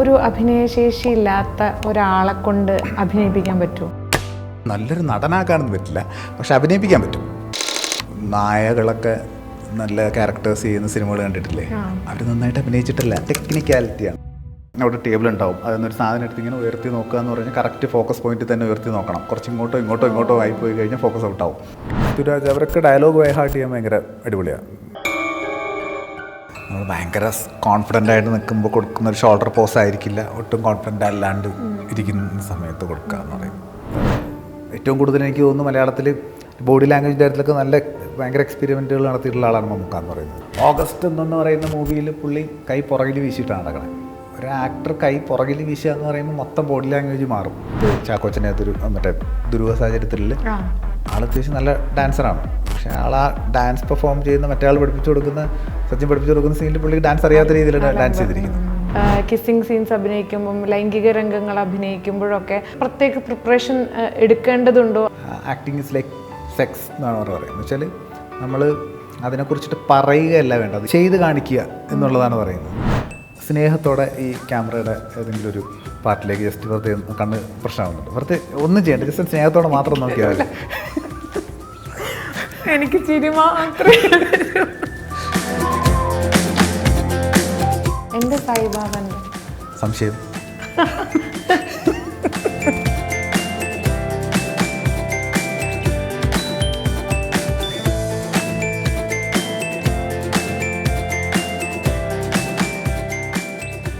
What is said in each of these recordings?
ഒരു അഭിനയശേഷി ഇല്ലാത്ത ഒരാളെ കൊണ്ട് അഭിനയിപ്പിക്കാൻ പറ്റുമോ? നല്ലൊരു നടനാക്കാനൊന്നും പറ്റില്ല, പക്ഷെ അഭിനയിപ്പിക്കാൻ പറ്റും. നായകളൊക്കെ നല്ല ക്യാരക്ടേഴ്സ് ചെയ്യുന്ന സിനിമകൾ കണ്ടിട്ടില്ലേ? അവർ നന്നായിട്ട് അഭിനയിച്ചിട്ടില്ല, ടെക്നിക്കാലിറ്റിയാണ്. അവിടെ ടേബിൾ ഉണ്ടാവും, അതൊന്നൊരു സാധനം എടുത്ത് ഇങ്ങനെ ഉയർത്തി നോക്കുക എന്ന് പറഞ്ഞാൽ കറക്റ്റ് ഫോക്കസ് പോയിന്റിൽ തന്നെ ഉയർത്തി നോക്കണം. കുറച്ച് ഇങ്ങോട്ടോ ആയിപ്പോയി കഴിഞ്ഞാൽ ഫോക്കസ് ഔട്ടാവും. പൃഥ്വിരാജ് അവരൊക്കെ ഡയലോഗ് ബൈഹാർട്ട് ചെയ്യാൻ ഭയങ്കര അടിപൊളിയാണ്. നമ്മൾ ഭയങ്കര കോൺഫിഡൻ്റ് ആയിട്ട് നിൽക്കുമ്പോൾ കൊടുക്കുന്ന ഒരു ഷോൾഡർ പോസ് ആയിരിക്കില്ല, ഒട്ടും കോൺഫിഡൻ്റ് അല്ലാണ്ട് ഇരിക്കുന്ന സമയത്ത് കൊടുക്കുക എന്ന് പറയും. ഏറ്റവും കൂടുതൽ എനിക്ക് തോന്നുന്നു മലയാളത്തിൽ ബോഡി ലാംഗ്വേജ് കാര്യത്തിലൊക്കെ നല്ല ഭയങ്കര എക്സ്പെരിമെൻറ്റുകൾ നടത്തിയിട്ടുള്ള ആളാണ് മമ്മൂക്ക എന്ന് പറയുന്നത്. ഓഗസ്റ്റ് എന്ന് പറയുന്ന മൂവിയിൽ പുള്ളി കൈ പുറകിൽ വീശിയിട്ടാണ് നടക്കണത്. ഒരു ആക്ടർ കൈ പുറകിൽ വീശുക എന്ന് പറയുമ്പോൾ മൊത്തം ബോഡി ലാംഗ്വേജ് മാറും. ചാക്കോച്ചനെ മറ്റേ ദുരൂഹ സാഹചര്യത്തിൽ ആൾ അത്യാവശ്യം നല്ല ഡാൻസറാണ്, പക്ഷേ ആൾ ആ ഡാൻസ് പെർഫോം ചെയ്യുന്ന മറ്റേ ആൾ പഠിപ്പിച്ചു കൊടുക്കുന്ന സീനിൽ പുള്ളി ഡാൻസ് അറിയാത്ത രീതിയിലാണ് ഡാൻസ് ചെയ്തിരിക്കുന്നത്. കിസ്സിങ് സീൻസ് അഭിനയിക്കുമ്പം, ലൈംഗിക രംഗങ്ങൾ അഭിനയിക്കുമ്പോഴൊക്കെ പ്രത്യേക പ്രിപ്പറേഷൻ എടുക്കേണ്ടതുണ്ടോ? ആക്ടിങ് ഇസ് ലൈക്ക് സെക്സ് എന്നാണ് പറയുന്നത്. എന്ന് വെച്ചാൽ നമ്മൾ അതിനെക്കുറിച്ചിട്ട് പറയുകയല്ല വേണ്ടത്, ചെയ്ത് കാണിക്കുക എന്നുള്ളതാണ് പറയുന്നത്. സ്നേഹത്തോടെ ഈ ക്യാമറയുടെ ഏതെങ്കിലും ഒരു പാർട്ടിലേക്ക് ജസ്റ്റ് വെറുതെ കണ്ണ് പ്രശ്നമാകുന്നുണ്ട്, വെറുതെ ഒന്നും ചെയ്യണ്ട, ജസ്റ്റ് സ്നേഹത്തോടെ മാത്രം നോക്കിയാൽ മതി. എനിക്ക് ചിരി മാത്രമേ. എൻ്റെ സായിബാബൻ്റെ സംശയം.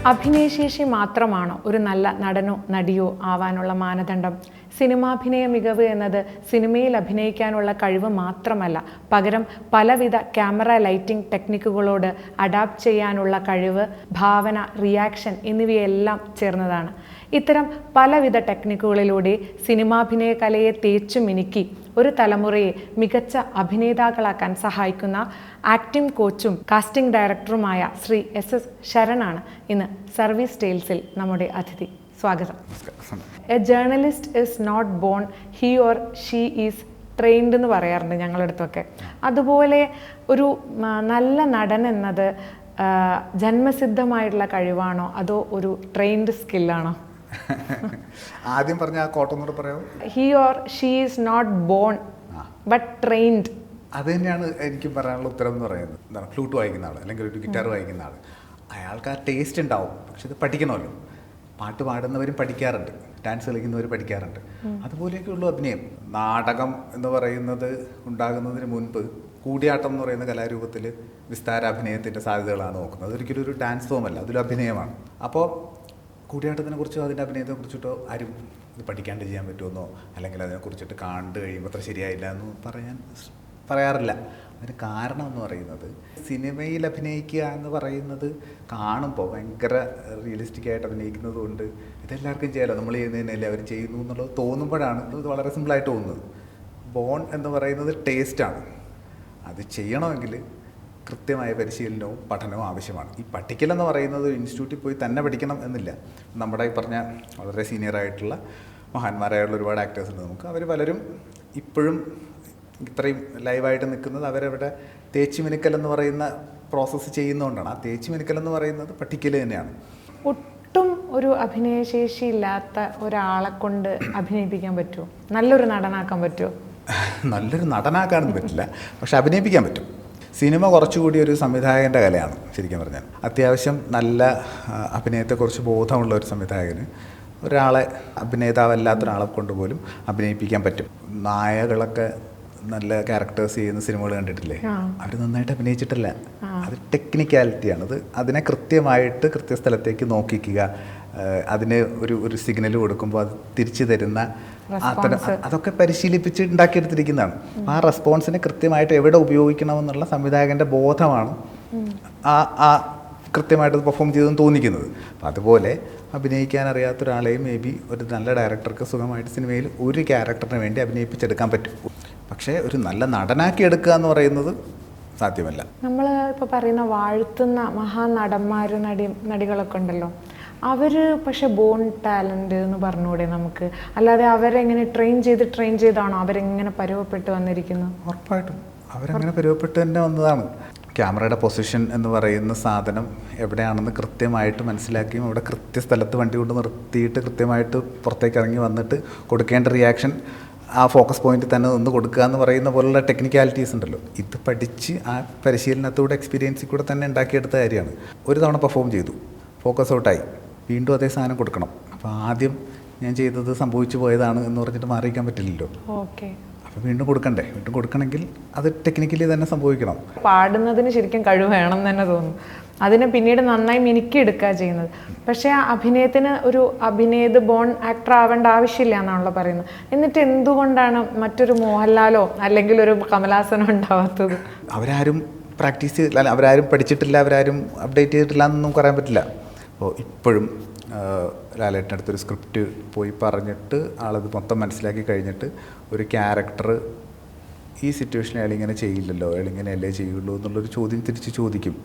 അഭിനയശേഷി മാത്രമാണോ ഒരു നല്ല നടനോ നടിയോ ആവാനുള്ള മാനദണ്ഡം? സിനിമാഭിനയ മികവ് എന്നത് സിനിമയിൽ അഭിനയിക്കാനുള്ള കഴിവ് മാത്രമല്ല, പകരം പലവിധ ക്യാമറ ലൈറ്റിംഗ് ടെക്നിക്കുകളോട് അഡാപ്റ്റ് ചെയ്യാനുള്ള കഴിവ്, ഭാവന, റിയാക്ഷൻ എന്നിവയെല്ലാം ചേർന്നതാണ്. ഇത്തരം പലവിധ ടെക്നിക്കുകളിലൂടെ സിനിമാഭിനയ കലയെ തേച്ചു മിനുക്കി ഒരു തലമുറയെ മികച്ച അഭിനേതാക്കളാക്കാൻ സഹായിക്കുന്ന ആക്ടിംഗ് കോച്ചും കാസ്റ്റിംഗ് ഡയറക്ടറുമായ ശ്രീ SS ശരണാണ് ഇന്ന് സർവീസ് ടെയിൽസിൽ നമ്മുടെ അതിഥി. സ്വാഗതം. A journalist is not born, he or she is trained എന്ന് പറയാറുണ്ട് ഞങ്ങളുടെ അടുത്തൊക്കെ. അതുപോലെ ഒരു നല്ല നടൻ എന്നത് ജന്മസിദ്ധമായിട്ടുള്ള കഴിവാണോ അതോ ഒരു ട്രെയിൻഡ് സ്കില്ലാണോ? ആദ്യം പറഞ്ഞ ആ കോട്ടൊന്നൂടെ പറയാമോ? He or she is not born but trained. അത് തന്നെയാണ് എനിക്ക് പറയാനുള്ള ഉത്തരം എന്ന് പറയുന്നത്. എന്താണ്, ഫ്ലൂട്ട് വായിക്കുന്ന ആൾ അല്ലെങ്കിൽ ഒരു ഗിറ്റാർ വായിക്കുന്ന ആൾ, അയാൾക്ക് ആ ടേസ്റ്റ് ഉണ്ടാവും, പക്ഷെ ഇത് പഠിക്കണമല്ലോ. പാട്ട് പാടുന്നവരും പഠിക്കാറുണ്ട്, ഡാൻസ് കളിക്കുന്നവർ പഠിക്കാറുണ്ട്. അതുപോലെയൊക്കെ ഉള്ളൂ അഭിനയം. നാടകം എന്ന് പറയുന്നത് ഉണ്ടാകുന്നതിന് മുൻപ് കൂടിയാട്ടം എന്ന് പറയുന്ന കലാരൂപത്തിൽ വിസ്താരാഭിനയത്തിൻ്റെ സാധ്യതകളാണ് നോക്കുന്നത്. അതൊരിക്കലും ഒരു ഡാൻസ് ഫോമല്ല, അതൊരു അഭിനയമാണ്. അപ്പോൾ കൂടിയാട്ടത്തിനെ കുറിച്ചോ അതിൻ്റെ അഭിനയത്തെ കുറിച്ചിട്ടോ ആരും ഇത് പഠിക്കാണ്ട് ചെയ്യാൻ പറ്റുമെന്നോ അല്ലെങ്കിൽ അതിനെക്കുറിച്ചിട്ട് കണ്ടു കഴിയുമ്പോൾ അത്ര ശരിയായില്ല എന്ന് പറയാറില്ല. അതിന് കാരണം എന്ന് പറയുന്നത്, സിനിമയിൽ അഭിനയിക്കുക എന്ന് പറയുന്നത് കാണുമ്പോൾ ഭയങ്കര റിയലിസ്റ്റിക് ആയിട്ട് അഭിനയിക്കുന്നത് കൊണ്ട് ഇതെല്ലാവർക്കും ചെയ്യാമല്ലോ, നമ്മൾ ചെയ്യുന്നതിനല്ലേ അവർ ചെയ്യുന്നു എന്നുള്ളത് തോന്നുമ്പോഴാണ് ഇത് വളരെ സിമ്പിളായിട്ട് തോന്നുന്നത്. ബോൺ എന്ന് പറയുന്നത് ടേസ്റ്റാണ്. അത് ചെയ്യണമെങ്കിൽ കൃത്യമായ പരിശീലനവും പഠനവും ആവശ്യമാണ്. ഈ പഠിക്കലെന്ന് പറയുന്നത് ഒരു ഇൻസ്റ്റിറ്റ്യൂട്ടിൽ പോയി തന്നെ പഠിക്കണം എന്നില്ല. നമ്മുടെ ഈ പറഞ്ഞ വളരെ സീനിയറായിട്ടുള്ള മഹാന്മാരായുള്ള ഒരുപാട് ആക്ടേഴ്സ് ഉണ്ട് നമുക്ക്. അവർ പലരും ഇപ്പോഴും ഇത്രയും ലൈവായിട്ട് നിൽക്കുന്നത് അവരവിടെ തേച്ച് മിനുക്കൽ എന്ന് പറയുന്ന പ്രോസസ്സ് ചെയ്യുന്നതുകൊണ്ടാണ്. ആ തേച്ച് മിനുക്കൽ എന്ന് പറയുന്നത് പഠിക്കൽ തന്നെയാണ്. ഒട്ടും ഒരു അഭിനയശേഷി ഇല്ലാത്ത ഒരാളെ കൊണ്ട് അഭിനയിപ്പിക്കാൻ പറ്റുമോ? നല്ലൊരു നടനാക്കാൻ പറ്റുമോ? നല്ലൊരു നടനാക്കാനൊന്നും പറ്റില്ല, പക്ഷെ അഭിനയിപ്പിക്കാൻ പറ്റും. സിനിമ കുറച്ചുകൂടി ഒരു സംവിധായകൻ്റെ കലയാണ് ശരിക്കും പറഞ്ഞാൽ. അത്യാവശ്യം നല്ല അഭിനയത്തെക്കുറിച്ച് ബോധമുള്ള ഒരു സംവിധായകന് ഒരാളെ, അഭിനേതാവല്ലാത്ത ഒരാളെ കൊണ്ടുപോലും അഭിനയിപ്പിക്കാൻ പറ്റും. നായകളൊക്കെ നല്ല ക്യാരക്ടേഴ്സ് ചെയ്യുന്ന സിനിമകൾ കണ്ടിട്ടില്ലേ? അവർ നന്നായിട്ട് അഭിനയിച്ചിട്ടില്ല, അത് ടെക്നിക്കാലിറ്റിയാണ്. അതിനെ കൃത്യമായിട്ട് കൃത്യസ്ഥലത്തേക്ക് നോക്കിക്കുക, അതിന് ഒരു സിഗ്നൽ കൊടുക്കുമ്പോൾ അത് തിരിച്ചു തരുന്ന അതൊക്കെ പരിശീലിപ്പിച്ച് ഉണ്ടാക്കിയെടുത്തിരിക്കുന്നതാണ്. ആ റെസ്പോൺസിനെ കൃത്യമായിട്ട് എവിടെ ഉപയോഗിക്കണമെന്നുള്ള സംവിധായകൻ്റെ ബോധമാണ് ആ കൃത്യമായിട്ട് പെർഫോം ചെയ്തെന്ന് തോന്നിക്കുന്നത്. അപ്പം അതുപോലെ അഭിനയിക്കാൻ അറിയാത്ത ഒരാളെയും മേ ബി ഒരു നല്ല ഡയറക്ടർക്ക് സുഖമായിട്ട് സിനിമയിൽ ഒരു ക്യാരക്ടറിന് വേണ്ടി അഭിനയിപ്പിച്ചെടുക്കാൻ പറ്റും. പക്ഷേ ഒരു നല്ല നടനാക്കി എടുക്കുക എന്ന് പറയുന്നത് സാധ്യമല്ല. നമ്മൾ ഇപ്പോൾ പറയുന്ന വാഴ്ത്തുന്ന മഹാനടന്മാരും നടികളൊക്കെ ഉണ്ടല്ലോ, അവർ പക്ഷെ ബോൺ ടാലൻറ്റ് എന്ന് പറഞ്ഞുകൂടെ നമുക്ക്? അല്ലാതെ അവരെങ്ങനെ ട്രെയിൻ ചെയ്താണോ അവരെങ്ങനെ പരുവപ്പെട്ട് വന്നിരിക്കുന്നത്? ഉറപ്പായിട്ടും അവരങ്ങനെ പരുവപ്പെട്ട് തന്നെ വന്നതാണ്. ക്യാമറയുടെ പൊസിഷൻ എന്ന് പറയുന്ന സാധനം എവിടെയാണെന്ന് കൃത്യമായിട്ട് മനസ്സിലാക്കിയും അവിടെ കൃത്യസ്ഥലത്ത് വണ്ടി കൊണ്ട് നിർത്തിയിട്ട് കൃത്യമായിട്ട് പുറത്തേക്ക് ഇറങ്ങി വന്നിട്ട് കൊടുക്കേണ്ട റിയാക്ഷൻ ആ ഫോക്കസ് പോയിന്റിൽ തന്നെ നിന്ന് കൊടുക്കുക എന്ന് പറയുന്ന പോലുള്ള ടെക്നിക്കാലിറ്റീസ് ഉണ്ടല്ലോ, ഇത് പഠിച്ച് ആ പരിശീലനത്തോടെ എക്സ്പീരിയൻസിൽ കൂടെ തന്നെ ഉണ്ടാക്കിയെടുത്ത കാര്യമാണ്. ഒരു തവണ പെർഫോം ചെയ്തു, ഫോക്കസ് ഔട്ടായി, വീണ്ടും അതേ സാധനം കൊടുക്കണം. അപ്പോൾ ആദ്യം ഞാൻ ചെയ്തത് സംഭവിച്ചു പോയതാണ് എന്ന് പറഞ്ഞിട്ട് മാറിയിക്കാൻ പറ്റില്ലല്ലോ. ഓക്കെ, അപ്പോൾ വീണ്ടും കൊടുക്കണ്ടേ? വീണ്ടും കൊടുക്കണമെങ്കിൽ അത് ടെക്നിക്കലി തന്നെ സംഭവിക്കണം. പാടുന്നതിന് ശരിക്കും കഴിവ് വേണം എന്ന് തന്നെ തോന്നുന്നു. അതിനെ പിന്നീട് നന്നായി മിനുക്കിയെടുക്കുക ചെയ്യുന്നത്. പക്ഷേ ആ അഭിനയത്തിന് ഒരു അഭിനേത് ബോൺ ആക്ടർ ആവേണ്ട ആവശ്യമില്ല എന്നാണല്ലോ പറയുന്നത്. എന്നിട്ട് എന്തുകൊണ്ടാണ് മറ്റൊരു മോഹൻലാലോ അല്ലെങ്കിൽ ഒരു കമലഹാസനോ ഉണ്ടാവാത്തത്? അവരാരും പ്രാക്ടീസ് ചെയ്തില്ല, അവരാരും പഠിച്ചിട്ടില്ല, അവരാരും അപ്ഡേറ്റ് ചെയ്തിട്ടില്ല എന്നൊന്നും പറയാൻ പറ്റില്ല. അപ്പോൾ ഇപ്പോഴും ലാലേട്ടൻ്റെ അടുത്തൊരു സ്ക്രിപ്റ്റ് പോയി പറഞ്ഞിട്ട് ആളത് മൊത്തം മനസ്സിലാക്കി കഴിഞ്ഞിട്ട് ഒരു ക്യാരക്ടർ ഈ സിറ്റുവേഷനിൽ അയാളിങ്ങനെ ചെയ്യില്ലല്ലോ, അയാളിങ്ങനെയല്ലേ ചെയ്യുള്ളൂ എന്നുള്ളൊരു ചോദ്യം തിരിച്ച് ചോദിക്കും.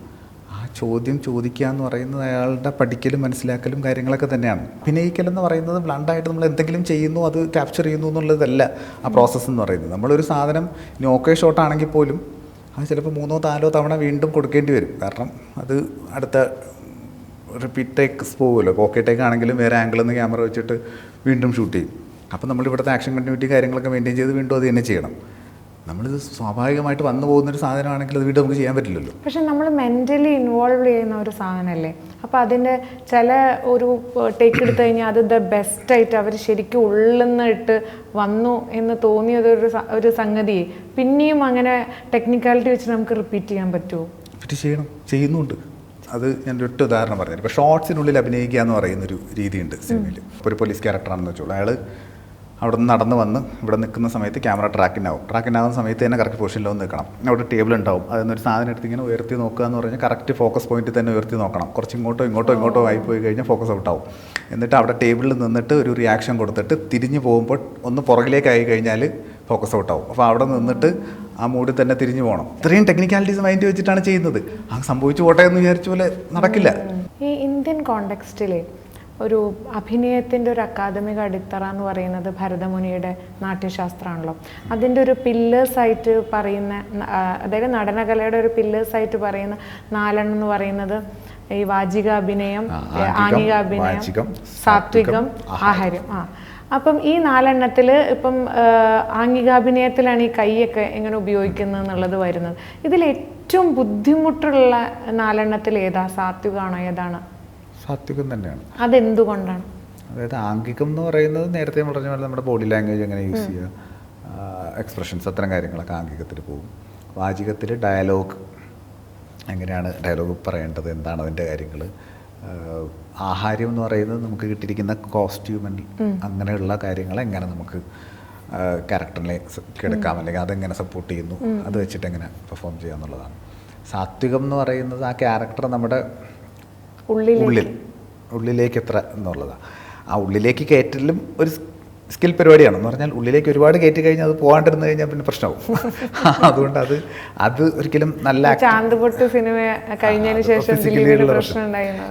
ആ ചോദ്യം ചോദിക്കുക എന്ന് പറയുന്നത് അയാളുടെ പഠിക്കലും മനസ്സിലാക്കലും കാര്യങ്ങളൊക്കെ തന്നെയാണ്. അഭിനയിക്കലെന്ന് പറയുന്നത് ബ്ലണ്ടായിട്ട് നമ്മൾ എന്തെങ്കിലും ചെയ്യുന്നു, അത് ക്യാപ്ചർ ചെയ്യുന്നു എന്നുള്ളതല്ല ആ പ്രോസസ്സ് എന്ന് പറയുന്നത്. നമ്മളൊരു സാധനം ഇനി ഓക്കെ ഷോട്ടാണെങ്കിൽ പോലും അത് ചിലപ്പോൾ 3-4 തവണ വീണ്ടും കൊടുക്കേണ്ടി വരും. കാരണം അത് അടുത്ത റിപ്പീറ്റ് ടേക്സ് പോകുമല്ലോ. ഇപ്പോൾ ഓക്കെ ടേക്ക് ആണെങ്കിലും വേറെ ആംഗിളിൽ നിന്ന് ക്യാമറ വെച്ചിട്ട് വീണ്ടും ഷൂട്ട് ചെയ്യും. അപ്പോൾ നമ്മളിവിടുത്തെ ആക്ഷൻ കണ്ടിന്യൂറ്റി കാര്യങ്ങളൊക്കെ മെയിൻറ്റെയിൻ ചെയ്ത് വീണ്ടും അത് തന്നെ ചെയ്യണം. നമ്മളിത് സ്വാഭാവികമായിട്ട് വന്നു പോകുന്നൊരു സാധനമാണെങ്കിൽ അത് വീണ്ടും നമുക്ക് ചെയ്യാൻ പറ്റില്ലല്ലോ. പക്ഷെ നമ്മൾ മെൻ്റലി ഇൻവോൾവ് ചെയ്യുന്ന ഒരു സാധനമല്ലേ. അപ്പോൾ അതിൻ്റെ ചില ഒരു ടേക്ക് എടുത്തു കഴിഞ്ഞാൽ അത് ദ ബെസ്റ്റായിട്ട് അവർ ശരിക്കും ഉള്ളുന്നിട്ട് വന്നു എന്ന് തോന്നിയതൊരു ഒരു സംഗതി പിന്നെയും അങ്ങനെ ടെക്നിക്കാലിറ്റി വെച്ച് നമുക്ക് റിപ്പീറ്റ് ചെയ്യാൻ പറ്റുമോ? റിപ്പീറ്റ് ചെയ്യണം, ചെയ്യുന്നുണ്ട്. അത് ഞാൻ ഒറ്റ ഉദാഹരണം പറഞ്ഞത്. ഇപ്പോൾ ഷോർട്സിനുള്ളിൽ അഭിനയിക്കുക എന്ന് പറയുന്നൊരു രീതിയുണ്ട് സിനിമയിൽ. ഇപ്പോൾ ഒരു പോലീസ് ക്യാരക്ടറാണെന്ന് വെച്ചോളൂ, അയാൾ അവിടെ നിന്ന് നടന്ന് വന്ന് ഇവിടെ നിൽക്കുന്ന സമയത്ത് ക്യാമറ ട്രാക്കിനാവുന്ന സമയത്ത് തന്നെ കറക്റ്റ് പൊസിഷനിൽ വന്ന് നിൽക്കണം. അവിടെ ടേബിൾ ഉണ്ടാവും, അതിനൊരു സാധനം എടുത്ത് ഇങ്ങനെ ഉയർത്തി നോക്കുക എന്ന് പറഞ്ഞാൽ കറക്റ്റ് ഫോക്കസ് പോയിന്റിൽ തന്നെ ഉയർത്തി നോക്കണം. കുറച്ച് ഇങ്ങോട്ടോ ആയിപ്പോയി കഴിഞ്ഞാൽ ഫോക്കസ് ഔട്ടാവും. എന്നിട്ട് അവിടെ ടേബിളിൽ നിന്നിട്ട് ഒരു റിയാക്ഷൻ കൊടുത്തിട്ട് തിരിഞ്ഞ് പോകുമ്പോൾ ഒന്ന് പുറകിലേക്കായി കഴിഞ്ഞാൽ ഫോക്കസ് ഔട്ടാവും. അപ്പോൾ അവിടെ നിന്നിട്ട് ആ മൂഡിൽ തന്നെ തിരിഞ്ഞു പോകണം. ഇത്രയും ടെക്നിക്കാലിറ്റീസ് മൈൻഡ് വെച്ചിട്ടാണ് ചെയ്യുന്നത്. ആ സംഭവിച്ചു പോട്ടെ എന്ന് വിചാരിച്ച പോലെ നടക്കില്ല. ഈ ഇന്ത്യൻ കോണ്ടെക്സ്റ്റിൽ ഒരു അഭിനയത്തിൻ്റെ ഒരു അക്കാദമിക അടിത്തറ എന്ന് പറയുന്നത് ഭരതമുനിയുടെ നാട്യശാസ്ത്രമാണല്ലോ. അതിൻ്റെ ഒരു പില്ലേഴ്സായിട്ട് പറയുന്ന, അതായത് നടനകലയുടെ ഒരു പില്ലേഴ്സായിട്ട് പറയുന്ന 4 എന്ന് പറയുന്നത് ഈ വാചികാഭിനയം, ആംഗികാഭിനയം, സാത്വികം, ആഹാര്യം. അപ്പം ഈ 4 ഇപ്പം ആംഗികാഭിനയത്തിലാണ് ഈ കൈയൊക്കെ എങ്ങനെ ഉപയോഗിക്കുന്നത് എന്നുള്ളത് വരുന്നത്. ഇതിൽ ഏറ്റവും ബുദ്ധിമുട്ടുള്ള 4 ഏതാ? സാത്വികമാണോ ഏതാണ്? സാത്വികം തന്നെയാണ്. അതെന്തുകൊണ്ടാണ്? അതായത് ആംഗികം എന്ന് പറയുന്നത് നേരത്തെ പറഞ്ഞ പോലെ നമ്മുടെ ബോഡി ലാംഗ്വേജ് എങ്ങനെ യൂസ് ചെയ്യുക, എക്സ്പ്രഷൻസ്, അത്തരം കാര്യങ്ങളൊക്കെ ആംഗികത്തിൽ പോകും. വാചികത്തിൽ ഡയലോഗ്, എങ്ങനെയാണ് ഡയലോഗ് പറയേണ്ടത്, എന്താണ് അതിൻ്റെ കാര്യങ്ങൾ. ആഹാരം എന്ന് പറയുന്നത് നമുക്ക് കിട്ടിയിരിക്കുന്ന കോസ്റ്റ്യൂമിൽ അങ്ങനെയുള്ള കാര്യങ്ങൾ എങ്ങനെ നമുക്ക് ക്യാരക്ടറിനെ എടുക്കാം, അല്ലെങ്കിൽ അതെങ്ങനെ സപ്പോർട്ട് ചെയ്യുന്നു, അത് വെച്ചിട്ട് എങ്ങനെ പെർഫോം ചെയ്യുക എന്നുള്ളതാണ്. സാത്വികം എന്ന് പറയുന്നത് ആ ക്യാരക്ടർ നമ്മുടെ ഉള്ളിലേക്ക് എത്ര എന്നുള്ളതാണ്. ആ ഉള്ളിലേക്ക് കയറ്റലും ഒരു സ്കിൽ പരിപാടിയാണ്. എന്ന് പറഞ്ഞാൽ ഉള്ളിലേക്ക് ഒരുപാട് കയറ്റി കഴിഞ്ഞാൽ അത് പോകാണ്ടിരുന്നു കഴിഞ്ഞാൽ പിന്നെ പ്രശ്നമാവും. അതുകൊണ്ട് അത് ഒരിക്കലും നല്ല സിനിമ കഴിഞ്ഞതിന് ശേഷം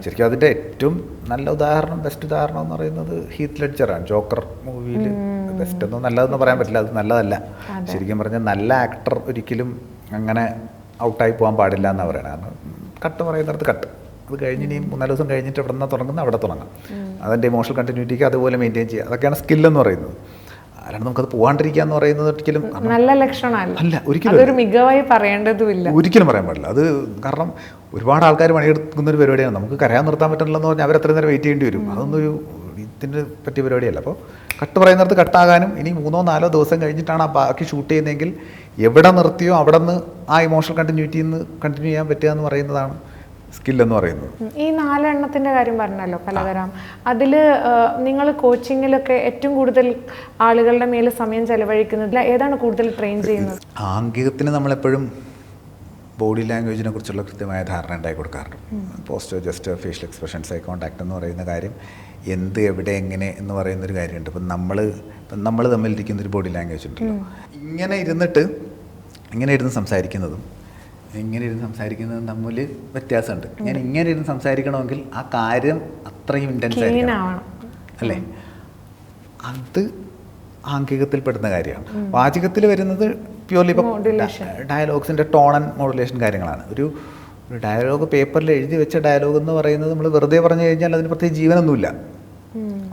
ശരിക്കും അതിൻ്റെ ഏറ്റവും നല്ല ഉദാഹരണം, ബെസ്റ്റ് ഉദാഹരണം എന്ന് പറയുന്നത് ഹീത്ത് ലെഡ്ജറാണ്. ജോക്കർ മൂവിയിൽ ബെസ്റ്റ് ഒന്നും നല്ലതെന്ന് പറയാൻ പറ്റില്ല, അത് നല്ലതല്ല. ശരിക്കും പറഞ്ഞാൽ നല്ല ആക്ടർ ഒരിക്കലും അങ്ങനെ ഔട്ടായി പോകാൻ പാടില്ല എന്നാണ് പറയുന്നത്. കാരണം കട്ട് പറയുന്നിടത്ത് കട്ട്, അത് കഴിഞ്ഞ് ഇനിയും 3-4 ദിവസം കഴിഞ്ഞിട്ട് എവിടെ നിന്നാണ് തുടങ്ങുന്നത് അവിടെ തുടങ്ങാം. അതിൻ്റെ ഇമോഷണൽ കണ്ടിന്യൂറ്റിക്ക് അതുപോലെ മെയിൻറ്റെയിൻ ചെയ്യുക, അതൊക്കെയാണ് സ്കില്ലെന്ന് പറയുന്നത്. അല്ലാണ്ട് നമുക്കത് പോകാണ്ടിരിക്കുക എന്ന് പറയുന്നത് ഒരിക്കലും നല്ല ലക്ഷണമല്ല, അല്ല. ഒരിക്കലും മികവായി പറയേണ്ടതുമില്ല, ഒരിക്കലും പറയാൻ പാടില്ല. അത് കാരണം ഒരുപാട് ആൾക്കാർ പണിയെടുക്കുന്ന ഒരു പരിപാടിയാണ്. നമുക്ക് കരയാൻ നിർത്താൻ പറ്റില്ലെന്ന് പറഞ്ഞാൽ അവരത്ര നേരം വെയിറ്റ് ചെയ്യേണ്ടി വരും. അതൊന്നും ഒരു ഇതിന് പറ്റിയ പരിപാടിയല്ല. അപ്പോൾ കട്ട് പറയുന്നിടത്ത് കട്ടാകാനും ഇനി 3-4 ദിവസം കഴിഞ്ഞിട്ടാണ് ആ ബാക്കി ഷൂട്ട് ചെയ്യുന്നതെങ്കിൽ എവിടെ നിർത്തിയോ അവിടെ നിന്ന് ആ ഇമോഷണൽ കണ്ടിന്യൂറ്റിയിൽ നിന്ന് കണ്ടിന്യൂ ചെയ്യാൻ പറ്റുക എന്ന് പറയുന്നതാണ് സ്കില്ലെന്ന് പറയുന്നത്. ഈ 4 കാര്യം പറഞ്ഞല്ലോ പലതരം. അതിൽ നിങ്ങൾ കോച്ചിങ്ങിലൊക്കെ ഏറ്റവും കൂടുതൽ ആളുകളുടെ മേൽ സമയം ചെലവഴിക്കുന്നതിൽ ഏതാണ് കൂടുതൽ ട്രെയിൻ ചെയ്യുന്നത്? ആംഗികത്തിന് നമ്മളെപ്പോഴും ബോഡി ലാംഗ്വേജിനെ കുറിച്ചുള്ള കൃത്യമായ ധാരണ ഉണ്ടാക്കി കൊടുക്കാറുണ്ട്. Poster, jester, facial expressions, eye contact എന്ന് പറയുന്ന കാര്യം, എന്ത്, എവിടെ, എങ്ങനെ എന്ന് പറയുന്നൊരു കാര്യമുണ്ട്. ഇപ്പം നമ്മൾ തമ്മിലിരിക്കുന്നൊരു ബോഡി ലാംഗ്വേജ് ഉണ്ടല്ലോ. ഇങ്ങനെ ഇരുന്ന് സംസാരിക്കുന്നതും ഇങ്ങനെ ഇരുന്ന് സംസാരിക്കുന്നതും തമ്മിൽ വ്യത്യാസമുണ്ട്. ഞാൻ ഇങ്ങനെ ഇരുന്ന് സംസാരിക്കണമെങ്കിൽ ആ കാര്യം അത്രയും ഇൻറ്റൻസ് ആയിരിക്കണം, അല്ലേ? അത് ആംഗികത്തിൽ പെടുന്ന കാര്യമാണ്. വാചികത്തിൽ വരുന്നത് പ്യൂർലി ഇപ്പോൾ ഡയലോഗ്സിൻ്റെ ടോൺ ആൻഡ് മോഡുലേഷൻ കാര്യങ്ങളാണ്. ഒരു ഡയലോഗ് പേപ്പറിൽ എഴുതി വെച്ച ഡയലോഗ് എന്ന് പറയുന്നത് നമ്മൾ വെറുതെ പറഞ്ഞു കഴിഞ്ഞാൽ അതിന് പ്രത്യേകിച്ച് ജീവനൊന്നുമില്ല.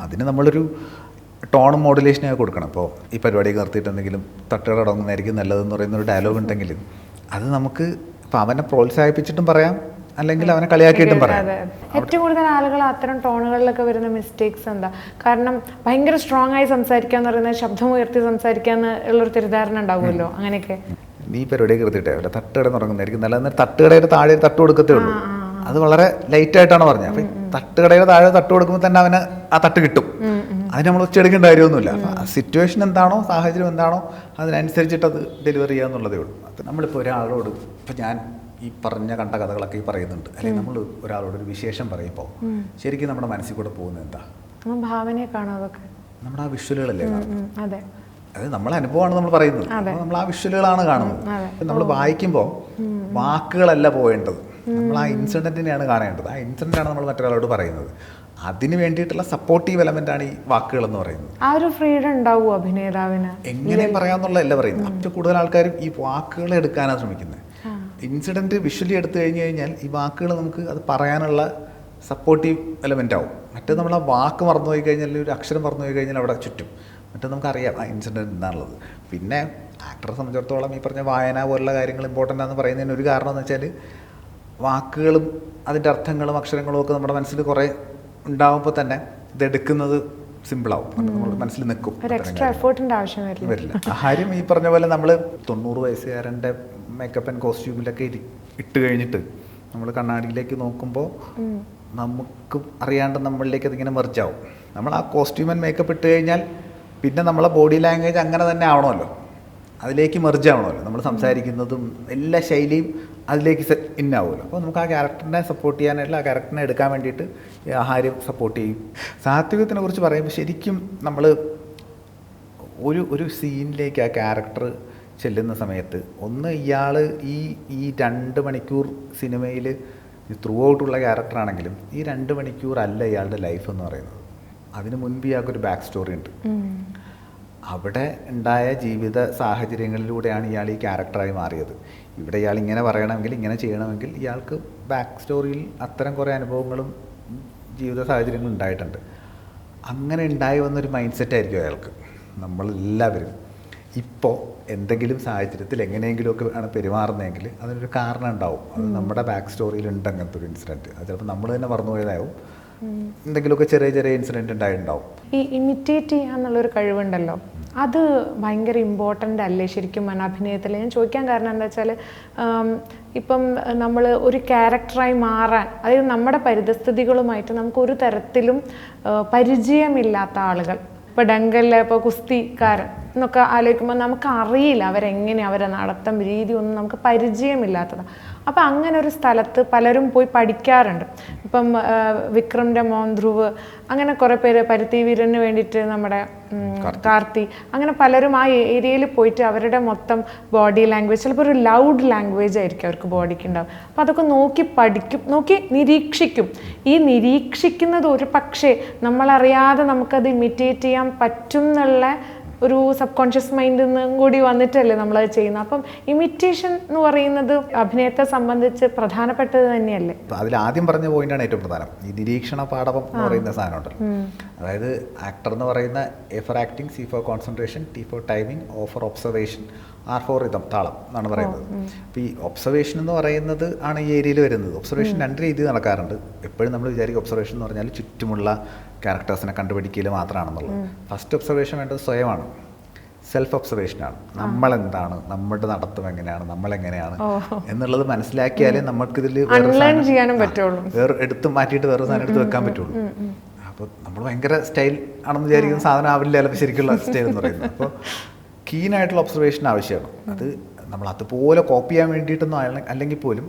അതിന് നമ്മളൊരു ടോണും മോഡുലേഷനൊക്കെ കൊടുക്കണം. ഇപ്പോൾ ഈ പരിപാടിയൊക്കെ നിർത്തിയിട്ട് എന്തെങ്കിലും തട്ടുകട തുടങ്ങുന്നതായിരിക്കും നല്ലതെന്ന് പറയുന്ന ഒരു ഡയലോഗ് ഉണ്ടെങ്കിൽ അത് നമുക്ക് ഇപ്പോൾ അവനെ പ്രോത്സാഹിപ്പിച്ചിട്ടും പറയാം, അല്ലെങ്കിൽ അവനെ കളിയാക്കിയിട്ടും പറയാം. ഏറ്റവും കൂടുതൽ ആളുകൾ അത്തരം ടോണുകളിലൊക്കെ വരുന്ന മിസ്റ്റേക്സ് എന്താ? കാരണം ഭയങ്കര സ്ട്രോങ് ആയി സംസാരിക്കുക എന്ന് പറയുന്നത് ശബ്ദം ഉയർത്തി സംസാരിക്കുക എന്നുള്ളൊരു തെറ്റിദ്ധാരണ ഉണ്ടാവുമല്ലോ. അങ്ങനെയൊക്കെ നീ പരിപാടിയൊക്കെ നിർത്തിയിട്ടേ അവിടെ തട്ടുകട തുടങ്ങുന്നതായിരിക്കും നല്ലത്. തട്ടുകടയുടെ താഴെ തട്ട് കൊടുക്കത്തേ ഉള്ളൂ. അത് വളരെ ലൈറ്റായിട്ടാണ് പറഞ്ഞത്. അപ്പം തട്ടുകടയുടെ താഴെ തട്ട് കൊടുക്കുമ്പോൾ തന്നെ അവന് ആ തട്ട് കിട്ടും. അതിന് നമ്മൾ ഉച്ചയെടുക്കേണ്ട കാര്യമൊന്നുമില്ല. സിറ്റുവേഷൻ എന്താണോ, സാഹചര്യം എന്താണോ, അതിനനുസരിച്ചിട്ട് അത് ഡെലിവറി ചെയ്യുക എന്നുള്ളതേ ഉള്ളൂ. അപ്പം നമ്മളിപ്പോൾ ഒരാളോട്, ഇപ്പം ഞാൻ ഈ കണ്ട കഥകളൊക്കെ ഈ പറയുന്നുണ്ട്, അല്ലെങ്കിൽ നമ്മൾ ഒരാളോട് ഒരു വിശേഷം പറയുമ്പോൾ ശരിക്കും നമ്മുടെ മനസ്സിൽ കൂടെ പോകുന്നത് എന്താ? ഭാവനയെ കാണാം. അതൊക്കെ നമ്മുടെ ആ വിഷ്വലുകളല്ലേ കാണുന്നത്. അതെ, അത് നമ്മളെ അനുഭവമാണ് നമ്മൾ പറയുന്നത്. നമ്മൾ ആ വിഷ്വലുകളാണ് കാണുന്നത്. നമ്മൾ വായിക്കുമ്പോൾ വാക്കുകളല്ല പോവേണ്ടത്, നമ്മൾ ആ ഇൻസിഡൻറ്റിനെയാണ് കാണേണ്ടത്. ആ ഇൻസിഡൻ്റാണ് നമ്മൾ മറ്റൊരാളോട് പറയുന്നത്. അതിന് വേണ്ടിയിട്ടുള്ള സപ്പോർട്ടീവ് എലമെന്റ് ആണ് ഈ വാക്കുകൾ എന്ന് പറയുന്നത്. ആ ഒരു ഫ്രീഡം ഉണ്ടാവുമോ അഭിനേതാവിന്? എങ്ങനെ പറയാന്നുള്ളതല്ല പറയുന്നത്. ഏറ്റവും കൂടുതൽ ആൾക്കാരും ഈ വാക്കുകൾ എടുക്കാനാണ് ശ്രമിക്കുന്നത്. ഇൻസിഡന്റ് വിഷ്വലി എടുത്തു കഴിഞ്ഞാൽ ഈ വാക്കുകൾ നമുക്ക് അത് പറയാനുള്ള സപ്പോർട്ടീവ് എലമെന്റ് ആവും. മറ്റേ നമ്മൾ ആ വാക്ക് മറന്നുപോയി കഴിഞ്ഞാൽ, ഒരു അക്ഷരം മറന്നുപോയി കഴിഞ്ഞാൽ അവിടെ ചുറ്റും. മറ്റേ നമുക്കറിയാം ആ ഇൻസിഡൻറ്റ് എന്താണുള്ളത്. പിന്നെ ആക്ടറെ സംബന്ധിച്ചിടത്തോളം ഈ പറഞ്ഞ വായന പോലുള്ള കാര്യങ്ങൾ ഇമ്പോർട്ടൻ്റ് ആണെന്ന് പറയുന്നതിന് ഒരു കാരണം എന്ന് വെച്ചാൽ വാക്കുകളും അതിൻ്റെ അർത്ഥങ്ങളും അക്ഷരങ്ങളും ഒക്കെ നമ്മുടെ മനസ്സിൽ കുറേ ഉണ്ടാകുമ്പോൾ തന്നെ ഇതെടുക്കുന്നത് സിമ്പിളാവും. നമ്മൾ മനസ്സിൽ നിൽക്കും, വരില്ല. ആരും ഈ പറഞ്ഞ പോലെ നമ്മൾ 90 വയസ്സുകാരൻ്റെ മേക്കപ്പ് ആൻഡ് കോസ്റ്റ്യൂമിലൊക്കെ ഇട്ട് കഴിഞ്ഞിട്ട് നമ്മൾ കണ്ണാടിയിലേക്ക് നോക്കുമ്പോൾ നമുക്ക് അറിയാണ്ട് നമ്മളിലേക്ക് അതിങ്ങനെ മെർജാവും. നമ്മൾ ആ കോസ്റ്റ്യൂം ആൻഡ് മേക്കപ്പ് ഇട്ട് കഴിഞ്ഞാൽ പിന്നെ നമ്മളെ ബോഡി ലാംഗ്വേജ് അങ്ങനെ തന്നെ ആവണമല്ലോ, അതിലേക്ക് മെർജ് ആവണമല്ലോ. നമ്മൾ സംസാരിക്കുന്നതും എല്ലാ ശൈലിയും അതിലേക്ക് ഇന്നാവുമല്ലോ. അപ്പോൾ നമുക്ക് ആ ക്യാരക്ടറിനെ സപ്പോർട്ട് ചെയ്യാനായിട്ടുള്ള, ആ ക്യാരക്ടറിനെ എടുക്കാൻ വേണ്ടിയിട്ട് ഈ ആഹാരം സപ്പോർട്ട് ചെയ്യും. സാത്വികത്തിനെ കുറിച്ച് പറയുമ്പോൾ ശരിക്കും നമ്മൾ ഒരു സീനിലേക്ക് ആ ക്യാരക്ടർ ചെല്ലുന്ന സമയത്ത് ഒന്ന് ഇയാൾ ഈ 2 മണിക്കൂർ സിനിമയിൽ ത്രൂ ഔട്ടുള്ള ക്യാരക്ടറാണെങ്കിലും ഈ 2 മണിക്കൂർ അല്ല ഇയാളുടെ ലൈഫ് എന്ന് പറയുന്നത്. അതിന് മുൻപ് ഇയാൾക്കൊരു ബാക്ക് സ്റ്റോറി ഉണ്ട്. അവിടെ ഉണ്ടായ ജീവിത സാഹചര്യങ്ങളിലൂടെയാണ് ഇയാൾ ഈ ക്യാരക്ടറായി മാറിയത്. ഇവിടെ ഇയാൾ ഇങ്ങനെ പറയണമെങ്കിൽ, ഇങ്ങനെ ചെയ്യണമെങ്കിൽ ഇയാൾക്ക് ബാക്ക് സ്റ്റോറിയിൽ അത്തരം കുറേ അനുഭവങ്ങളും ജീവിത സാഹചര്യങ്ങളും ഉണ്ടായിട്ടുണ്ട്. അങ്ങനെ ഉണ്ടായി വന്നൊരു മൈൻഡ് സെറ്റായിരിക്കും അയാൾക്ക്. നമ്മളെല്ലാവരും ഇപ്പോൾ എന്തെങ്കിലും സാഹചര്യത്തിൽ എങ്ങനെയെങ്കിലുമൊക്കെ ആണ് പെരുമാറുന്നതെങ്കിൽ അതിനൊരു കാരണം ഉണ്ടാവും. അത് നമ്മുടെ ബാക്ക് സ്റ്റോറിയിലുണ്ട് അങ്ങനത്തെ ഒരു ഇൻസിഡൻറ്റ്. അത് ചിലപ്പോൾ നമ്മൾ തന്നെ മറന്നുപോയതാവും. എന്തെങ്കിലുമൊക്കെ ചെറിയ ഇൻസിഡൻറ്റ് ഉണ്ടായിട്ടുണ്ടാവും. ഈ ഇമിറ്റേറ്റ് ചെയ്യാന്നുള്ളൊരു കഴിവുണ്ടല്ലോ, അത് ഭയങ്കര ഇമ്പോർട്ടൻ്റ് അല്ലേ ശരിക്കും അഭിനയത്തിൽ? ഞാൻ ചോദിക്കാൻ കാരണം എന്താ വെച്ചാൽ, ഇപ്പം നമ്മൾ ഒരു ക്യാരക്ടറായി മാറാൻ, അതായത് നമ്മുടെ പരിതസ്ഥിതികളുമായിട്ട് നമുക്ക് ഒരു തരത്തിലും പരിചയമില്ലാത്ത ആളുകൾ, ഇപ്പോൾ ഡങ്കലിലെ ഇപ്പോൾ കുസ്തിക്കാരൻ എന്നൊക്കെ ആലോചിക്കുമ്പോൾ നമുക്കറിയില്ല അവരെങ്ങനെ, അവരെ നടത്തം രീതി ഒന്നും നമുക്ക് പരിചയമില്ലാത്തതാണ്. അപ്പം അങ്ങനെ ഒരു സ്ഥലത്ത് പലരും പോയി പഠിക്കാറുണ്ട്. ഇപ്പം വിക്രമിൻ്റെ മോൻ ധ്രുവ്, അങ്ങനെ കുറേ പേര്, പരുത്തി വീരന് വേണ്ടിയിട്ട് നമ്മുടെ കാർത്തി, അങ്ങനെ പലരും ആ ഏരിയയിൽ പോയിട്ട് അവരുടെ മൊത്തം ബോഡി ലാംഗ്വേജ്, ചിലപ്പോൾ ഒരു ലൗഡ് ലാംഗ്വേജ് ആയിരിക്കും അവർക്ക് ബോഡിക്ക് ഉണ്ടാവും. അപ്പോൾ അതൊക്കെ നോക്കി പഠിക്കും, നോക്കി നിരീക്ഷിക്കും. ഈ നിരീക്ഷിക്കുന്നത് ഒരു പക്ഷേ നമ്മളറിയാതെ നമുക്കത് ഇമിറ്റേറ്റ് ചെയ്യാൻ പറ്റും എന്നുള്ള ഒരു സബ് കോൺഷ്യസ് മൈൻഡിൽ നിന്നും കൂടി വന്നിട്ടല്ലേ നമ്മളത് ചെയ്യുന്നത്. അപ്പം ഇമിറ്റേഷൻ എന്ന് പറയുന്നത് അഭിനയത്തെ സംബന്ധിച്ച് പ്രധാനപ്പെട്ടത് തന്നെയല്ലേ? അതിൽ ആദ്യം പറഞ്ഞ പോയിന്റാണ് ഏറ്റവും പ്രധാനം. ഈ നിരീക്ഷണ പാഠവം എന്ന് പറയുന്ന സാധനമുണ്ടല്ലോ. അതായത് ആക്ടർ എന്ന് പറയുന്ന A for acting, C for concentration, T for timing, O for observation, R for rhythm, താളം എന്നാണ് പറയുന്നത്. അപ്പോൾ ഈ ഒബ്സർവേഷൻ എന്ന് പറയുന്നത് ആണ് ഈ ഏരിയയിൽ വരുന്നത്. ഒബ്സർവേഷൻ 2 രീതിയിൽ നടക്കാറുണ്ട്. എപ്പോഴും നമ്മൾ വിചാരിക്കും ഒബ്സർവേഷൻ എന്ന് പറഞ്ഞാൽ ചുറ്റുമുള്ള ക്യാരക്ടേഴ്സിനെ കണ്ടുപിടിക്കൽ മാത്രമാണെന്നുള്ളത്. ഫസ്റ്റ് ഒബ്സർവേഷൻ വേണ്ടത് സ്വയമാണ്, സെൽഫ് ഒബ്സർവേഷനാണ്. നമ്മളെന്താണ്, നമ്മുടെ നടത്തം എങ്ങനെയാണ്, നമ്മളെങ്ങനെയാണ് എന്നുള്ളത് മനസ്സിലാക്കിയാലേ നമുക്കിതിൽ വേറെ എടുത്ത് മാറ്റിയിട്ട് വേറെ സാധനം എടുത്ത് വെക്കാൻ പറ്റുള്ളൂ. അപ്പോൾ നമ്മൾ ഭയങ്കര സ്റ്റൈൽ ആണെന്ന് വിചാരിക്കുന്ന സാധനം ആവില്ല ചിലപ്പോൾ ശരിക്കുള്ള സ്റ്റൈൽ എന്ന് പറയുന്നത്. അപ്പോൾ കീനായിട്ടുള്ള ഒബ്സർവേഷൻ ആവശ്യമാണ്. അത് നമ്മൾ അതുപോലെ കോപ്പി ചെയ്യാൻ വേണ്ടിയിട്ടൊന്നും അല്ലെങ്കിൽ പോലും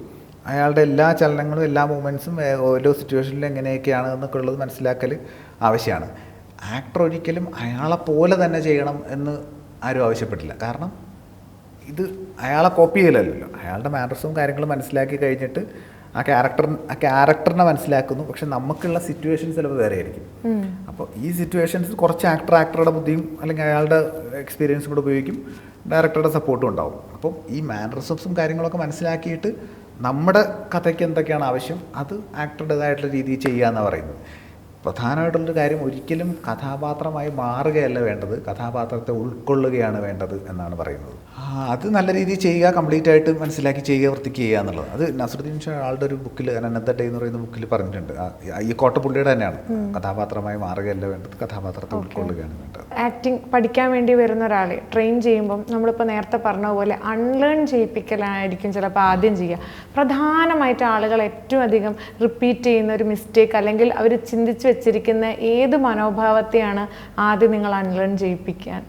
അയാളുടെ എല്ലാ ചലനങ്ങളും എല്ലാ മൂവ്മെൻറ്റ്സും ഓരോ സിറ്റുവേഷനിലും എങ്ങനെയൊക്കെയാണ് എന്നൊക്കെ ഉള്ളത് മനസ്സിലാക്കൽ ആവശ്യമാണ്. ആക്ടർ ഒരിക്കലും അയാളെപ്പോലെ തന്നെ ചെയ്യണം എന്ന് ആരും ആവശ്യപ്പെട്ടില്ല. കാരണം ഇത് അയാളെ കോപ്പി ചെയ്യലല്ലോ. അയാളുടെ മാനറിസവും കാര്യങ്ങളും മനസ്സിലാക്കി കഴിഞ്ഞിട്ട് ആ ക്യാരക്ടറിനെ മനസ്സിലാക്കുന്നു. പക്ഷെ നമുക്കുള്ള സിറ്റുവേഷൻസ് ചിലപ്പോൾ വേറെ ആയിരിക്കും. അപ്പോൾ ഈ സിറ്റുവേഷൻസ് കുറച്ച് ആക്ടറുടെ ബുദ്ധിയും അല്ലെങ്കിൽ അയാളുടെ എക്സ്പീരിയൻസും കൂടെ ഉപയോഗിക്കും, ഡയറക്ടറുടെ സപ്പോർട്ടും ഉണ്ടാവും. അപ്പം ഈ മാനറിസംസും കാര്യങ്ങളൊക്കെ മനസ്സിലാക്കിയിട്ട് നമ്മുടെ കഥയ്ക്ക് എന്തൊക്കെയാണ് ആവശ്യം അത് ആക്ടറുടേതായിട്ടുള്ള രീതിയിൽ ചെയ്യുക എന്നാണ് പറയുന്നത്. പ്രധാനമായിട്ടുള്ളൊരു കാര്യം, ഒരിക്കലും കഥാപാത്രമായി മാറുകയല്ല വേണ്ടത്, കഥാപാത്രത്തെ ഉൾക്കൊള്ളുകയാണ് വേണ്ടത് എന്നാണ് പറയുന്നത്. അത് നല്ല രീതിയിൽ ചെയ്യുക, കംപ്ലീറ്റ് ആയിട്ട് മനസ്സിലാക്കി ചെയ്യുക, വൃത്തിക്ക് ചെയ്യുക എന്നുള്ളത്. അത് നസറുദ്ദീൻ ഷാ ആളുടെ ഒരു ബുക്കിൽ, അനന്ത ഡേ എന്ന് പറയുന്ന ബുക്കിൽ പറഞ്ഞിട്ടുണ്ട്. ഈ കോട്ടപ്പുള്ളിയുടെ തന്നെയാണ്, കഥാപാത്രമായി മാറുകയല്ല വേണ്ടത്, കഥാപാത്രത്തെ ഉൾക്കൊള്ളുകയാണ് വേണ്ടത്. ആക്ടിങ് പഠിക്കാൻ വേണ്ടി വരുന്ന ഒരാളെ ട്രെയിൻ ചെയ്യുമ്പം നമ്മളിപ്പോൾ നേരത്തെ പറഞ്ഞ പോലെ അൺലേൺ ചെയ്യിപ്പിക്കലായിരിക്കും ചിലപ്പോൾ ആദ്യം ചെയ്യുക. പ്രധാനമായിട്ട് ആളുകൾ ഏറ്റവും അധികം റിപ്പീറ്റ് ചെയ്യുന്ന ഒരു മിസ്റ്റേക്ക്, അല്ലെങ്കിൽ അവർ ചിന്തിച്ച് വെച്ചിരിക്കുന്ന ഏത് മനോഭാവത്തെയാണ് ആദ്യം നിങ്ങൾ അൺലേൺ ചെയ്യിപ്പിക്കാൻ?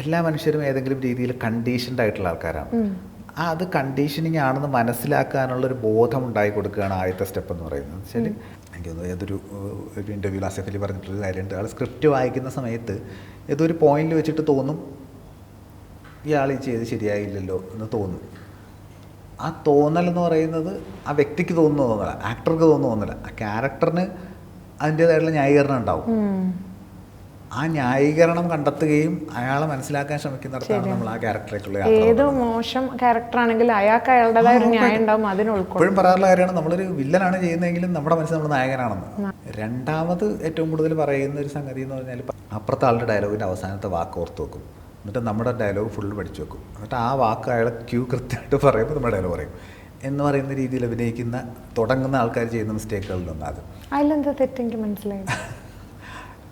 എല്ലാ മനുഷ്യരും ഏതെങ്കിലും രീതിയിൽ കണ്ടീഷൻഡ് ആയിട്ടുള്ള ആൾക്കാരാണ്. അത് കണ്ടീഷനിങ് ആണെന്ന് മനസ്സിലാക്കാനുള്ളൊരു ബോധം ഉണ്ടായി കൊടുക്കുകയാണ് ആദ്യത്തെ സ്റ്റെപ്പ് എന്ന് പറയുന്നത്. വെച്ചാൽ എനിക്ക് തോന്നുന്നു ഏതൊരു ഇൻ്റർവ്യൂവിൽ ആസിഫ് അലി പറഞ്ഞിട്ടൊരു കാര്യമുണ്ട്. ആൾ സ്ക്രിപ്റ്റ് വായിക്കുന്ന സമയത്ത് ഏതൊരു പോയിന്റിൽ വെച്ചിട്ട് തോന്നും ഇയാൾ ഈ ചെയ്ത് ശരിയായില്ലല്ലോ എന്ന് തോന്നും. ആ തോന്നൽ എന്ന് പറയുന്നത് ആ വ്യക്തിക്ക് തോന്നുന്ന തോന്നല, ആക്ടർക്ക് തോന്നുന്ന തോന്നല, ആ ക്യാരക്ടറിന് അതിൻ്റേതായിട്ടുള്ള ന്യായീകരണം ഉണ്ടാവും. ആ ന്യായീകരണം കണ്ടെത്തുകയും അയാളെ മനസ്സിലാക്കാൻ ശ്രമിക്കുന്നിടത്താണ് നമ്മൾ ആ ക്യാരക്ടറേക്കുള്ള ഏത് മോശം ക്യാരക്ടർ ആണെങ്കിലും അയാൾക്ക് അയാളുടേതായ ഒരു ന്യായം ഉണ്ടാവും, എപ്പോഴും പറയാറുള്ള കാര്യമാണ്, നമ്മളൊരു വില്ലനാണ് ചെയ്യുന്നതെങ്കിലും നമ്മുടെ മനസ്സിൽ നമ്മൾ നായകനാണെന്ന്. രണ്ടാമത് ഏറ്റവും കൂടുതൽ പറയുന്ന ഒരു സംഗതി എന്ന് പറഞ്ഞാൽ, അപ്പുറത്തെ ആളുടെ ഡയലോഗിൻ്റെ അവസാനത്തെ വാക്ക് ഓർത്ത് വെക്കും, എന്നിട്ട് നമ്മുടെ ഡയലോഗ് ഫുള്ള് പഠിച്ചു വെക്കും, എന്നിട്ട് ആ വാക്ക് അയാളെ ക്യൂ കൃത്യമായിട്ട് പറയുമ്പോൾ നമ്മുടെ ഡയലോഗ് പറയും എന്ന് പറയുന്ന രീതിയിൽ അഭിനയിക്കുന്ന തുടങ്ങുന്ന ആൾക്കാർ ചെയ്യുന്ന മിസ്റ്റേക്കുകളിൽ ഒന്നത്. അതിലെന്താ തെറ്റെങ്കിൽ മനസ്സിലായി?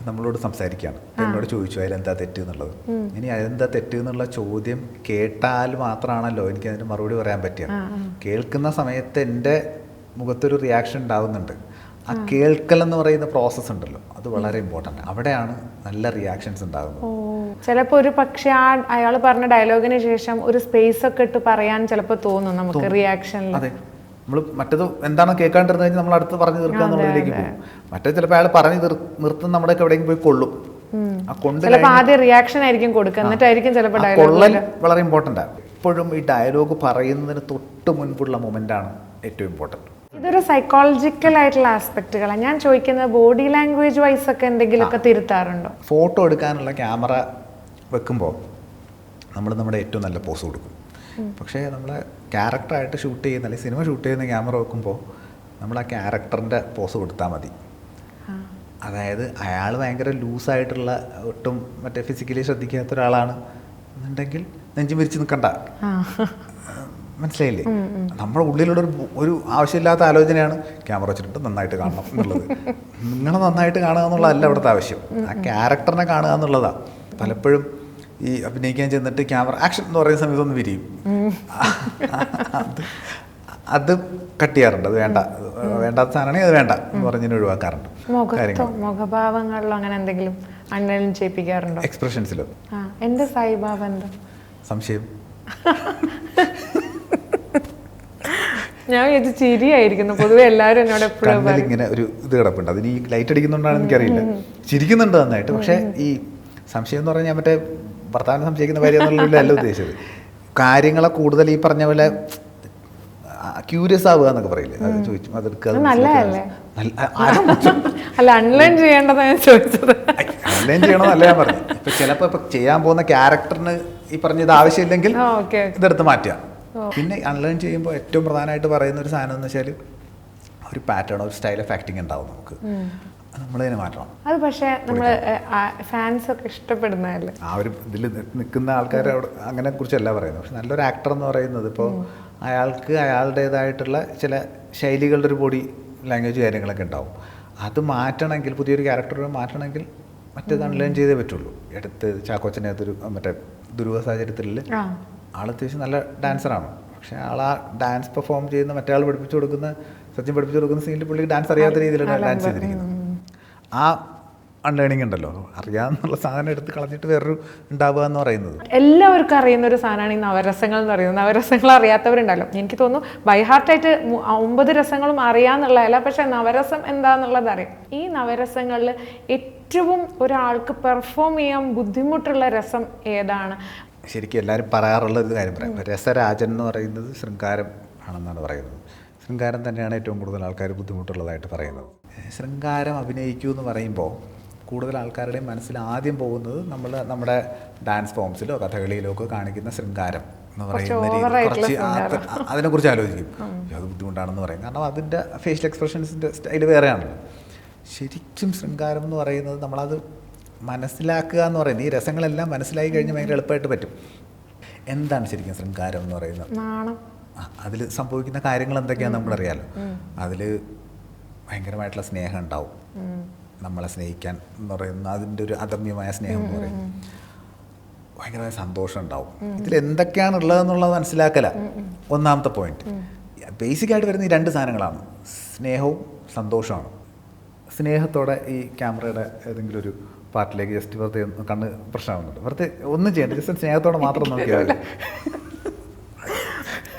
നമ്മളോട് സംസാരിക്കുകയാണ്, എന്നോട് ചോദിച്ചു അതിലെന്താ തെറ്റ് എന്നുള്ളത്. ഇനി അതെന്താ തെറ്റ് എന്നുള്ള ചോദ്യം കേട്ടാൽ മാത്രമാണല്ലോ എനിക്ക് അതിന് മറുപടി പറയാൻ പറ്റുക. കേൾക്കുന്ന സമയത്ത് എൻ്റെ മുഖത്തൊരു റിയാക്ഷൻ ഉണ്ടാവുന്നുണ്ട്. ആ കേൾക്കൽ എന്ന് പറയുന്ന പ്രോസസ്സ് ഉണ്ടല്ലോ, അത് വളരെ ഇമ്പോർട്ടൻ്റ്. അവിടെയാണ് നല്ല റിയാക്ഷൻസ് ഉണ്ടാകുന്നത്. ചിലപ്പോൾ ഒരു പക്ഷേ അയാൾ പറഞ്ഞ ഡയലോഗിന് ശേഷം ഒരു സ്പേസ് ഒക്കെ ഇട്ട് പറയാൻ ചിലപ്പോൾ തോന്നും നമുക്ക് റിയാക്ഷനിൽ. അതെ, നമ്മൾ മറ്റത് എന്താണോ കേൾക്കാണ്ടിരുന്നത് കഴിഞ്ഞാൽ നമ്മൾ അടുത്ത് പറഞ്ഞു തീർക്കുക എന്നുള്ളതിലേക്ക് പോകും. മറ്റേ ചിലപ്പോൾ അയാൾ പറഞ്ഞു നിർത്തുന്ന നമ്മുടെയൊക്കെ എവിടെയെങ്കിലും പോയി കൊള്ളും. ആ ആദ്യം റിയാക്ഷൻ ആയിരിക്കും കൊടുക്കുക, എന്നിട്ടായിരിക്കും ചിലപ്പോൾ കൊള്ളൽ വളരെ ഇമ്പോർട്ടൻ്റ് ആണ്. എപ്പോഴും ഈ ഡയലോഗ് പറയുന്നതിന് തൊട്ട് മുൻപുള്ള മൊമെന്റ് ആണ് ഏറ്റവും ഇമ്പോർട്ടൻറ്റ്. ഇതൊരു സൈക്കോളജിക്കൽ ആയിട്ടുള്ള ആസ്പെക്റ്റുകളാണ് ഞാൻ ചോദിക്കുന്നത്. ബോഡി ലാംഗ്വേജ് വൈസ് ഒക്കെ എന്തെങ്കിലുമൊക്കെ തിരുത്താറുണ്ടോ? ഫോട്ടോ എടുക്കാനുള്ള ക്യാമറ വെക്കുമ്പോൾ നമ്മൾ നമ്മുടെ ഏറ്റവും നല്ല പോസ് കൊടുക്കും. പക്ഷേ നമ്മളെ ക്യാരക്ടറായിട്ട് ഷൂട്ട് ചെയ്യുന്ന അല്ലെങ്കിൽ സിനിമ ഷൂട്ട് ചെയ്യുന്ന ക്യാമറ വെക്കുമ്പോൾ നമ്മൾ ആ ക്യാരക്ടറിൻ്റെ പോസ് കൊടുത്താൽ മതി. അതായത് അയാൾ ഭയങ്കര ലൂസായിട്ടുള്ള, ഒട്ടും മറ്റേ ഫിസിക്കലി ശ്രദ്ധിക്കാത്ത ഒരാളാണ് എന്നുണ്ടെങ്കിൽ നെഞ്ചു വിരിച്ച് നിൽക്കണ്ട, മനസ്സിലായില്ലേ? നമ്മുടെ ഉള്ളിലുള്ള ഒരു ആവശ്യമില്ലാത്ത ആലോചനയാണ് ക്യാമറ വെച്ചിട്ട് നന്നായിട്ട് കാണണം എന്നുള്ളത്. നിങ്ങളെ നന്നായിട്ട് കാണുക എന്നുള്ളതല്ല അവിടുത്തെ ആവശ്യം, ആ ക്യാരക്ടറിനെ കാണുക എന്നുള്ളതാണ്. പലപ്പോഴും ഈ അഭിനയിക്കാൻ ചെന്നിട്ട് ക്യാമറ ആക്ഷൻ എന്ന് പറയുന്ന സമയത്ത് ഒന്ന് വിരിയും, അത് കട്ട് ചെയ്യാറുണ്ട്. അത് വേണ്ടാത്ത സാധനമാണെങ്കിൽ അത് വേണ്ട എന്ന് പറഞ്ഞതിന് ഒഴിവാക്കാറുണ്ട്. മുഖഭാവങ്ങളിലോ അങ്ങനെ എന്തെങ്കിലും അണ്ണലും ചെയ്യിപ്പിക്കാറുണ്ടോ? എക്സ്പ്രഷൻസിലോ? എന്റെ സായിബാബ എന്താ സംശയം? ഞാൻ വിചാരിച്ചു ചിരിയായിരിക്കുന്നു. പൊതുവെ എല്ലാവരും എന്നോട് എപ്പോഴും ഇങ്ങനെ ഒരു ഇത് കിടപ്പുണ്ട്. അതിന് ഈ ലൈറ്റ് അടിക്കുന്നുണ്ടാണെന്ന് എനിക്കറിയില്ല. ചിരിക്കുന്നുണ്ട് നന്നായിട്ട്. പക്ഷേ ഈ സംശയം എന്ന് പറഞ്ഞാൽ മറ്റേ ഭർത്താവിനെ സംശയിക്കുന്ന കാര്യം എന്നുള്ളതല്ല ഉദ്ദേശിച്ചത്. കാര്യങ്ങളെ കൂടുതൽ ഈ പറഞ്ഞ പോലെ ക്യൂരിയസ് ആവുക എന്നൊക്കെ പറയില്ലേ, അത് ചോദിച്ചു അതെടുക്കുക. അൺലൈൻ ചെയ്യണമെന്നല്ല ഞാൻ പറഞ്ഞു. ഇപ്പൊ ചിലപ്പോൾ ഇപ്പൊ ചെയ്യാൻ പോകുന്ന ക്യാരക്ടറിന് ഈ പറഞ്ഞ ഇത് ആവശ്യമില്ലെങ്കിൽ ഇതെടുത്ത് മാറ്റുക. പിന്നെ അൺലേൺ ചെയ്യുമ്പോൾ ഏറ്റവും പ്രധാനമായിട്ട് പറയുന്ന ഒരു സാധനം എന്ന് വെച്ചാൽ ഒരു പാറ്റേൺ, ഒരു സ്റ്റൈൽ ഓഫ് ആക്ടിങ് ഉണ്ടാവും നമുക്ക്, നമ്മൾ തന്നെ മാറ്റണം. അത് പക്ഷേ നമ്മൾ ഫാൻസ് ഒക്കെ ഇഷ്ടപ്പെടുന്നതല്ലേ? ആ ഒരു ഇതിൽ നിൽക്കുന്ന ആൾക്കാർ അവിടെ അങ്ങനെ കുറിച്ചല്ല പറയുന്നത്. പക്ഷെ നല്ലൊരു ആക്ടർ എന്ന് പറയുന്നത് ഇപ്പോൾ അയാൾക്ക് അയാളുടേതായിട്ടുള്ള ചില ശൈലികളുടെ ഒരു ബോഡി ലാംഗ്വേജ് കാര്യങ്ങളൊക്കെ ഉണ്ടാവും. അത് മാറ്റണമെങ്കിൽ, പുതിയൊരു ക്യാരക്ടർ മാറ്റണമെങ്കിൽ മറ്റേത് അൺലേൺ ചെയ്തേ പറ്റുള്ളൂ. എടുത്ത് ചാക്കോച്ചനകത്തൊരു മറ്റേ ദുരൂഹ സാഹചര്യത്തിൽ ആൾ അത്യാവശ്യം നല്ല ഡാൻസറാണ്. പക്ഷേ ആൾ ആ ഡാൻസ് പെർഫോം ചെയ്യുന്ന മറ്റേ ആൾ പഠിപ്പിച്ചു കൊടുക്കുന്ന, സച്ചിൻ പഠിപ്പിച്ചു കൊടുക്കുന്ന സീനിൽ പുള്ളിക്ക് ഡാൻസ് അറിയാത്ത രീതിയിലാണ് ഡാൻസ് ചെയ്തിരിക്കുന്നത്. ആ അൺലേണിംഗ് ഉണ്ടല്ലോ, അറിയാമെന്നുള്ള സാധനം എടുത്ത് കളഞ്ഞിട്ട് വേറൊരു ഉണ്ടാവുക എന്ന് പറയുന്നത്. എല്ലാവർക്കും അറിയുന്ന ഒരു സാധനമാണ് ഈ നവരസങ്ങൾ എന്ന് പറയുന്നത്. നവരസങ്ങൾ അറിയാത്തവരുണ്ടല്ലോ. എനിക്ക് തോന്നുന്നു ബൈഹാർട്ടായിട്ട് 9 രസങ്ങളും അറിയാമെന്നുള്ളതല്ല, പക്ഷെ നവരസം എന്താന്നുള്ളത് അറിയാം. ഈ നവരസങ്ങളിൽ ഏറ്റവും ഒരാൾക്ക് പെർഫോം ചെയ്യാൻ ബുദ്ധിമുട്ടുള്ള രസം ഏതാണ്? ശരിക്കും എല്ലാവരും പറയാറുള്ള ഒരു കാര്യം പറയാം, രസരാജൻ എന്ന് പറയുന്നത് ശൃംഗാരം ആണെന്നാണ് പറയുന്നത്. ശൃംഗാരം തന്നെയാണ് ഏറ്റവും കൂടുതൽ ആൾക്കാർ ബുദ്ധിമുട്ടുള്ളതായിട്ട് പറയുന്നത്. ശൃംഗാരം അഭിനയിക്കൂ എന്ന് പറയുമ്പോൾ കൂടുതൽ ആൾക്കാരുടെയും മനസ്സിൽ ആദ്യം പോകുന്നത് നമ്മുടെ ഡാൻസ് ഫോംസിലോ കഥകളിയിലോ ഒക്കെ കാണിക്കുന്ന ശൃംഗാരം എന്ന് പറയുന്ന രീതി കുറച്ച് അതിനെക്കുറിച്ച് ആലോചിക്കും. അത് ബുദ്ധിമുട്ടാണെന്ന് പറയും. കാരണം അതിൻ്റെ ഫേഷ്യൽ എക്സ്പ്രഷൻസിൻ്റെ സ്റ്റൈൽ വേറെയാണല്ലോ. ശരിക്കും ശൃംഗാരം എന്ന് പറയുന്നത് നമ്മളത് മനസ്സിലാക്കുക എന്ന് പറയുന്നത്, ഈ രസങ്ങളെല്ലാം മനസ്സിലാക്കി കഴിഞ്ഞാൽ ഭയങ്കര എളുപ്പമായിട്ട് പറ്റും. എന്താണ് ശരിക്കും ശൃംഗാരം എന്ന് പറയുന്നത്? അതിൽ സംഭവിക്കുന്ന കാര്യങ്ങൾ എന്തൊക്കെയാണെന്ന് നമുക്കറിയാലോ. അതിൽ ഭയങ്കരമായിട്ടുള്ള സ്നേഹം ഉണ്ടാവും, നമ്മളെ സ്നേഹിക്കാൻ എന്ന് പറയുന്ന അതിൻ്റെ ഒരു അദമ്യമായ സ്നേഹം എന്ന് പറയും. ഭയങ്കരമായ സന്തോഷം ഉണ്ടാവും. ഇതിൽ എന്തൊക്കെയാണ് ഉള്ളതെന്നുള്ളത് മനസ്സിലാക്കല ഒന്നാമത്തെ പോയിന്റ്. ബേസിക്കായിട്ട് വരുന്ന ഈ രണ്ട് സാധനങ്ങളാണ്, സ്നേഹവും സന്തോഷമാണ്. സ്നേഹത്തോടെ ഈ ക്യാമറയുടെ ഏതെങ്കിലും ഒരു പാർട്ടിലേക്ക് ജസ്റ്റ് വെറുതെ കണ്ണ് പ്രശ്നമാകുന്നുണ്ട്, വെറുതെ ഒന്നും ചെയ്യണ്ട, ജസ്റ്റ് സ്നേഹത്തോടെ മാത്രം നോക്കിയാൽ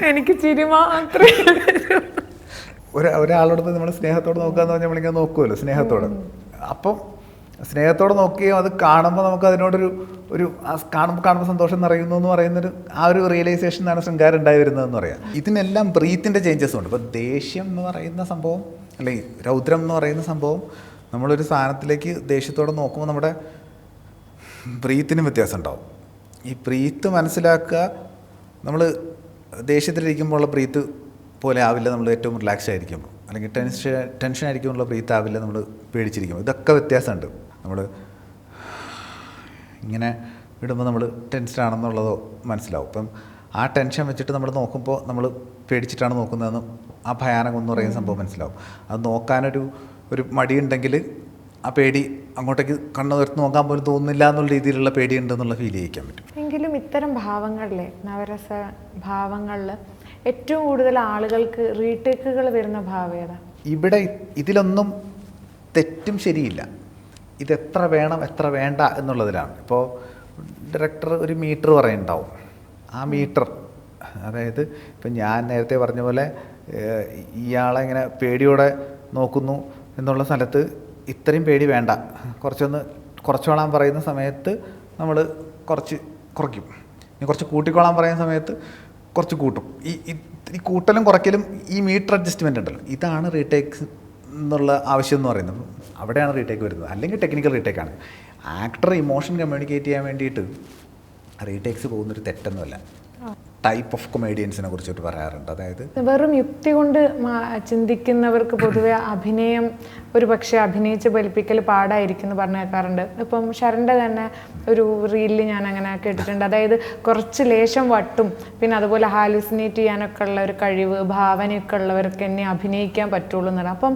എനിക്ക് ചിരി മാത്രമേ ഒരാളോട് നമ്മൾ സ്നേഹത്തോടെ നോക്കാന്ന് പറഞ്ഞാൽ നമ്മളിങ്ങനെ നോക്കുമല്ലോ സ്നേഹത്തോടെ. അപ്പം സ്നേഹത്തോടെ നോക്കുകയും അത് കാണുമ്പോൾ നമുക്ക് അതിനോടൊരു കാണുമ്പോൾ സന്തോഷം നിറയുന്നു എന്ന് പറയുന്നൊരു ആ ഒരു റിയലൈസേഷനാണ് ശൃംഗാരം ഉണ്ടായി വരുന്നതെന്ന് പറയാം. ഇതിനെല്ലാം ബ്രീത്തിൻ്റെ ചേഞ്ചസും ഉണ്ട്. ഇപ്പോൾ ദേഷ്യം എന്ന് പറയുന്ന സംഭവം, അല്ലെങ്കിൽ രൗദ്രം എന്ന് പറയുന്ന സംഭവം, നമ്മളൊരു സാധനത്തിലേക്ക് ദേഷ്യത്തോടെ നോക്കുമ്പോൾ നമ്മുടെ ബ്രീത്തിനും വ്യത്യാസം ഉണ്ടാവും. ഈ ബ്രീത്ത് മനസ്സിലാക്കുക, നമ്മൾ ദേഷ്യത്തിലിരിക്കുമ്പോഴുള്ള ബ്രീത്ത് പോലെ ആവില്ല നമ്മൾ ഏറ്റവും റിലാക്സ് ആയിരിക്കുമ്പോൾ, അല്ലെങ്കിൽ ടെൻഷൻ ആയിരിക്കുമ്പോഴുള്ള ബ്രീത്ത് ആവില്ല നമ്മൾ പേടിച്ചിരിക്കുമ്പോൾ. ഇതൊക്കെ വ്യത്യാസമുണ്ട്. നമ്മൾ ഇങ്ങനെ ഇടുമ്പോൾ നമ്മൾ ടെൻഷൻ ആണെന്നുള്ളതോ മനസ്സിലാവും. ഇപ്പം ആ ടെൻഷൻ വെച്ചിട്ട് നമ്മൾ നോക്കുമ്പോൾ നമ്മൾ പേടിച്ചിട്ടാണ് നോക്കുന്നതെന്ന് ആ ഭയാനകം എന്ന് പറയുന്ന സംഭവം മനസ്സിലാവും. അത് നോക്കാനൊരു മടിയുണ്ടെങ്കിൽ ആ പേടി അങ്ങോട്ടേക്ക് കണ്ണുയർത്ത് നോക്കാൻ പോലും തോന്നുന്നില്ല എന്നുള്ള രീതിയിലുള്ള പേടിയുണ്ടെന്നുള്ള ഫീൽ ചെയ്യിക്കാൻ പറ്റും. എങ്കിലും ഇത്തരം ഭാവങ്ങളിലെ നവരസ ഭാവങ്ങളിൽ ഏറ്റവും കൂടുതൽ ആളുകൾക്ക് റീടേക്കുകൾ വരുന്ന ഭാവം ഏതാ? ഇവിടെ ഇതിലൊന്നും തെറ്റും ശരിയില്ല. ഇതെത്ര വേണം എത്ര വേണ്ട എന്നുള്ളതിലാണ്. ഇപ്പോൾ ഡയറക്ടർ ഒരു മീറ്റർ പറയുന്നുണ്ടാവും. ആ മീറ്റർ, അതായത് ഇപ്പം ഞാൻ നേരത്തെ പറഞ്ഞ പോലെ ഇയാളെ ഇങ്ങനെ പേടിയോടെ നോക്കുന്നു എന്നുള്ള സ്ഥലത്ത് ഇത്രയും പേടി വേണ്ട, കുറച്ചോളാൻ പറയുന്ന സമയത്ത് നമ്മൾ കുറച്ച് കുറയ്ക്കും. ഇനി കുറച്ച് കൂട്ടിക്കോളാൻ പറയുന്ന സമയത്ത് കുറച്ച് കൂട്ടും. ഈ കൂട്ടലും കുറയ്ക്കലും ഈ മീറ്റർ അഡ്ജസ്റ്റ്മെൻ്റ് ഉണ്ടല്ലോ, ഇതാണ് റീടേക്സ് എന്നുള്ള ആവശ്യം എന്ന് പറയുന്നത്. അവിടെയാണ് റീടേക്ക് വരുന്നത്. അല്ലെങ്കിൽ ടെക്നിക്കൽ റീടേക്കാണ്. ആക്ടർ ഇമോഷൻ കമ്മ്യൂണിക്കേറ്റ് ചെയ്യാൻ വേണ്ടിയിട്ട് റീടേക്സ് പോകുന്നൊരു തെറ്റൊന്നുമല്ല. ടൈപ്പ് ഓഫ് കൊമേഡിയൻസിനെ കുറിച്ചിട്ട് പറയാറുണ്ട്. അതായത് വെറും യുക്തി കൊണ്ട് ചിന്തിക്കുന്നവർക്ക് പൊതുവെ അഭിനയം ഒരു പക്ഷേ അഭിനയിച്ച് ഫലിപ്പിക്കൽ പാടായിരിക്കും എന്ന് പറഞ്ഞു കേൾക്കാറുണ്ട്. ഇപ്പം ശരണ്ടെ തന്നെ ഒരു റീലിൽ ഞാൻ അങ്ങനെ കേട്ടിട്ടുണ്ട്. അതായത് കുറച്ച് ലേശം വട്ടും പിന്നെ അതുപോലെ ഹാലുസിനേറ്റ് ചെയ്യാനൊക്കെ ഉള്ള ഒരു കഴിവ് ഭാവനയൊക്കെ ഉള്ളവർക്ക് എന്നെ അഭിനയിക്കാൻ പറ്റുള്ളൂ എന്നാണ്. അപ്പം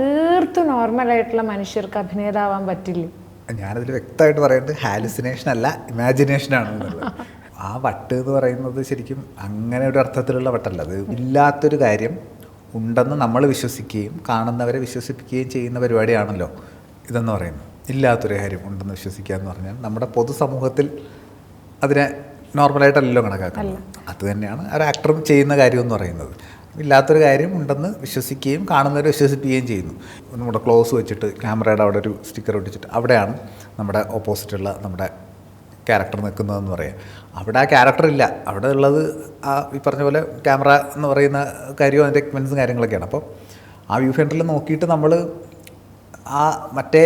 തീർത്തും നോർമലായിട്ടുള്ള മനുഷ്യർക്ക് അഭിനേതാവാൻ പറ്റില്ല. ഞാനതിൽ വ്യക്തമായിട്ട് പറയുന്നത് ഹാലുസിനേഷൻ അല്ല, ഇമാജിനേഷനാണ്. ആ വട്ട് എന്ന് പറയുന്നത് ശരിക്കും അങ്ങനെ ഒരു അർത്ഥത്തിലുള്ള വട്ടല്ല. അത് ഇല്ലാത്തൊരു കാര്യം ഉണ്ടെന്ന് നമ്മൾ വിശ്വസിക്കുകയും കാണുന്നവരെ വിശ്വസിപ്പിക്കുകയും ചെയ്യുന്ന പരിപാടിയാണല്ലോ ഇതെന്ന് പറയുന്നത്. ഇല്ലാത്തൊരു കാര്യം ഉണ്ടെന്ന് വിശ്വസിക്കുക എന്ന് പറഞ്ഞാൽ നമ്മുടെ പൊതുസമൂഹത്തിൽ അതിനെ നോർമലായിട്ടല്ലല്ലോ കണക്കാക്കുന്നത്. അത് തന്നെയാണ് ഒരു ആക്ടറും ചെയ്യുന്ന കാര്യം എന്ന് പറയുന്നത്. ഇല്ലാത്തൊരു കാര്യം ഉണ്ടെന്ന് വിശ്വസിക്കുകയും കാണുന്നവരെ വിശ്വസിപ്പിക്കുകയും ചെയ്യുന്നു. നമ്മുടെ ക്ലോസ് വെച്ചിട്ട് ക്യാമറയുടെ അവിടെ ഒരു സ്റ്റിക്കർ ഒട്ടിച്ചിട്ട് അവിടെയാണ് നമ്മുടെ ഓപ്പോസിറ്റുള്ള നമ്മുടെ ക്യാരക്ടർ നിൽക്കുന്നതെന്ന് പറയാം. അവിടെ ആ ക്യാരക്ടർ ഇല്ല, അവിടെ ഉള്ളത് ഈ പറഞ്ഞ പോലെ ക്യാമറ എന്ന് പറയുന്ന കാര്യവും അതിൻ്റെ എക്യുപ്മെൻസും കാര്യങ്ങളൊക്കെയാണ്. അപ്പോൾ ആ വ്യൂ ഫൈൻഡറിൽ നോക്കിയിട്ട് നമ്മൾ ആ മറ്റേ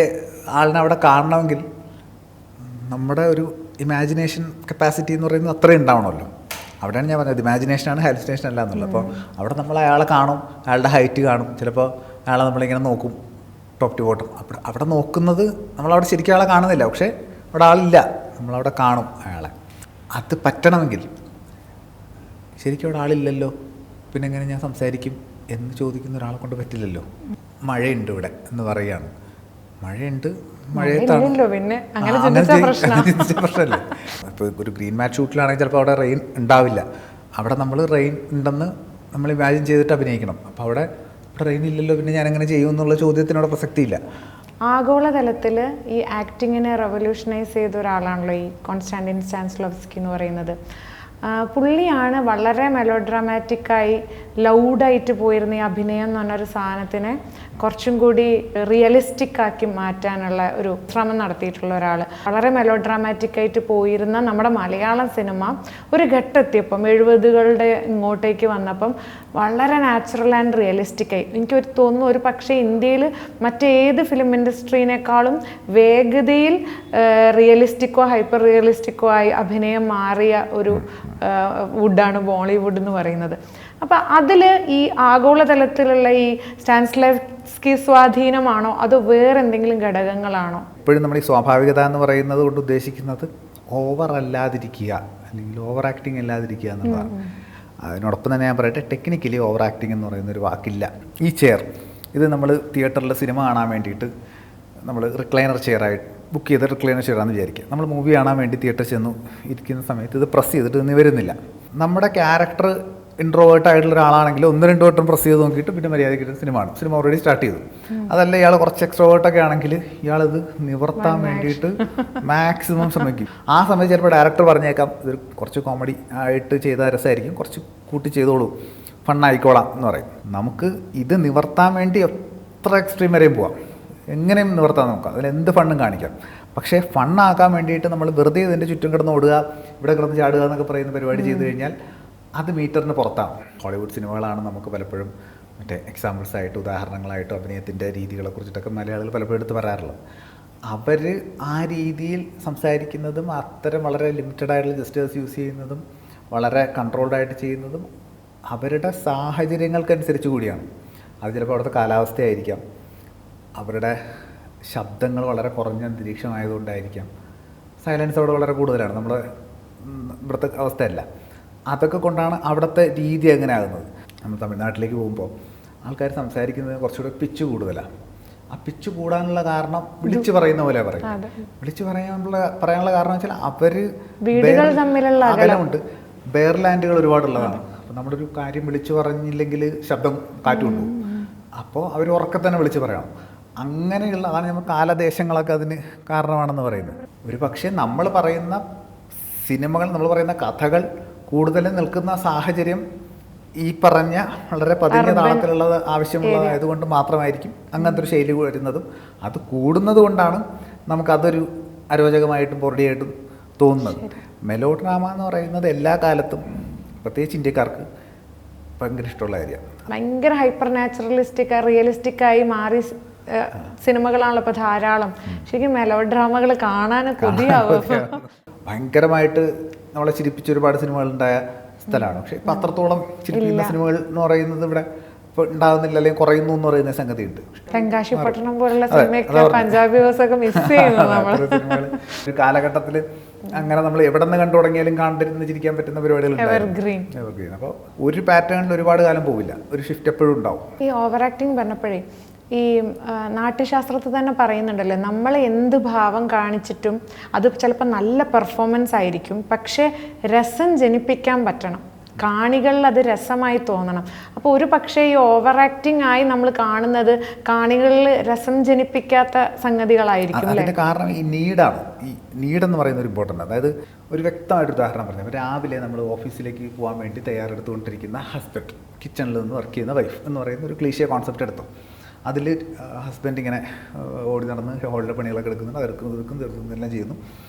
ആളിനെ അവിടെ കാണണമെങ്കിൽ നമ്മുടെ ഒരു ഇമാജിനേഷൻ കപ്പാസിറ്റി എന്ന് പറയുന്നത് അത്രയും ഉണ്ടാവണമല്ലോ. അവിടെയാണ് ഞാൻ പറഞ്ഞത് ഇമാജിനേഷനാണ് ഹാലുസിനേഷൻ അല്ല എന്നുള്ളത്. അപ്പോൾ അവിടെ നമ്മൾ അയാളെ കാണും, അയാളുടെ ഹൈറ്റ് കാണും, ചിലപ്പോൾ അയാളെ നമ്മളിങ്ങനെ നോക്കും ടോപ്പ് ടു ബോട്ടം. അവിടെ നോക്കുന്നത് നമ്മളവിടെ ശരിക്കും ആളെ കാണുന്നില്ല, പക്ഷേ അവിടെ ആളില്ല, നമ്മളവിടെ കാണും അയാളെ. അത് പറ്റണമെങ്കിൽ ശരിക്കും അവിടെ ആളില്ലല്ലോ, പിന്നെ എങ്ങനെ ഞാൻ സംസാരിക്കും എന്ന് ചോദിക്കുന്ന ഒരാളെ കൊണ്ട് പറ്റില്ലല്ലോ. മഴയുണ്ട് ഇവിടെ എന്ന് പറയുകയാണ്, മഴയുണ്ട്, മഴയത്താണല്ലോ, പിന്നെ പ്രശ്നമല്ലേ. ഇപ്പോൾ ഒരു ഗ്രീൻ മാറ്റ് ഷൂട്ടിലാണെങ്കിൽ ചിലപ്പോൾ അവിടെ റെയിൻ ഉണ്ടാവില്ല. അവിടെ നമ്മൾ റെയിൻ ഉണ്ടെന്ന് നമ്മൾ ഇമാജിൻ ചെയ്തിട്ട് അഭിനയിക്കണം. അപ്പോൾ അവിടെ റെയിൻ ഇല്ലല്ലോ, പിന്നെ ഞാൻ എങ്ങനെ ചെയ്യും എന്നുള്ള ചോദ്യത്തിനോട് പ്രസക്തിയില്ല. ആഗോളതലത്തിൽ ഈ ആക്ടിങ്ങിനെ റെവല്യൂഷനൈസ് ചെയ്ത ഒരാളാണല്ലോ ഈ കോൺസ്റ്റാന്റിൻ സ്റ്റാനിസ്ലോവ്സ്കി എന്ന് പറയുന്നത്. പുള്ളിയാണ് വളരെ മെലോഡ്രാമാറ്റിക്കായി ലൗഡായിട്ട് പോയിരുന്ന ഈ അഭിനയം എന്ന് പറഞ്ഞൊരു സാധനത്തിനെ കുറച്ചും കൂടി റിയലിസ്റ്റിക് ആക്കി മാറ്റാനുള്ള ഒരു ശ്രമം നടത്തിയിട്ടുള്ള ഒരാൾ. വളരെ മെലോ ഡ്രാമാറ്റിക് ആയിട്ട് പോയിരുന്ന നമ്മുടെ മലയാളം സിനിമ ഒരു ഘട്ടമെത്തിയപ്പം 70കളുടെ ഇങ്ങോട്ടേക്ക് വന്നപ്പം വളരെ നാച്ചുറൽ ആൻഡ് റിയലിസ്റ്റിക് ആയി. എനിക്ക് തോന്നുന്നു ഒരു പക്ഷേ ഇന്ത്യയിൽ മറ്റേത് ഫിലിം ഇൻഡസ്ട്രീനേക്കാളും വേഗതയിൽ റിയലിസ്റ്റിക്കോ ഹൈപ്പർ റിയലിസ്റ്റിക്കോ ആയി അഭിനയം മാറിയ ഒരു വുഡാണ് ബോളിവുഡ് എന്ന് പറയുന്നത്. അപ്പം അതിൽ ഈ ആഗോളതലത്തിലുള്ള ഈ സ്റ്റാൻസ്ലെവ്സ്കി സ്വാധീനമാണോ അതോ വേറെ എന്തെങ്കിലും ഘടകങ്ങളാണോ? ഇപ്പോഴും നമ്മൾ ഈ സ്വാഭാവികത എന്ന് പറയുന്നത് കൊണ്ട് ഉദ്ദേശിക്കുന്നത് ഓവർ അല്ലാതിരിക്കുക, അല്ലെങ്കിൽ ഓവർ ആക്ടിങ് അല്ലാതിരിക്കുക എന്നുള്ളതാണ്. അതിനോടൊപ്പം തന്നെ ഞാൻ പറയട്ടെ, ടെക്നിക്കലി ഓവർ ആക്ടിങ് എന്ന് പറയുന്നൊരു വാക്കില്ല. ഈ ചെയർ, ഇത് നമ്മൾ തിയേറ്ററിൽ സിനിമ കാണാൻ വേണ്ടിയിട്ട് നമ്മൾ റിക്ലൈനർ ചെയറായിട്ട് ബുക്ക് ചെയ്ത് റിക്ലൈനർ ചെയറാണെന്ന് വിചാരിക്കുക. നമ്മൾ മൂവി കാണാൻ വേണ്ടി തിയേറ്ററിൽ ചെന്നു ഇരിക്കുന്ന സമയത്ത് ഇത് പ്രസ് ചെയ്തിട്ട് ഇന്ന് വരുന്നില്ല. നമ്മുടെ ക്യാരക്ടർ ഇൻട്രോവേർട്ട് ആയിട്ടുള്ള ഒരാളാണെങ്കിൽ 1-2 വട്ടം പ്രസ് ചെയ്ത് നോക്കിയിട്ട് പിന്നെ മര്യാദയ്ക്ക് സിനിമ ഓൾറെഡി സ്റ്റാർട്ട് ചെയ്തു. അതല്ല ഇയാൾ കുറച്ച് എക്സ്ട്രോവേർട്ടൊക്കെ ആണെങ്കിൽ ഇയാളിത് നിവർത്താൻ വേണ്ടിയിട്ട് മാക്സിമം ശ്രമിക്കും. ആ സമയത്ത് ചിലപ്പോൾ ഡയറക്ടർ പറഞ്ഞേക്കാം ഇതൊരു കുറച്ച് കോമഡി ആയിട്ട് ചെയ്ത രസമായിരിക്കും, കുറച്ച് കൂട്ടി ചെയ്തോളൂ, ഫണ്ണായിക്കോളാം എന്ന് പറയും. നമുക്ക് ഇത് നിവർത്താൻ വേണ്ടി എത്ര എക്സ്ട്രീം വരെയും പോവാം, എങ്ങനെയും നിവർത്താൻ നോക്കാം, അതിലെന്ത് ഫണ്ണും കാണിക്കാം. പക്ഷേ ഫണ്ണാക്കാൻ വേണ്ടിയിട്ട് നമ്മൾ വെറുതെ ഇതിൻ്റെ ചുറ്റും കിടന്ന് ഓടുക, ഇവിടെ കിടന്ന് ചാടുക എന്നൊക്കെ പറയുന്ന പരിപാടി ചെയ്ത് കഴിഞ്ഞാൽ അത് മീറ്ററിന് പുറത്താണ്. ഹോളിവുഡ് സിനിമകളാണ് നമുക്ക് പലപ്പോഴും മറ്റേ എക്സാമ്പിൾസ് ആയിട്ട് ഉദാഹരണങ്ങളായിട്ടും അഭിനയത്തിൻ്റെ രീതികളെ കുറിച്ചിട്ടൊക്കെ മലയാളികൾ പലപ്പോഴും എടുത്ത് പറയാറുള്ളത്. അവർ ആ രീതിയിൽ സംസാരിക്കുന്നതും അത്തരം വളരെ ലിമിറ്റഡ് ആയിട്ടുള്ള ജസ്റ്റേഴ്സ് യൂസ് ചെയ്യുന്നതും വളരെ കൺട്രോൾഡായിട്ട് ചെയ്യുന്നതും അവരുടെ സാഹചര്യങ്ങൾക്കനുസരിച്ച് കൂടിയാണ്. അത് ചിലപ്പോൾ അവിടുത്തെ കാലാവസ്ഥയായിരിക്കാം, അവരുടെ ശബ്ദങ്ങൾ വളരെ കുറഞ്ഞ അന്തരീക്ഷമായതുകൊണ്ടായിരിക്കാം, സൈലൻസ് അവിടെ വളരെ കൂടുതലാണ്, നമ്മുടെ ഇവിടുത്തെ അവസ്ഥയല്ല. അതൊക്കെ കൊണ്ടാണ് അവിടുത്തെ രീതി അങ്ങനെ ആകുന്നത്. നമ്മൾ തമിഴ്നാട്ടിലേക്ക് പോകുമ്പോൾ ആൾക്കാർ സംസാരിക്കുന്നത് കുറച്ചുകൂടെ പിച്ച് കൂടുതലാണ്. ആ പിച്ച് കൂടാനുള്ള കാരണം വിളിച്ച് പറയുന്ന പോലെ പറയും. വിളിച്ച് പറയാനുള്ള കാരണം വെച്ചാൽ അവർ അകലമുണ്ട്, ബെയർലാൻഡുകൾ ഒരുപാടുള്ളതാണ്. അപ്പം നമ്മുടെ ഒരു കാര്യം വിളിച്ച് പറഞ്ഞില്ലെങ്കിൽ ശബ്ദം കാറ്റ് കൊണ്ടുപോകും. അപ്പോൾ അവർ ഉറക്കെ തന്നെ വിളിച്ച് പറയണം. അങ്ങനെയുള്ള അതാണ് നമ്മൾ കാലദേശങ്ങളൊക്കെ അതിന് കാരണമാണെന്ന് പറയുന്നത്. ഒരു പക്ഷേ നമ്മൾ പറയുന്ന സിനിമകൾ, നമ്മൾ പറയുന്ന കഥകൾ കൂടുതലും നിൽക്കുന്ന സാഹചര്യം ഈ പറഞ്ഞ വളരെ പതിഞ്ഞ താളത്തിലുള്ളത് ആവശ്യമുള്ളതായതുകൊണ്ട് മാത്രമായിരിക്കും അങ്ങനത്തെ ഒരു ശൈലി വരുന്നതും. അത് കൂടുന്നത് കൊണ്ടാണ് നമുക്കതൊരു അരോചകമായിട്ടും പൊറടിയായിട്ടും തോന്നുന്നത്. മെലോ ഡ്രാമ എന്ന് പറയുന്നത് എല്ലാ കാലത്തും, പ്രത്യേകിച്ച് ഇന്ത്യക്കാർക്ക് ഭയങ്കര ഇഷ്ടമുള്ള കാര്യമാണ്. ഭയങ്കര ഹൈപ്പർ നാച്ചുറലിസ്റ്റിക് റിയലിസ്റ്റിക് ആയി മാറി സിനിമകളാണല്ലോ ഇപ്പോൾ ധാരാളം. ശരിക്കും മെലോ ഡ്രാമകൾ കാണാൻ കൊതിയാവും. ഭയങ്കരമായിട്ട് നമ്മളെ ചിരിപ്പിച്ച ഒരുപാട് സിനിമകളുണ്ടായ സ്ഥലമാണ്. പക്ഷേ ഇപ്പം അത്രത്തോളം ചിരിപ്പിക്കുന്ന സിനിമകൾ എന്ന് പറയുന്നത് ഇവിടെ ഇപ്പോൾ ഉണ്ടാകുന്നില്ല, അല്ലെങ്കിൽ കുറയുന്നു എന്ന് പറയുന്ന സംഗതിയുണ്ട്. തെങ്കാശിപട്ടണം പോലുള്ള സിനിമയൊക്കെ പഞ്ചാബി ഒക്കെ മിസ് ചെയ്യുന്നു സിനിമകൾ. ഒരു കാലഘട്ടത്തിൽ അങ്ങനെ നമ്മൾ എവിടെ നിന്ന് കണ്ടു തുടങ്ങിയാലും കണ്ടിരുന്ന് ചിരിക്കാൻ പറ്റുന്ന പരിപാടികളുണ്ടായിരുന്നു. അപ്പോൾ ഒരു പാറ്റേണിൽ ഒരുപാട് കാലം പോവില്ല, ഒരു ഷിഫ്റ്റ് എപ്പോഴും ഉണ്ടാവും. ഈ ഓവർ ആക്ടിങ് പറഞ്ഞപ്പോഴേ ഈ നാട്യശാസ്ത്രത്തിൽ തന്നെ പറയുന്നുണ്ടല്ലോ, നമ്മൾ എന്ത് ഭാവം കാണിച്ചിട്ടും അത് ചിലപ്പോൾ നല്ല പെർഫോമൻസ് ആയിരിക്കും, പക്ഷേ രസം ജനിപ്പിക്കാൻ പറ്റണം, കാണികളിൽ അത് രസമായി തോന്നണം. അപ്പോൾ ഒരു പക്ഷേ ഈ ഓവർ ആക്ടിങ് ആയി നമ്മൾ കാണുന്നത് കാണികളിൽ രസം ജനിപ്പിക്കാത്ത സംഗതികളായിരിക്കും. അതിൻ്റെ കാരണം ഈ നീഡാണ്. ഈ നീഡെന്ന് പറയുന്ന ഒരു ഇമ്പോർട്ടൻ്റ്. അതായത് ഒരു വ്യക്തമായിട്ട് ഉദാഹരണം പറഞ്ഞാൽ, രാവിലെ നമ്മൾ ഓഫീസിലേക്ക് പോകാൻ വേണ്ടി തയ്യാറെടുത്തുകൊണ്ടിരിക്കുന്ന ഹസ്ബൻഡ്, കിച്ചണിൽ നിന്ന് വർക്ക് ചെയ്യുന്ന വൈഫ് എന്ന് പറയുന്ന ഒരു ക്ലീശിയ കോൺസെപ്റ്റ് എടുത്തു. അതിൽ ഹസ്ബൻഡ് ഇങ്ങനെ ഓടി നടന്ന് ഹോളിലെ പണികളൊക്കെ എടുക്കുന്നുണ്ട്, തീർക്കുന്നു എല്ലാം ചെയ്യുന്നു.